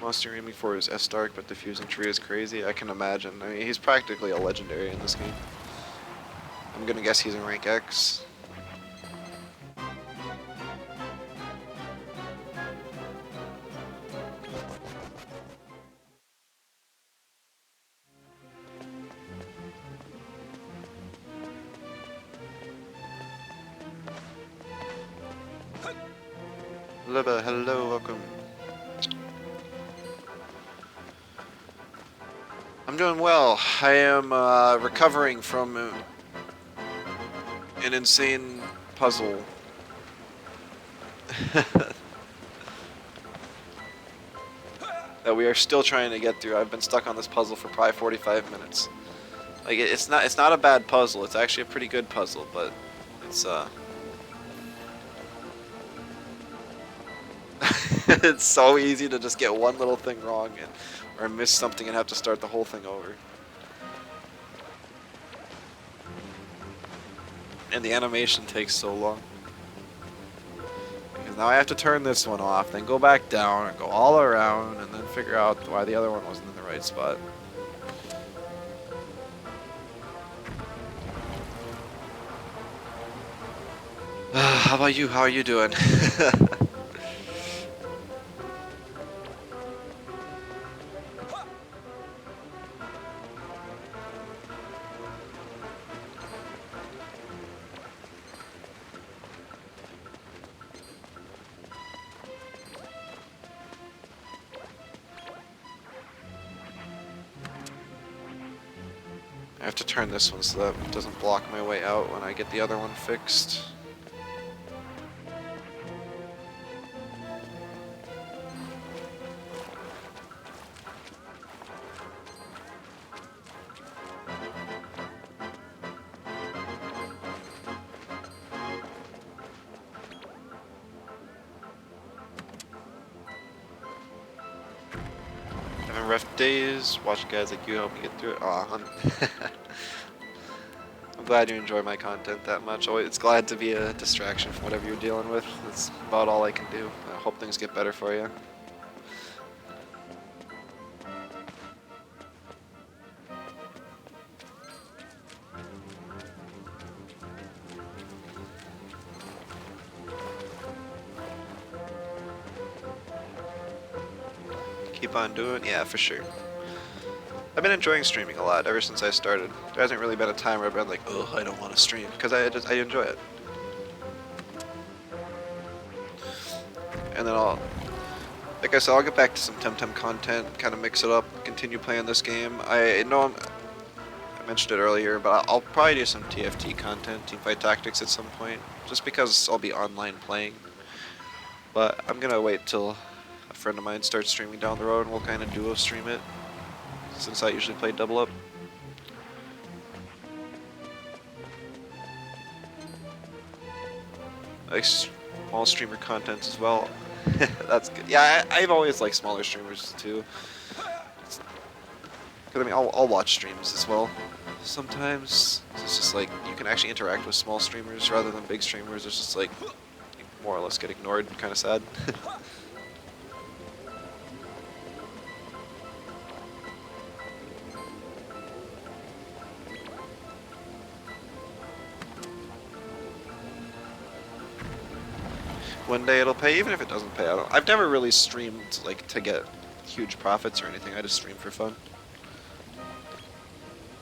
Monster aiming for his S-Dark, but diffusing tree is crazy. I can imagine. I mean, he's practically a legendary in this game. I'm gonna guess he's in rank X. Hello, welcome. I'm doing well. I am recovering from an insane puzzle. That we are still trying to get through. I've been stuck on this puzzle for probably 45 minutes. Like it's not a bad puzzle. It's actually a pretty good puzzle, but it's it's so easy to just get one little thing wrong or miss something and have to start the whole thing over. And the animation takes so long. Because now I have to turn this one off, then go back down and go all around and then figure out why the other one wasn't in the right spot. How about you? How are you doing? I have to turn this one so that it doesn't block my way out when I get the other one fixed. Having rough days, watching guys like you help me get through it. Aw, I'm glad you enjoy my content that much. It's glad to be a distraction from whatever you're dealing with. That's about all I can do. I hope things get better for you. Keep on doing? Yeah, for sure. I've been enjoying streaming a lot ever since I started. There hasn't really been a time where I've been like, oh, I don't want to stream, because I enjoy it. And then like I said, I'll get back to some Temtem content, kind of mix it up, continue playing this game. I know I mentioned it earlier, but I'll probably do some TFT content, Teamfight Tactics at some point, just because I'll be online playing. But I'm gonna wait till a friend of mine starts streaming down the road, and we'll kind of duo stream it, since I usually play double up. Like small streamer content as well. That's good. Yeah, I've always liked smaller streamers too. Cause I mean, I'll watch streams as well. Sometimes it's just like you can actually interact with small streamers rather than big streamers. It's just like you more or less get ignored. Kind of sad. One day it'll pay, even if it doesn't pay. I've never really streamed like to get huge profits or anything. I just stream for fun.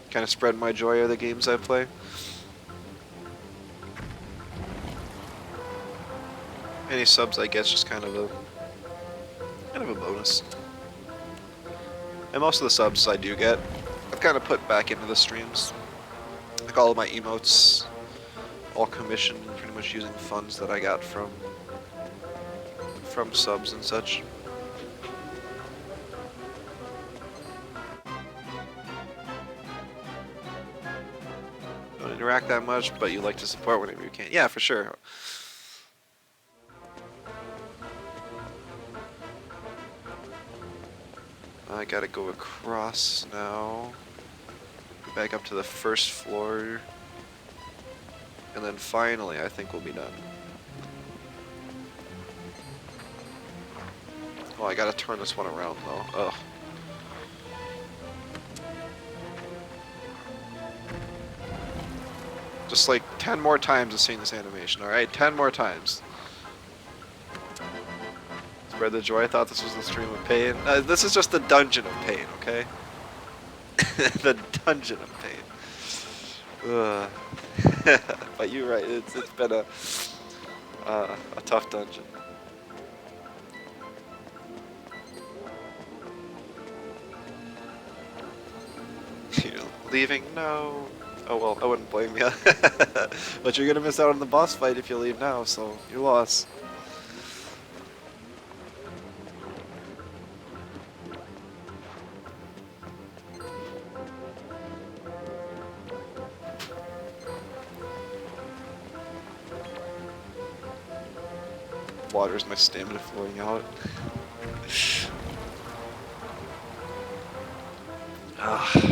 Kind of spread my joy of the games I play. Any subs I get is just kind of a bonus. And most of the subs I do get, I've kind of put back into the streams. Like all of my emotes, all commissioned, pretty much using funds that I got from subs and such. Don't interact that much, but you like to support whenever you can. Yeah, for sure. I gotta go across now. Back up to the first floor. And then finally, I think we'll be done. Oh, I gotta turn this one around though. Ugh. Just like 10 more times of seeing this animation, alright? 10 more times. Spread the joy. I thought this was the stream of pain. This is just the dungeon of pain, okay? The dungeon of pain. Ugh. But you're right, it's been a tough dungeon. Leaving? No. Oh well, I wouldn't blame you. But you're gonna miss out on the boss fight if you leave now, so you lost. Water's my stamina flowing out. Ah.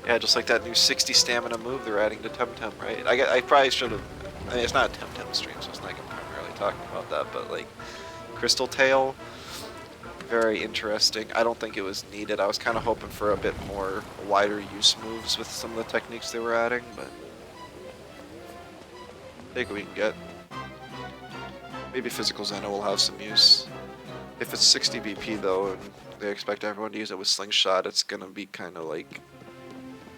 Yeah, just like that new 60 stamina move they're adding to Temtem, right? I probably should have. I mean, it's not a Temtem stream, so it's not gonna primarily talking about that. But like, Crystal Tail, very interesting. I don't think it was needed. I was kind of hoping for a bit more wider use moves with some of the techniques they were adding, but take what we can get. Maybe Physical Xeno will have some use. If it's 60 BP though, and they expect everyone to use it with Slingshot, it's gonna be kind of like.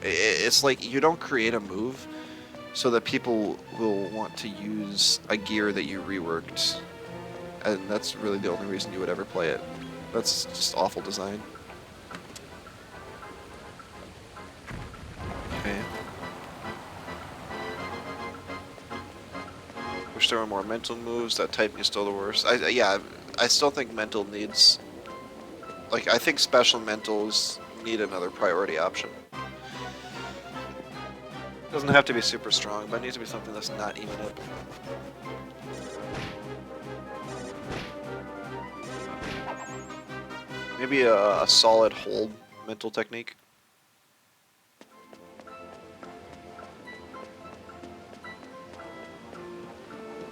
It's like you don't create a move so that people will want to use a gear that you reworked. And that's really the only reason you would ever play it. That's just awful design. Okay. Wish there were more mental moves. That typing is still the worst. Yeah, I still think mental needs... Like, I think special mentals need another priority option. Doesn't have to be super strong, but it needs to be something that's not even up. Maybe a solid hold mental technique.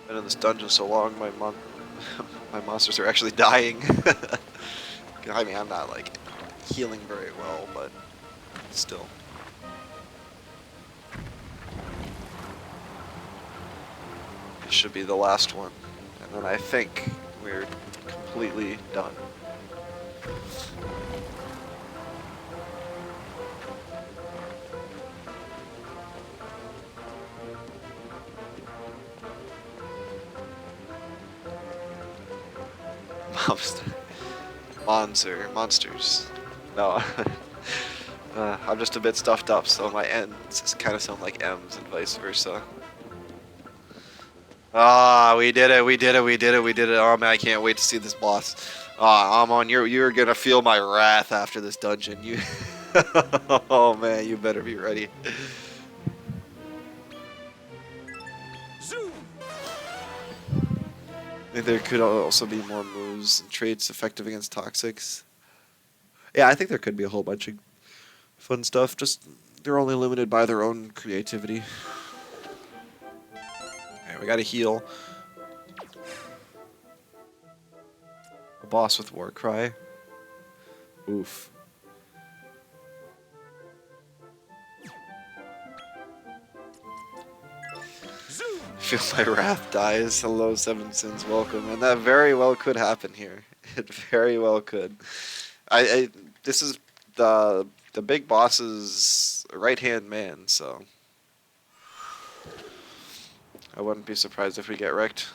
Been in this dungeon so long, my monsters are actually dying. I mean, I'm not like healing very well, but still. This should be the last one, and then I think we're completely done. Monsters. No. I'm just a bit stuffed up, so my N's kind of sound like M's and vice versa. Ah, we did it, we did it, we did it, we did it. Oh man, I can't wait to see this boss. Ah, Amon, you're gonna feel my wrath after this dungeon. You Oh man, you better be ready. I think there could also be more moves and traits effective against toxics. Yeah, I think there could be a whole bunch of fun stuff. Just they're only limited by their own creativity. Alright, we gotta heal. A boss with War Cry. Oof. Feel my wrath dies. Hello, Seven Sins, welcome. And that very well could happen here. It very well could. This is the big boss's right-hand man, so I wouldn't be surprised if we get wrecked.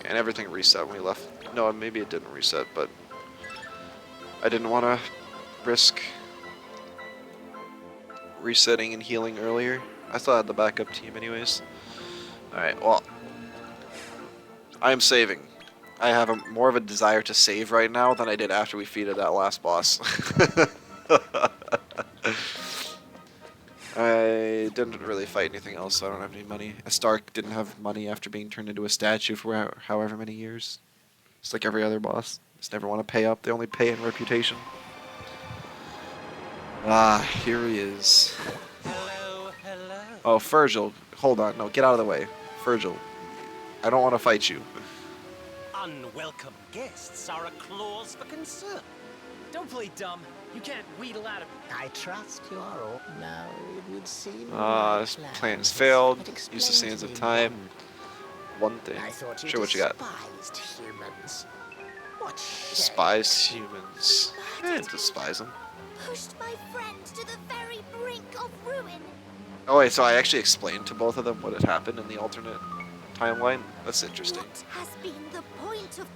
And everything reset when we left. No, maybe it didn't reset, but I didn't want to risk resetting and healing earlier. I still had the backup team anyways. Alright, well, I am saving. I have more of a desire to save right now than I did after we defeated that last boss. I didn't really fight anything else, so I don't have any money. Stark didn't have money after being turned into a statue for however many years. It's like every other boss. Just never want to pay up. They only pay in reputation. Ah, here he is. Hello, hello. Oh, Virgil. Hold on. No, get out of the way. Virgil. I don't want to fight you. Unwelcome guests are a cause for concern. Don't play dumb. You can't wheedle out of... I trust you are all. Now it would seem. This plan has failed. Use the sands of time. One thing. I thought you Sure, what you got? despised humans. What shame. Despise humans. I didn't despise them. Pushed my friend to the very brink of ruin. Oh wait, so I actually explained to both of them what had happened in the alternate timeline? That's interesting. What has been the point of...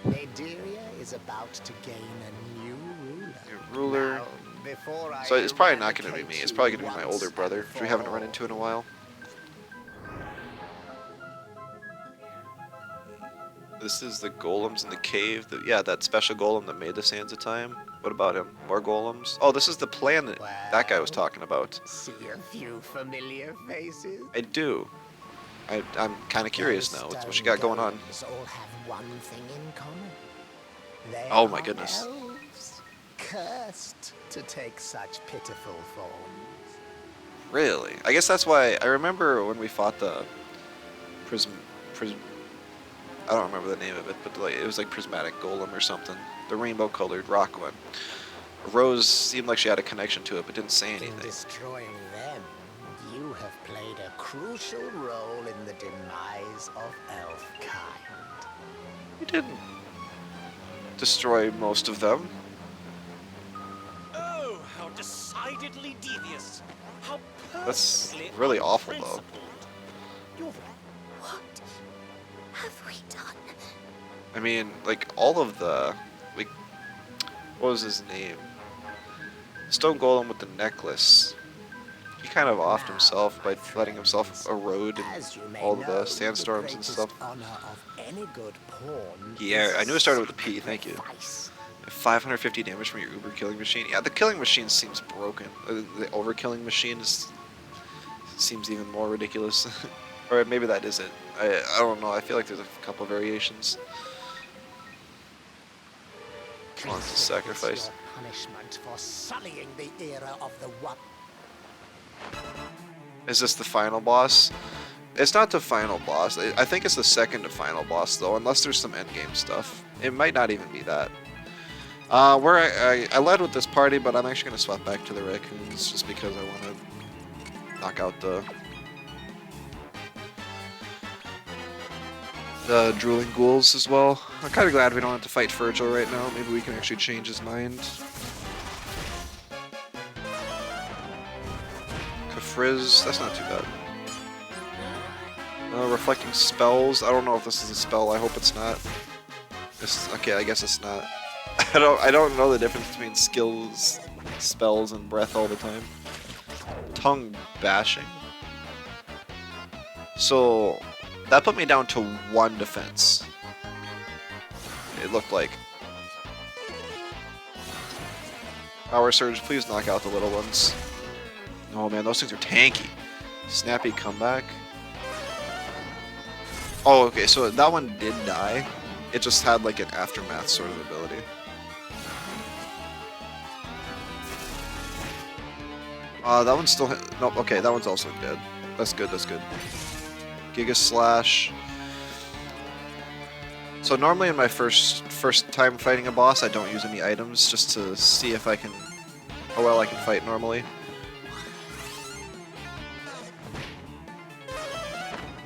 Naderia is about to gain a new ruler. New ruler. Now, before I So it's probably not going to be me. eradicate It's you probably going to be my once older brother, and which we for haven't run all. into in a while. This is the golems in the cave. Yeah, that special golem that made the Sands of Time. What about him? More golems? Oh, this is the plan that guy was talking about. See a few familiar faces. I do. I'm kind of curious now. What you got going on? Those all have one thing in common. They Oh my are goodness. elves, cursed to take such pitiful forms. Really? I guess that's why I remember when we fought the prism. I don't remember the name of it, but like it was like prismatic golem or something. The rainbow-colored rock one. Rose seemed like she had a connection to it, but didn't say In anything. destroying them, you have played a crucial role in the demise of elfkind. We didn't destroy most of them. Oh, how decidedly devious. How That's perfectly really awful, though. unprincipled. You're What have we done? I mean, like all of the, like, what was his name? Stone Golem with the necklace. He kind of offed himself by letting himself erode in As you may all of know, the sandstorms and greatest stuff. honor of any good pawn Yeah, I knew it started with a P. is Thank you. sacrifice. 550 damage from your Uber killing machine. Yeah, the killing machine seems broken. The overkilling machine seems even more ridiculous. Or maybe that is it. I don't know. I feel like there's a couple variations. Come on, Consider this sacrifice. your punishment for sullying the era of the one. Is this the final boss? It's not the final boss. I think it's the second to final boss though, unless there's some endgame stuff. It might not even be that. I led with this party, but I'm actually gonna swap back to the raccoons just because I want to knock out the drooling ghouls as well. I'm kind of glad we don't have to fight Virgil right now. Maybe we can actually change his mind. Kafriz, that's not too bad. Reflecting spells. I don't know if this is a spell. I hope it's not. Okay, I guess it's not. I don't know the difference between skills, spells, and breath all the time. Tongue bashing. So that put me down to 1 defense. It looked like. Power Surge, please knock out the little ones. Oh man, those things are tanky. Snappy comeback. Oh, okay, so that one did die. It just had like an aftermath sort of ability. That one's still... Nope, okay, that one's also dead. That's good, that's good. Giga Slash. So normally in my first time fighting a boss, I don't use any items, just to see if I can... how well I can fight normally.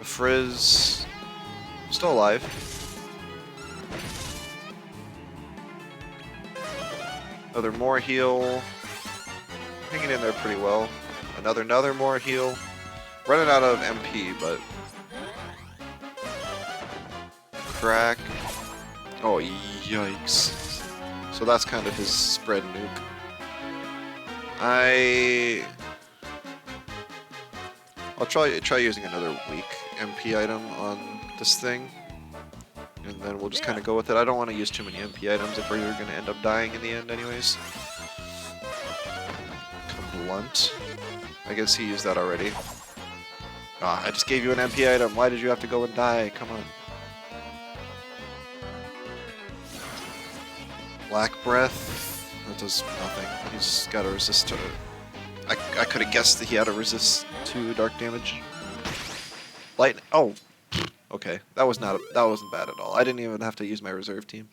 The Frizz... still alive. Another more heal. Hanging in there pretty well. Another more heal. Running out of MP, but... Crack. Oh, yikes. So that's kind of his spread nuke. I'll try using another weak MP item on this thing. And then we'll just kind of go with it. I don't want to use too many MP items if we're going to end up dying in the end anyways. Blunt. I guess he used that already. Ah, I just gave you an MP item. Why did you have to go and die? Come on. Black Breath. That does nothing. He's got to resist to... I could have guessed that he had to resist to dark damage. Lightning. Oh. Okay. That wasn't bad at all. I didn't even have to use my reserve team.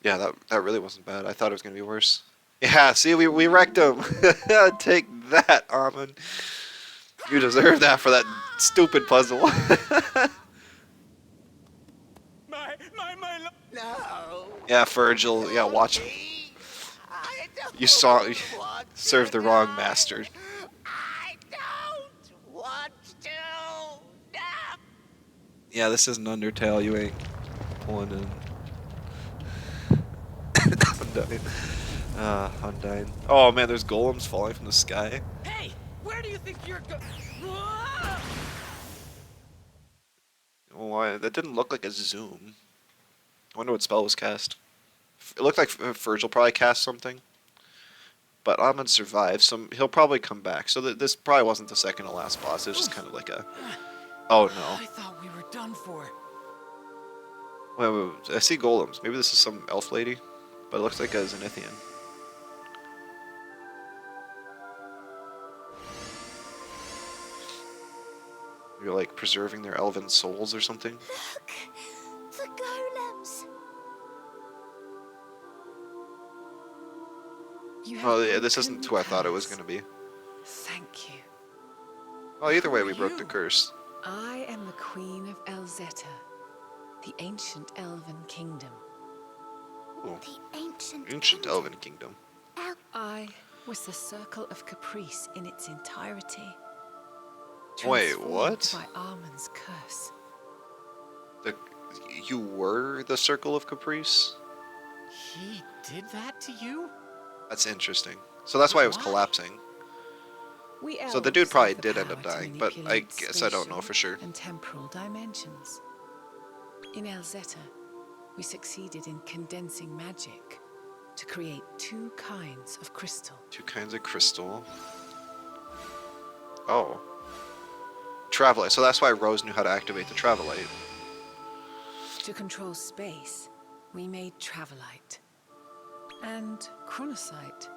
Yeah, that really wasn't bad. I thought it was going to be worse. Yeah, see, we wrecked him. Take that, Armin. You deserve that for that Stupid puzzle. No. Yeah, Virgil. Yeah, watch him. Me. I don't You saw. want Served to the wrong die. master. I don't want to. No. Yeah, this isn't Undertale. You ain't pulling in. Undyne. Undyne. Oh man, there's golems falling from the sky. Hey, where do you think you're go? Oh, that didn't look like a zoom. I wonder what spell was cast. It looked like Virgil probably cast something. But Amon survived, so he'll probably come back. So this probably wasn't the second to last boss. It was just kind of like a... Oh no. I thought we were done for. Wait, I see golems. Maybe this is some elf lady. But it looks like a Zenithian. You're like preserving their elven souls or something. Look! The golems! You have Oh yeah, this broken isn't the who I thought it was curse. going to be. Thank you. Well, either way, Who we are broke the you? curse. I am the Queen of Elzeta, the ancient elven kingdom. Ooh, The ancient ancient elven kingdom. I was the Circle of Caprice in its entirety. Wait, Transformed what? By Armin's curse. You were the Circle of Caprice? He did that to you? That's interesting. So that's why it was Why? collapsing. We So the elves dude probably have the did end power up to dying, but I manipulate guess I don't know for spatial sure. And temporal dimensions. In Elzeta, we succeeded in condensing magic to create two kinds of crystal. Two kinds of crystal. Oh. Travelite. So that's why Rose knew how to activate the Travelite. To control space, we made Travelite. And Chronocyte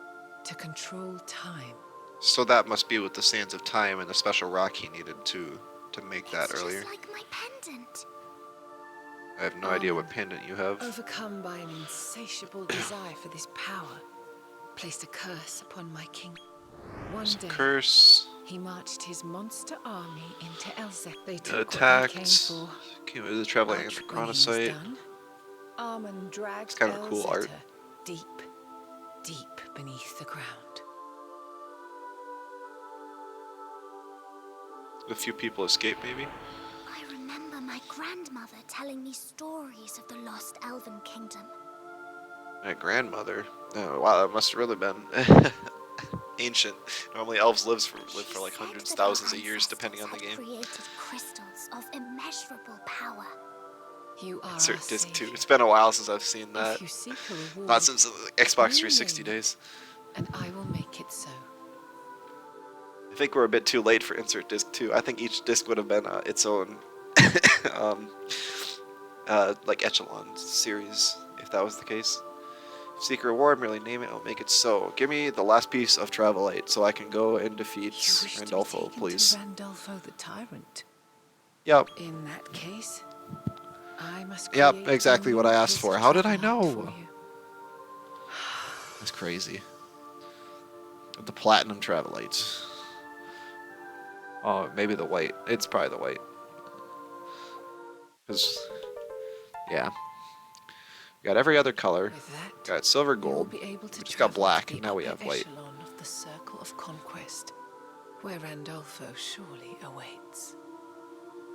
to control time. So that must be with the Sands of Time and the special rock he needed to make that It's earlier. just like my pendant. I have no idea what pendant you have. Overcome by an insatiable desire for this power, placed a curse upon my king. One There's a day, curse. he marched his monster army into Elzeta. They It took attacked. what they came for. Came with the Traveling But after when he was Chronocyte. done, Armin dragged It's kind of a cool art. Elzeta deep, deep beneath the ground. A few people escape, maybe? I remember my grandmother telling me stories of the lost elven kingdom. My grandmother. Oh, wow, that must have really been ancient. Normally elves live for like She hundreds, said that our thousands of years, depending on the ancestors game. had created crystals of immeasurable power. You are Insert our disc 2. savior. It's been a while since I've seen that. If you seek a reward, Not since Xbox you 360 name it. days. and I will make it so. I think we're a bit too late for insert disc 2. I think each disc would have been its own like echelon series, if that was the case. Seek a reward, merely name it, I'll make it so. Give me the last piece of Travelite so I can go and defeat You wish Randolfo, to be taken please. to Randolfo the Tyrant. Yep. In that case, I must Yep, create exactly a what I new asked piece for. of How did I Travelite know? for you. That's crazy. The platinum Travelites. Oh, maybe the white. It's probably the white. Because, yeah. We got every other color. With that, Got silver, you will gold. be able to We just got travel black, to the and now we upper have white. echelon of the Circle of Conquest, where Randolfo surely awaits.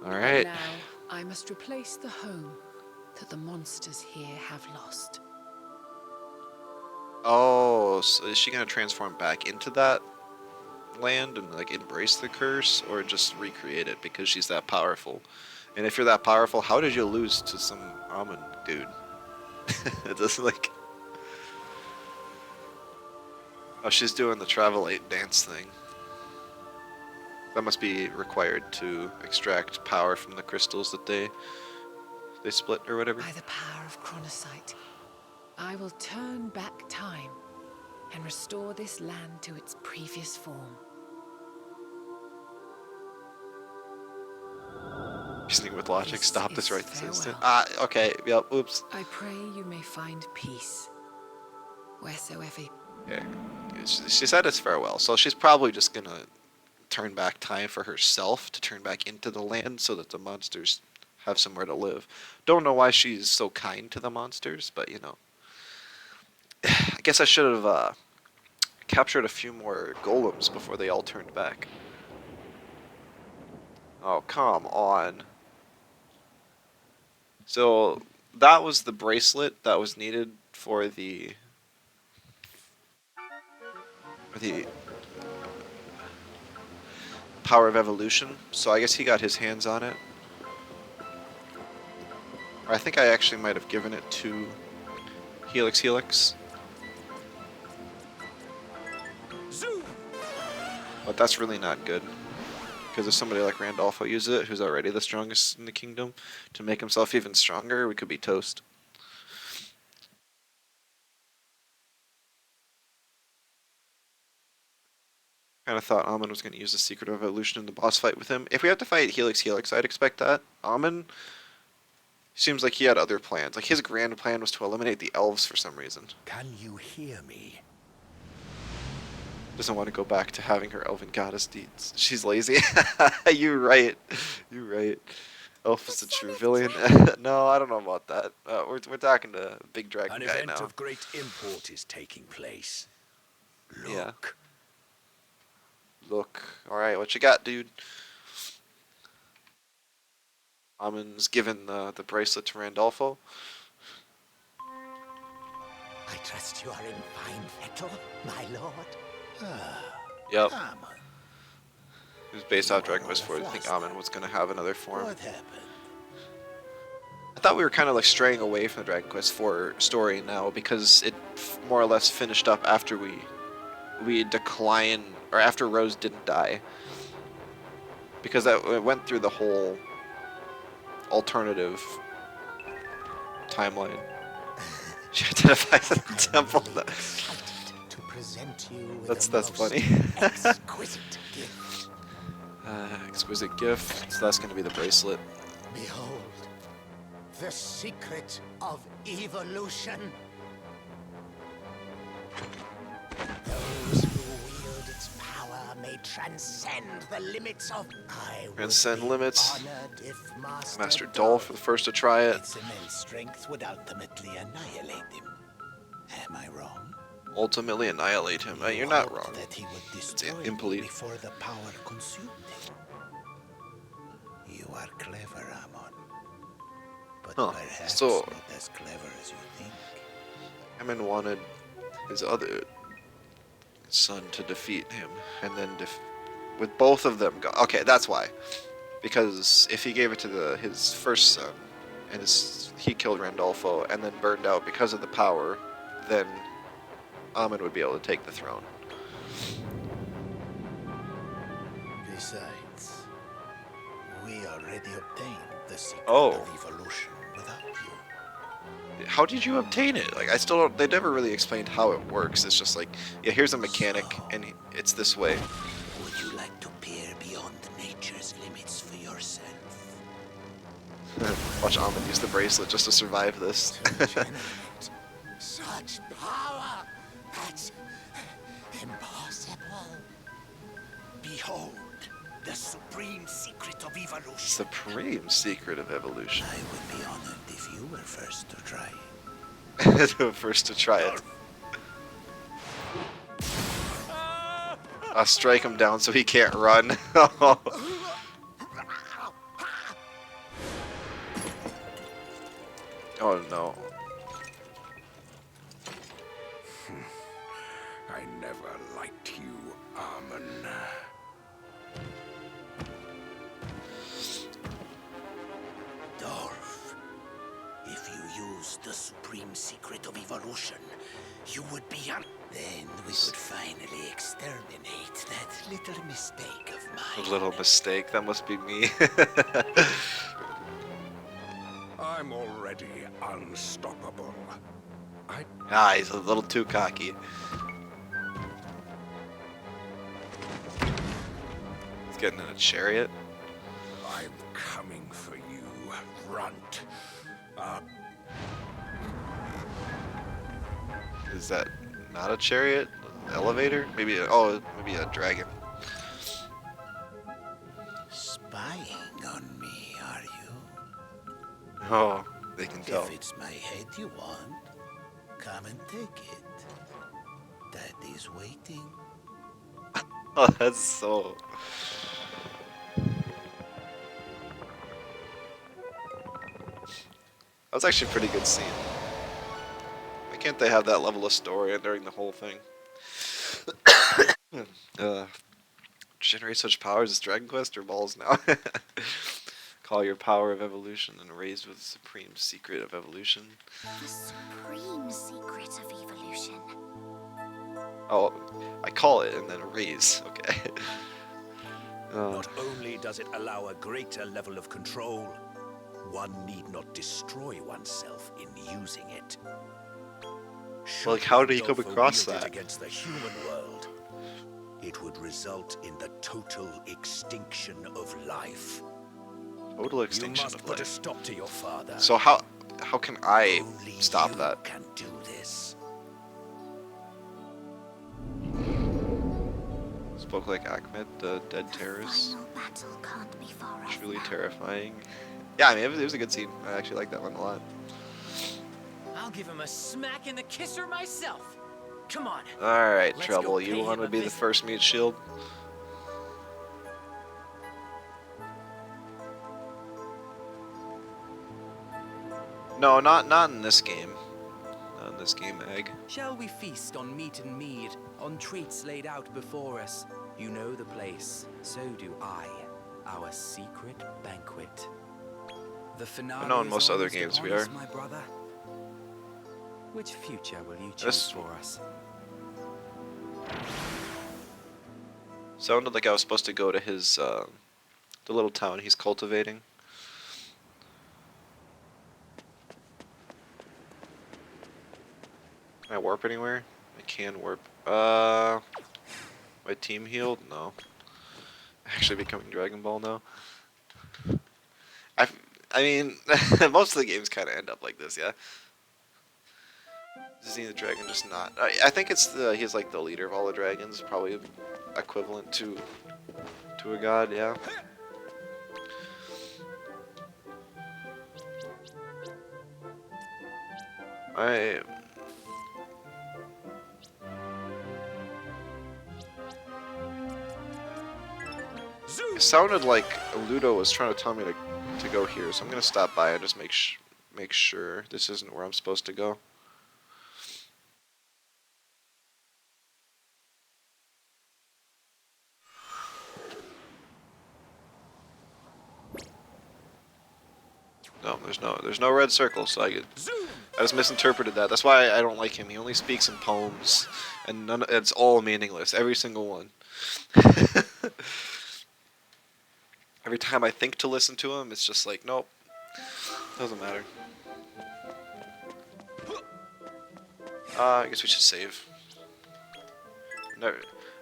Alright. Now, I must replace the home that the monsters here have lost. Oh, so is she gonna transform back into that land and like embrace the curse, or just recreate it because she's that powerful? And if you're that powerful, how did you lose to some Amon dude? It doesn't like. Oh, she's doing the Travelite dance thing. That must be required to extract power from the crystals that they split or whatever. By the power of Chronocyte, I will turn back time and restore this land to its previous form. Reasoning with logic. This Stop this is right this instant. farewell. Ah, okay. Yep. Oops. I pray you may find peace wheresoever. Okay. She said it's farewell, so she's probably just gonna turn back time for herself to turn back into the land so that the monsters have somewhere to live. Don't know why she's so kind to the monsters, but you know. I guess I should have captured a few more golems before they all turned back. Oh, come on. So that was the bracelet that was needed for the power of evolution. So I guess he got his hands on it. Or I think I actually might have given it to Helix. But that's really not good. Because if somebody like Randolpho uses it, who's already the strongest in the kingdom, to make himself even stronger, we could be toast. Kind of thought Amon was going to use the Secret of Evolution in the boss fight with him. If we have to fight Helix, I'd expect that. Amon seems like he had other plans. Like his grand plan was to eliminate the elves for some reason. Can you hear me? Doesn't want to go back to having her elven goddess deeds. She's lazy. You're right. You're right. Elf is a true villain. No, I don't know about that. We're talking to Big Dragon An guy event now. of great import is taking place. Look. Yeah. Look. Alright, what you got, dude? Amon's given the bracelet to Randolpho. I trust you are in fine fettle, my lord. Yep. Amon, It was based off Dragon Quest IV. I think Amon was going to have another form. what happened? I thought we were kind of like straying away from the Dragon Quest IV story now because it more or less finished up after we declined, or after Rose didn't die. Because it went through the whole alternative timeline. She identifies the temple. To present you with That's a funny. most exquisite gift. Exquisite gift. So that's going to be the bracelet. Behold, the secret of evolution. Those who wield its power may transcend the limits of I would Transcend be limits. honored if Master Dull for the first to try it. Its immense strength would ultimately annihilate him. Am I wrong? Ultimately annihilate him. You're not Hoped wrong. that he would It's destroy me impolite. before the power consumed him. You are clever, Amon. But Huh. perhaps So- not as clever as you think. Hammond wanted his other son to defeat him, and then with both of them go. Okay, that's why. Because if he gave it to his first son, and he killed Randolpho, and then burned out because of the power, then Amon would be able to take the throne. Besides, we already obtained the secret Oh. of evolution without you. How did you obtain it? Like, I still don't. They never really explained how it works. It's just like, yeah, here's a mechanic, and it's this way. Would you like to peer beyond nature's limits for yourself? Watch Amon use the bracelet just to survive this. Generate such power! That's impossible. Behold, the supreme secret of evolution. Supreme secret of evolution. I would be honored if you were first to try it. The first to try it. I'll strike him down so he can't run. Oh no. I never liked you, Amon. Dolph, if you use the supreme secret of evolution, you would be Then we would finally exterminate that little mistake of A mine. little mistake. That must be me. I'm already unstoppable. He's a little too cocky. He's getting in a chariot. I'm coming for you, runt. Is that not a chariot? An elevator? Maybe maybe a dragon. Oh, they can tell. If it's my head you want, come and take it. Daddy's waiting. Oh, that's so... That was actually a pretty good scene. Why can't they have that level of story during the whole thing? Generate such powers as Dragon Quest or balls now? Call your power of evolution and raised with the supreme secret of evolution. The supreme secret of evolution. Oh, I call it and then raise. Okay. Not only does it allow a greater level of control, one need not destroy oneself in using it. Well, like, how did he come Should across wield it that? against the human world, it would result in the total extinction of life. Total You extinction must of put a life. stop to your father. So how can I Only stop you that? can do this. Spoke like Ahmed, the dead The terrorist. final battle can't be far off Truly now. terrifying. Yeah, I mean, it was a good scene. I actually like that one a lot. I'll give him a smack and a kisser myself. Come on. Alright, Let's Trouble, go you pay want him to a be the visit. first meat shield? No, not in this game. Not in this game, Egg. Shall we feast on meat and mead, on treats laid out before us? You know the place, so do I. Our secret banquet. The finale I know in is most other almost games upon we us, are. my brother. Which future will you choose This- for us? Sounded like I was supposed to go to his, the little town he's cultivating. Can I warp anywhere? I can warp. My team healed? No. Actually becoming Dragon Ball now. I mean, most of the games kind of end up like this, yeah. Disney the Dragon just not. I think it's he's like the leader of all the dragons, probably equivalent to a god, yeah. I It sounded like Ludo was trying to tell me to go here, so I'm gonna stop by and just make sure this isn't where I'm supposed to go. No, there's no red circle, so I just misinterpreted that. That's why I don't like him. He only speaks in poems, and it's all meaningless, every single one. Every time I think to listen to him, it's just like, nope, doesn't matter. I guess we should save. No,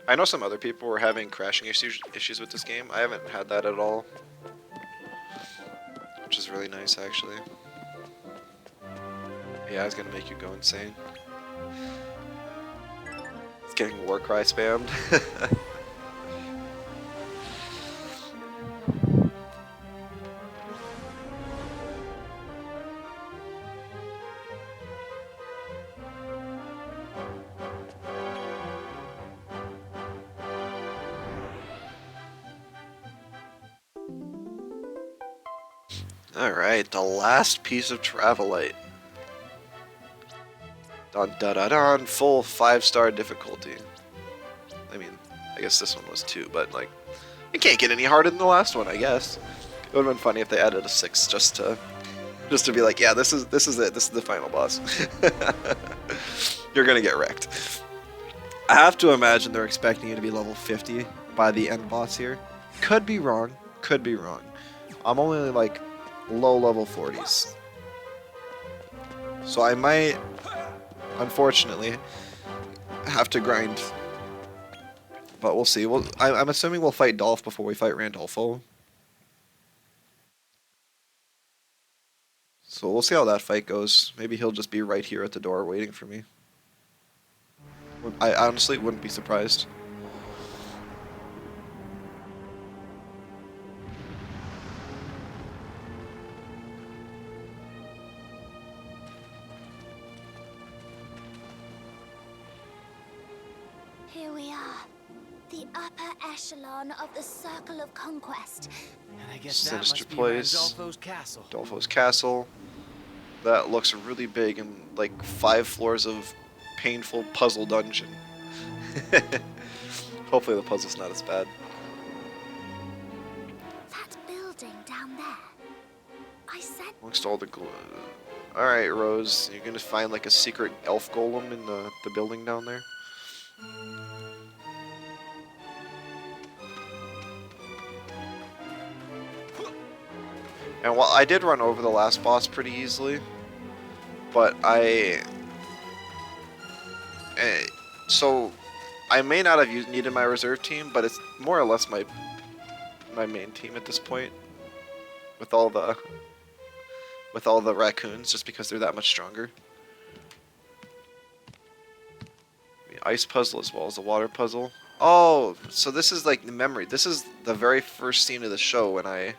I know some other people were having crashing issues with this game. I haven't had that at all, which is really nice, actually. Yeah, it's gonna make you go insane. It's getting Warcry spammed. Alright, the last piece of Travelite. Dun dun dun dun, full 5-star difficulty. I mean, I guess this one was 2, but like, it can't get any harder than the last one, I guess. It would have been funny if they added a 6 just to be like, yeah, this is it, this is the final boss. You're gonna get wrecked. I have to imagine they're expecting you to be level 50 by the end boss here. Could be wrong, could be wrong. I'm only like low level 40s. So I might, unfortunately, have to grind. But we'll see. I'm assuming we'll fight Dolph before we fight Randolfo. So we'll see how that fight goes. Maybe he'll just be right here at the door waiting for me. I honestly wouldn't be surprised. Here we are. The upper echelon of the Circle of Conquest. And I guess Sinister that must be place. Randolfo's castle. Dolfo's Castle. That looks really big and like 5 floors of painful puzzle dungeon. Hopefully the puzzle's not as bad. That building down there. I said Amongst all the Alright, Rose, you're gonna find like a secret elf golem in the building down there? And while I did run over the last boss pretty easily, but so I may not have needed my reserve team, but it's more or less my main team at this point, with all the raccoons, just because they're that much stronger. The ice puzzle as well as the water puzzle. Oh, so this is like the memory. This is the very first scene of the show when I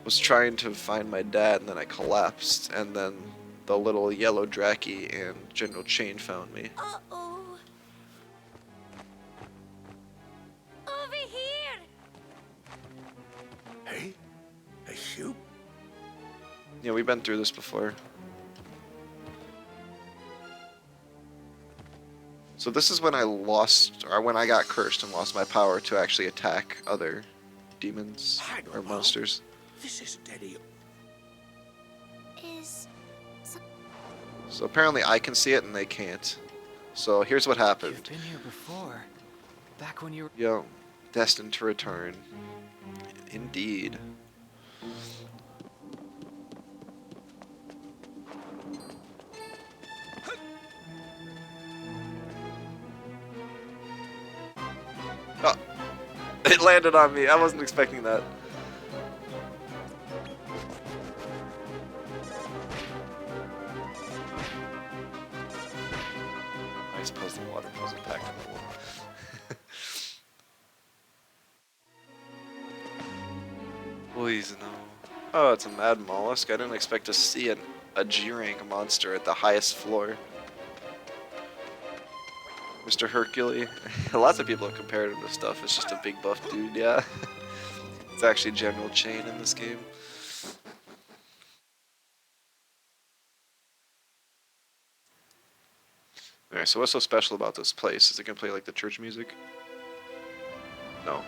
was trying to find my dad, and then I collapsed, and then the little yellow Dracky and General Chain found me. uh-oh. Over here. Hey? A shoe? Yeah, we've been through this before. So this is when I lost, or when I got cursed and lost my power to actually attack other demons or monsters. This isn't any... Is... So apparently I can see it and they can't. So here's what You've happened. been here before. Back when you were... Yo, destined to return. Indeed. Oh, it landed on me. I wasn't expecting that. Nice puzzle, water puzzle packed full. Please no. Oh, it's a mad mollusk. I didn't expect to see a G-rank monster at the highest floor. Mr. Hercule. Lots of people have compared him to stuff. It's just a big buff dude, yeah. It's actually General Chain in this game. Alright, so what's so special about this place? Is it gonna play like the church music? No.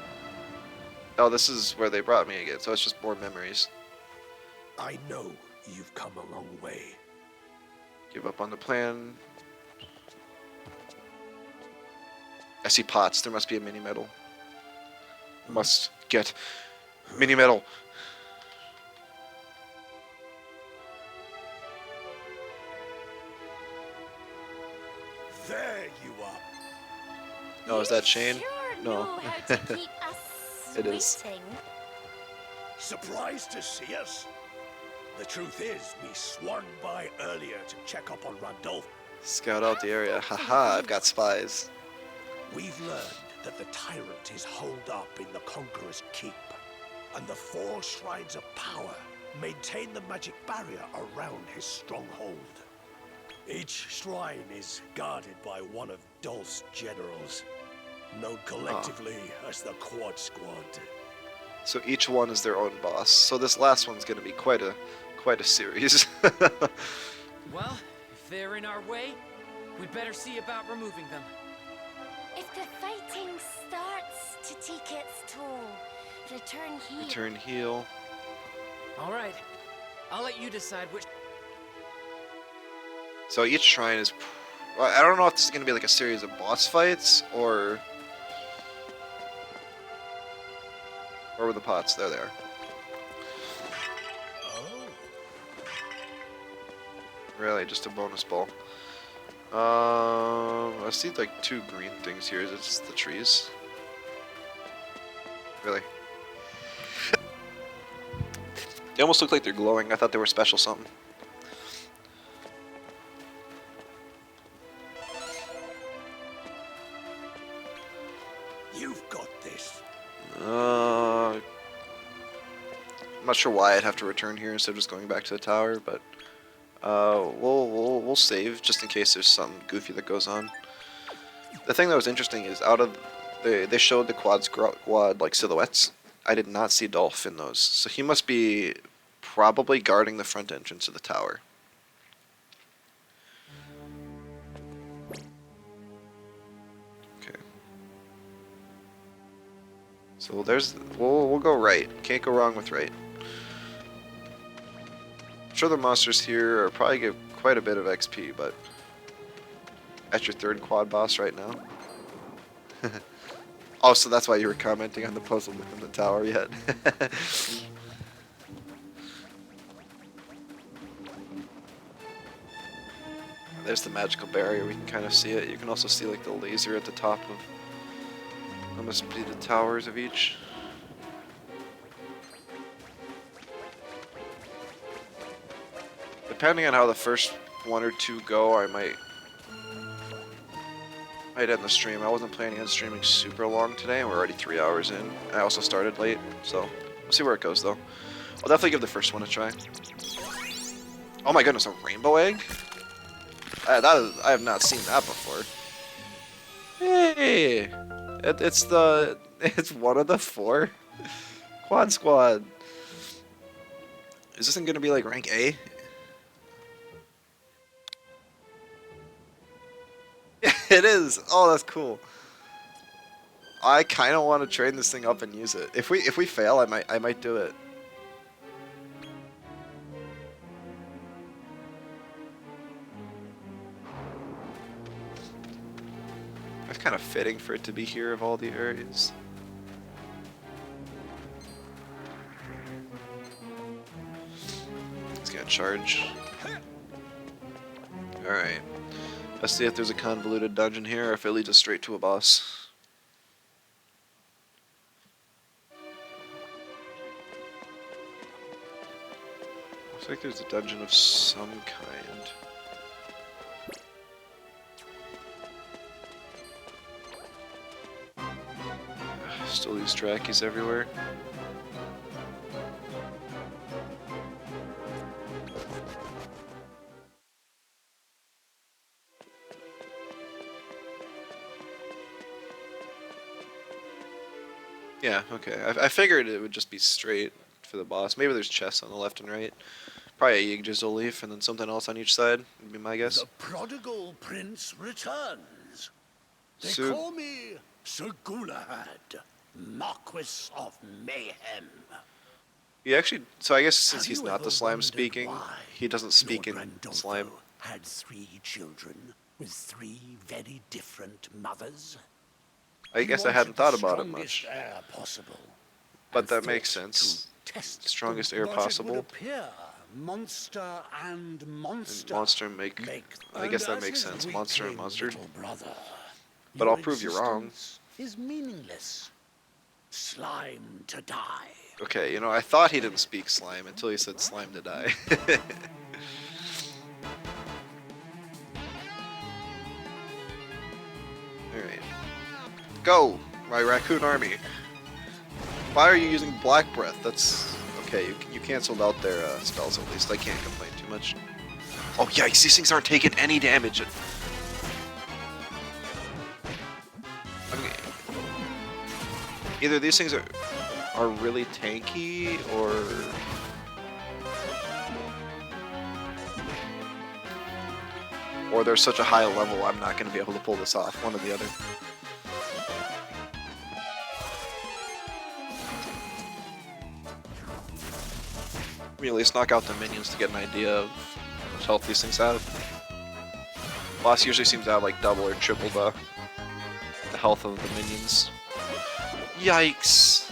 Oh, this is where they brought me again, so it's just more memories. I know you've come a long way. Give up on the plan. I see pots. There must be a mini medal. Must get mini medal. There you are. Oh, is that Shane? Sure No. know how to keep us It is. waiting. Surprised to see us? The truth is, we swung by earlier to check up on Randolph. Scout out the area. Haha, I've got spies. We've learned that the tyrant is holed up in the Conqueror's Keep, and the 4 shrines of power maintain the magic barrier around his stronghold. Each shrine is guarded by one of Dolph's generals, known collectively as the Quad Squad. So each one is their own boss. So this last one's gonna be quite a series. Well, if they're in our way, we'd better see about removing them. If the fighting starts to take its toll, return here. Return heal. All right. I'll let you decide which... So each shrine is... I don't know if this is gonna be like a series of boss fights or... Where were the pots? There they are. Oh. Really, just a bonus ball. I see like 2 green things here. Is it just the trees? Really? They almost look like they're glowing. I thought they were special something. You've got this. I'm not sure why I'd have to return here instead of just going back to the tower, but we'll save just in case there's something goofy that goes on. The thing that was interesting is out of they showed the quad like silhouettes. I did not see Dolph in those, so he must be probably guarding the front entrance of the tower. Okay. So there's we'll go right. Can't go wrong with right. I'm sure the monsters here are probably give quite a bit of XP, but at your third quad boss right now. Oh, so that's why you were commenting on the puzzle within the tower yet. There's the magical barrier, we can kind of see it. You can also see like the laser at the top of, that must be the towers of each. Depending on how the first one or two go, I might end the stream. I wasn't planning on streaming super long today, and we're already 3 hours in. I also started late, so we'll see where it goes though. I'll definitely give the first one a try. Oh my goodness, a rainbow egg? I have not seen that before. Hey, it's one of the 4 quad squad. Is this thing gonna be like rank A? It is. Oh, that's cool. I kind of want to train this thing up and use it. If we fail, I might do it. It's kind of fitting for it to be here of all the areas. It's gonna charge. All right. Let's see if there's a convoluted dungeon here or if it leads us straight to a boss. Looks like there's a dungeon of some kind. Still these trackies everywhere. Yeah, okay. I figured it would just be straight for the boss. Maybe there's chests on the left and right. Probably a Yggdrasil leaf and then something else on each side, would be my guess. The prodigal prince returns. They So- call me Sir Gulahad, Marquis of Mayhem. He actually, so I guess since Have he's you not ever the slime wondered speaking, why he doesn't speak Lord in Randolpho slime. had 3 children with 3 very different mothers? I He guess I wanted hadn't the thought about it strongest much. heir possible, But and that thought makes sense. to test Strongest them. heir But possible. It would appear monster and monster. And monster make I guess that makes sense. Monster and monster. Little brother, But your I'll prove you wrong. existence is meaningless. Slime to die. Okay, you know, I thought he didn't speak slime until he said slime to die. Alright. Go! My raccoon army. Why are you using Black Breath? That's... okay, you canceled out their spells at least. I can't complain too much. Oh yikes, these things aren't taking any damage. Okay. Either these things are really tanky, or they're such a high level I'm not going to be able to pull this off, one or the other. Let me at least knock out the minions to get an idea of how much health these things have. Boss usually seems to have like double or triple the health of the minions. Yikes!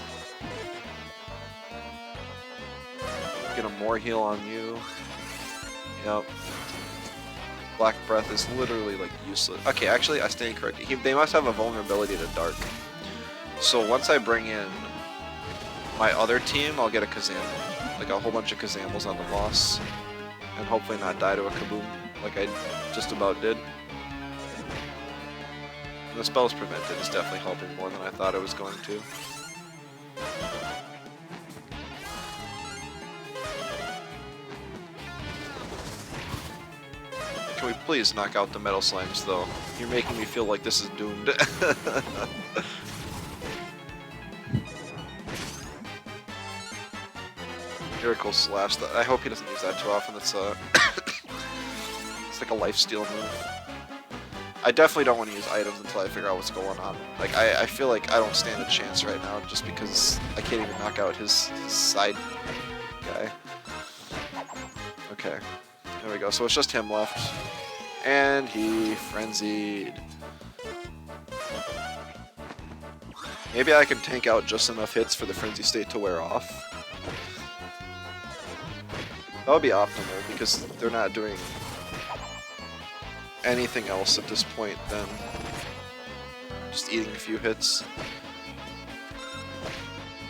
Get a more heal on you. Yep. Black Breath is literally like useless. Okay, actually I stand corrected. They must have a vulnerability to dark. So once I bring in my other team, I'll get a Kazam. Like a whole bunch of Kazambles on the boss. And hopefully not die to a kaboom like I just about did. And the spell's prevented is definitely helping more than I thought it was going to. Can we please knock out the metal slimes, though? You're making me feel like this is doomed. Miracle Slash. I hope he doesn't use that too often. It's it's like a lifesteal move. I definitely don't want to use items until I figure out what's going on. Like, I feel like I don't stand a chance right now just because I can't even knock out his side guy. Okay, there we go. So it's just him left. And he frenzied. Maybe I can tank out just enough hits for the frenzy state to wear off. That would be optimal because they're not doing anything else at this point than just eating a few hits.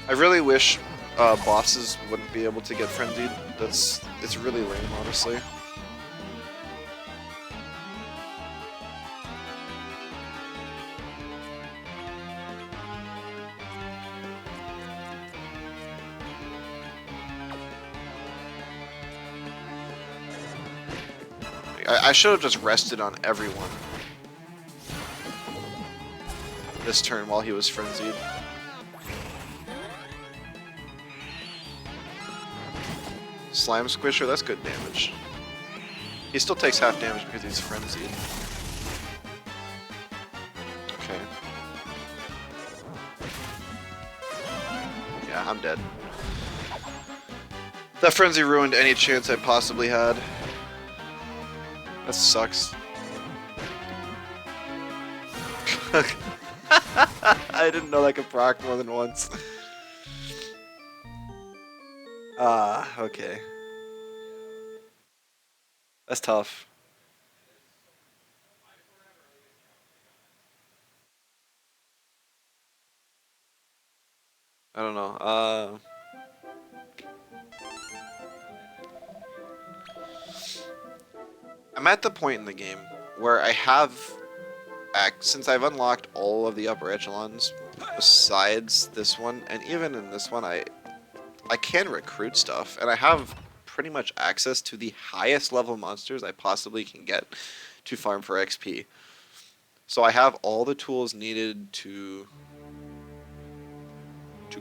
I really wish bosses wouldn't be able to get frenzied. It's really lame, honestly. I should have just rested on everyone this turn while he was frenzied. Slime Squisher, that's good damage. He still takes half damage because he's frenzied. Okay. Yeah, I'm dead. That frenzy ruined any chance I possibly had. That sucks. I didn't know that could proc more than once. Okay. That's tough. I don't know. I'm at the point in the game where I have, since I've unlocked all of the upper echelons, besides this one, and even in this one, I can recruit stuff, and I have pretty much access to the highest level monsters I possibly can get to farm for XP. So I have all the tools needed to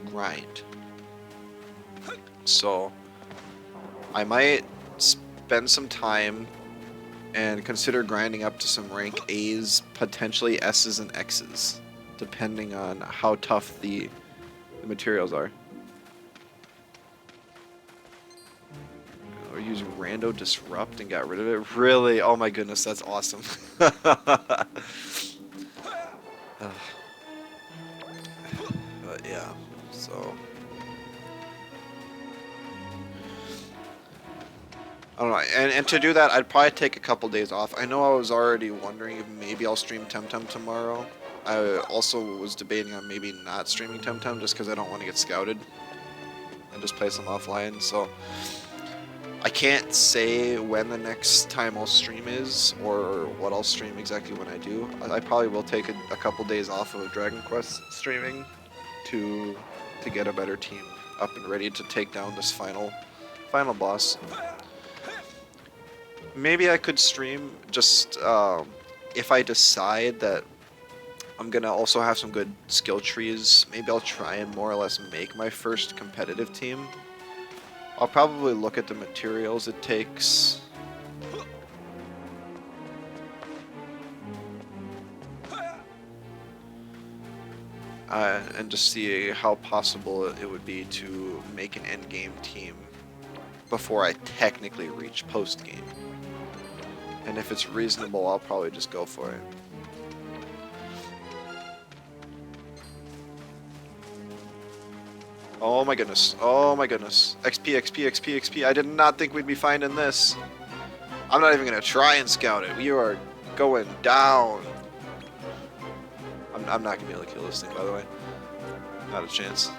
grind. So I might spend some time and consider grinding up to some rank A's, potentially S's and X's, depending on how tough the materials are. Or use Rando Disrupt and got rid of it? Really? Oh my goodness, that's awesome. But yeah, so... I don't know, and to do that, I'd probably take a couple days off. I know I was already wondering if maybe I'll stream Temtem tomorrow. I also was debating on maybe not streaming Temtem just because I don't want to get scouted and just play some offline. So I can't say when the next time I'll stream is or what I'll stream exactly when I do. I probably will take a couple days off of Dragon Quest streaming to get a better team up and ready to take down this final boss. Maybe I could stream just if I decide that I'm gonna also have some good skill trees. Maybe I'll try and more or less make my first competitive team. I'll probably look at the materials it takes. And just see how possible it would be to make an endgame team before I technically reach post-game. And if it's reasonable, I'll probably just go for it. Oh my goodness. Oh my goodness. XP, XP, XP, XP. I did not think we'd be finding this. I'm not even going to try and scout it. We are going down. I'm not going to be able to kill this thing, by the way. Not a chance.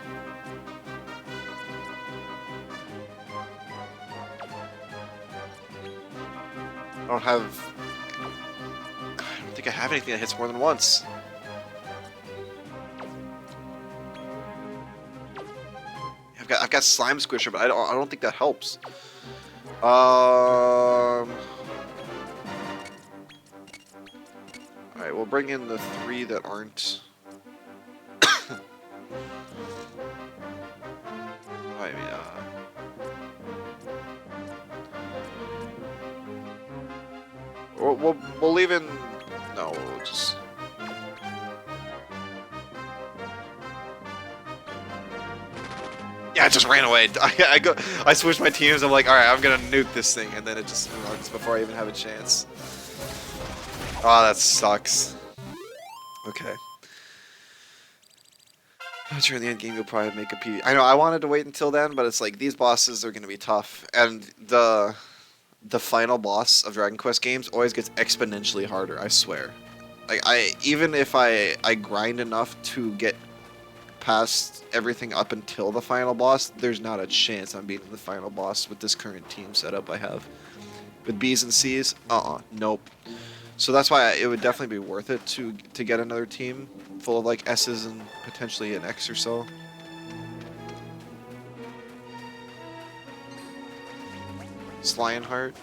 I don't think I have anything that hits more than once. I've got Slime Squisher, but I don't think that helps. Alright, we'll bring in the 3 that aren't. I mean, we'll leave in. No, we'll just. Yeah, it just ran away. I switched my teams. I'm like, all right, I'm gonna nuke this thing, and then it just runs before I even have a chance. Oh, that sucks. Okay. During the end game, you'll probably make a PvP. I know I wanted to wait until then, but it's like these bosses are gonna be tough, and the final boss of Dragon Quest games always gets exponentially harder. I swear. Like even if I grind enough to get past everything up until the final boss, there's not a chance I'm beating the final boss with this current team setup I have. With B's and C's, nope. So that's why it would definitely be worth it to get another team full of like S's and potentially an X or so. Lionheart.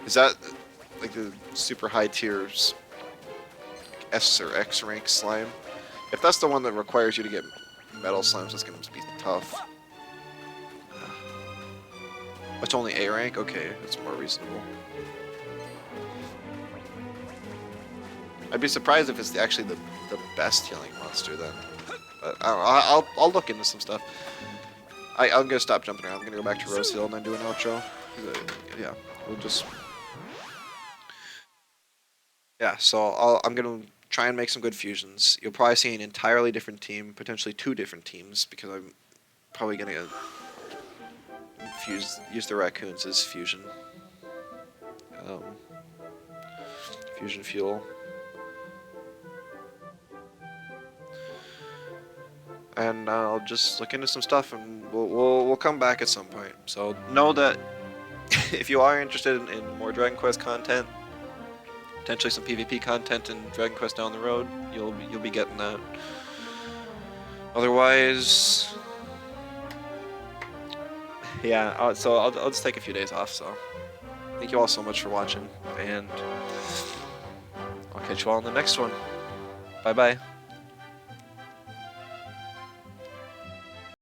Is that like the super high tiers S or X rank slime? If that's the one that requires you to get metal slimes, that's gonna be tough. It's only A rank? Okay, that's more reasonable. I'd be surprised if it's actually the best healing monster then. But I'll look into some stuff. I'm gonna stop jumping around. I'm gonna go back to Rose Hill and then do an outro. Yeah, we'll just. Yeah, so I'm gonna try and make some good fusions. You'll probably see an entirely different team, potentially 2 different teams, because I'm probably gonna use the raccoons as fusion. Fusion fuel. And I'll just look into some stuff, and we'll come back at some point. So know that if you are interested in more Dragon Quest content, potentially some PvP content in Dragon Quest down the road, you'll be getting that. Otherwise, yeah. So I'll just take a few days off. So thank you all so much for watching, and I'll catch you all in the next one. Bye bye.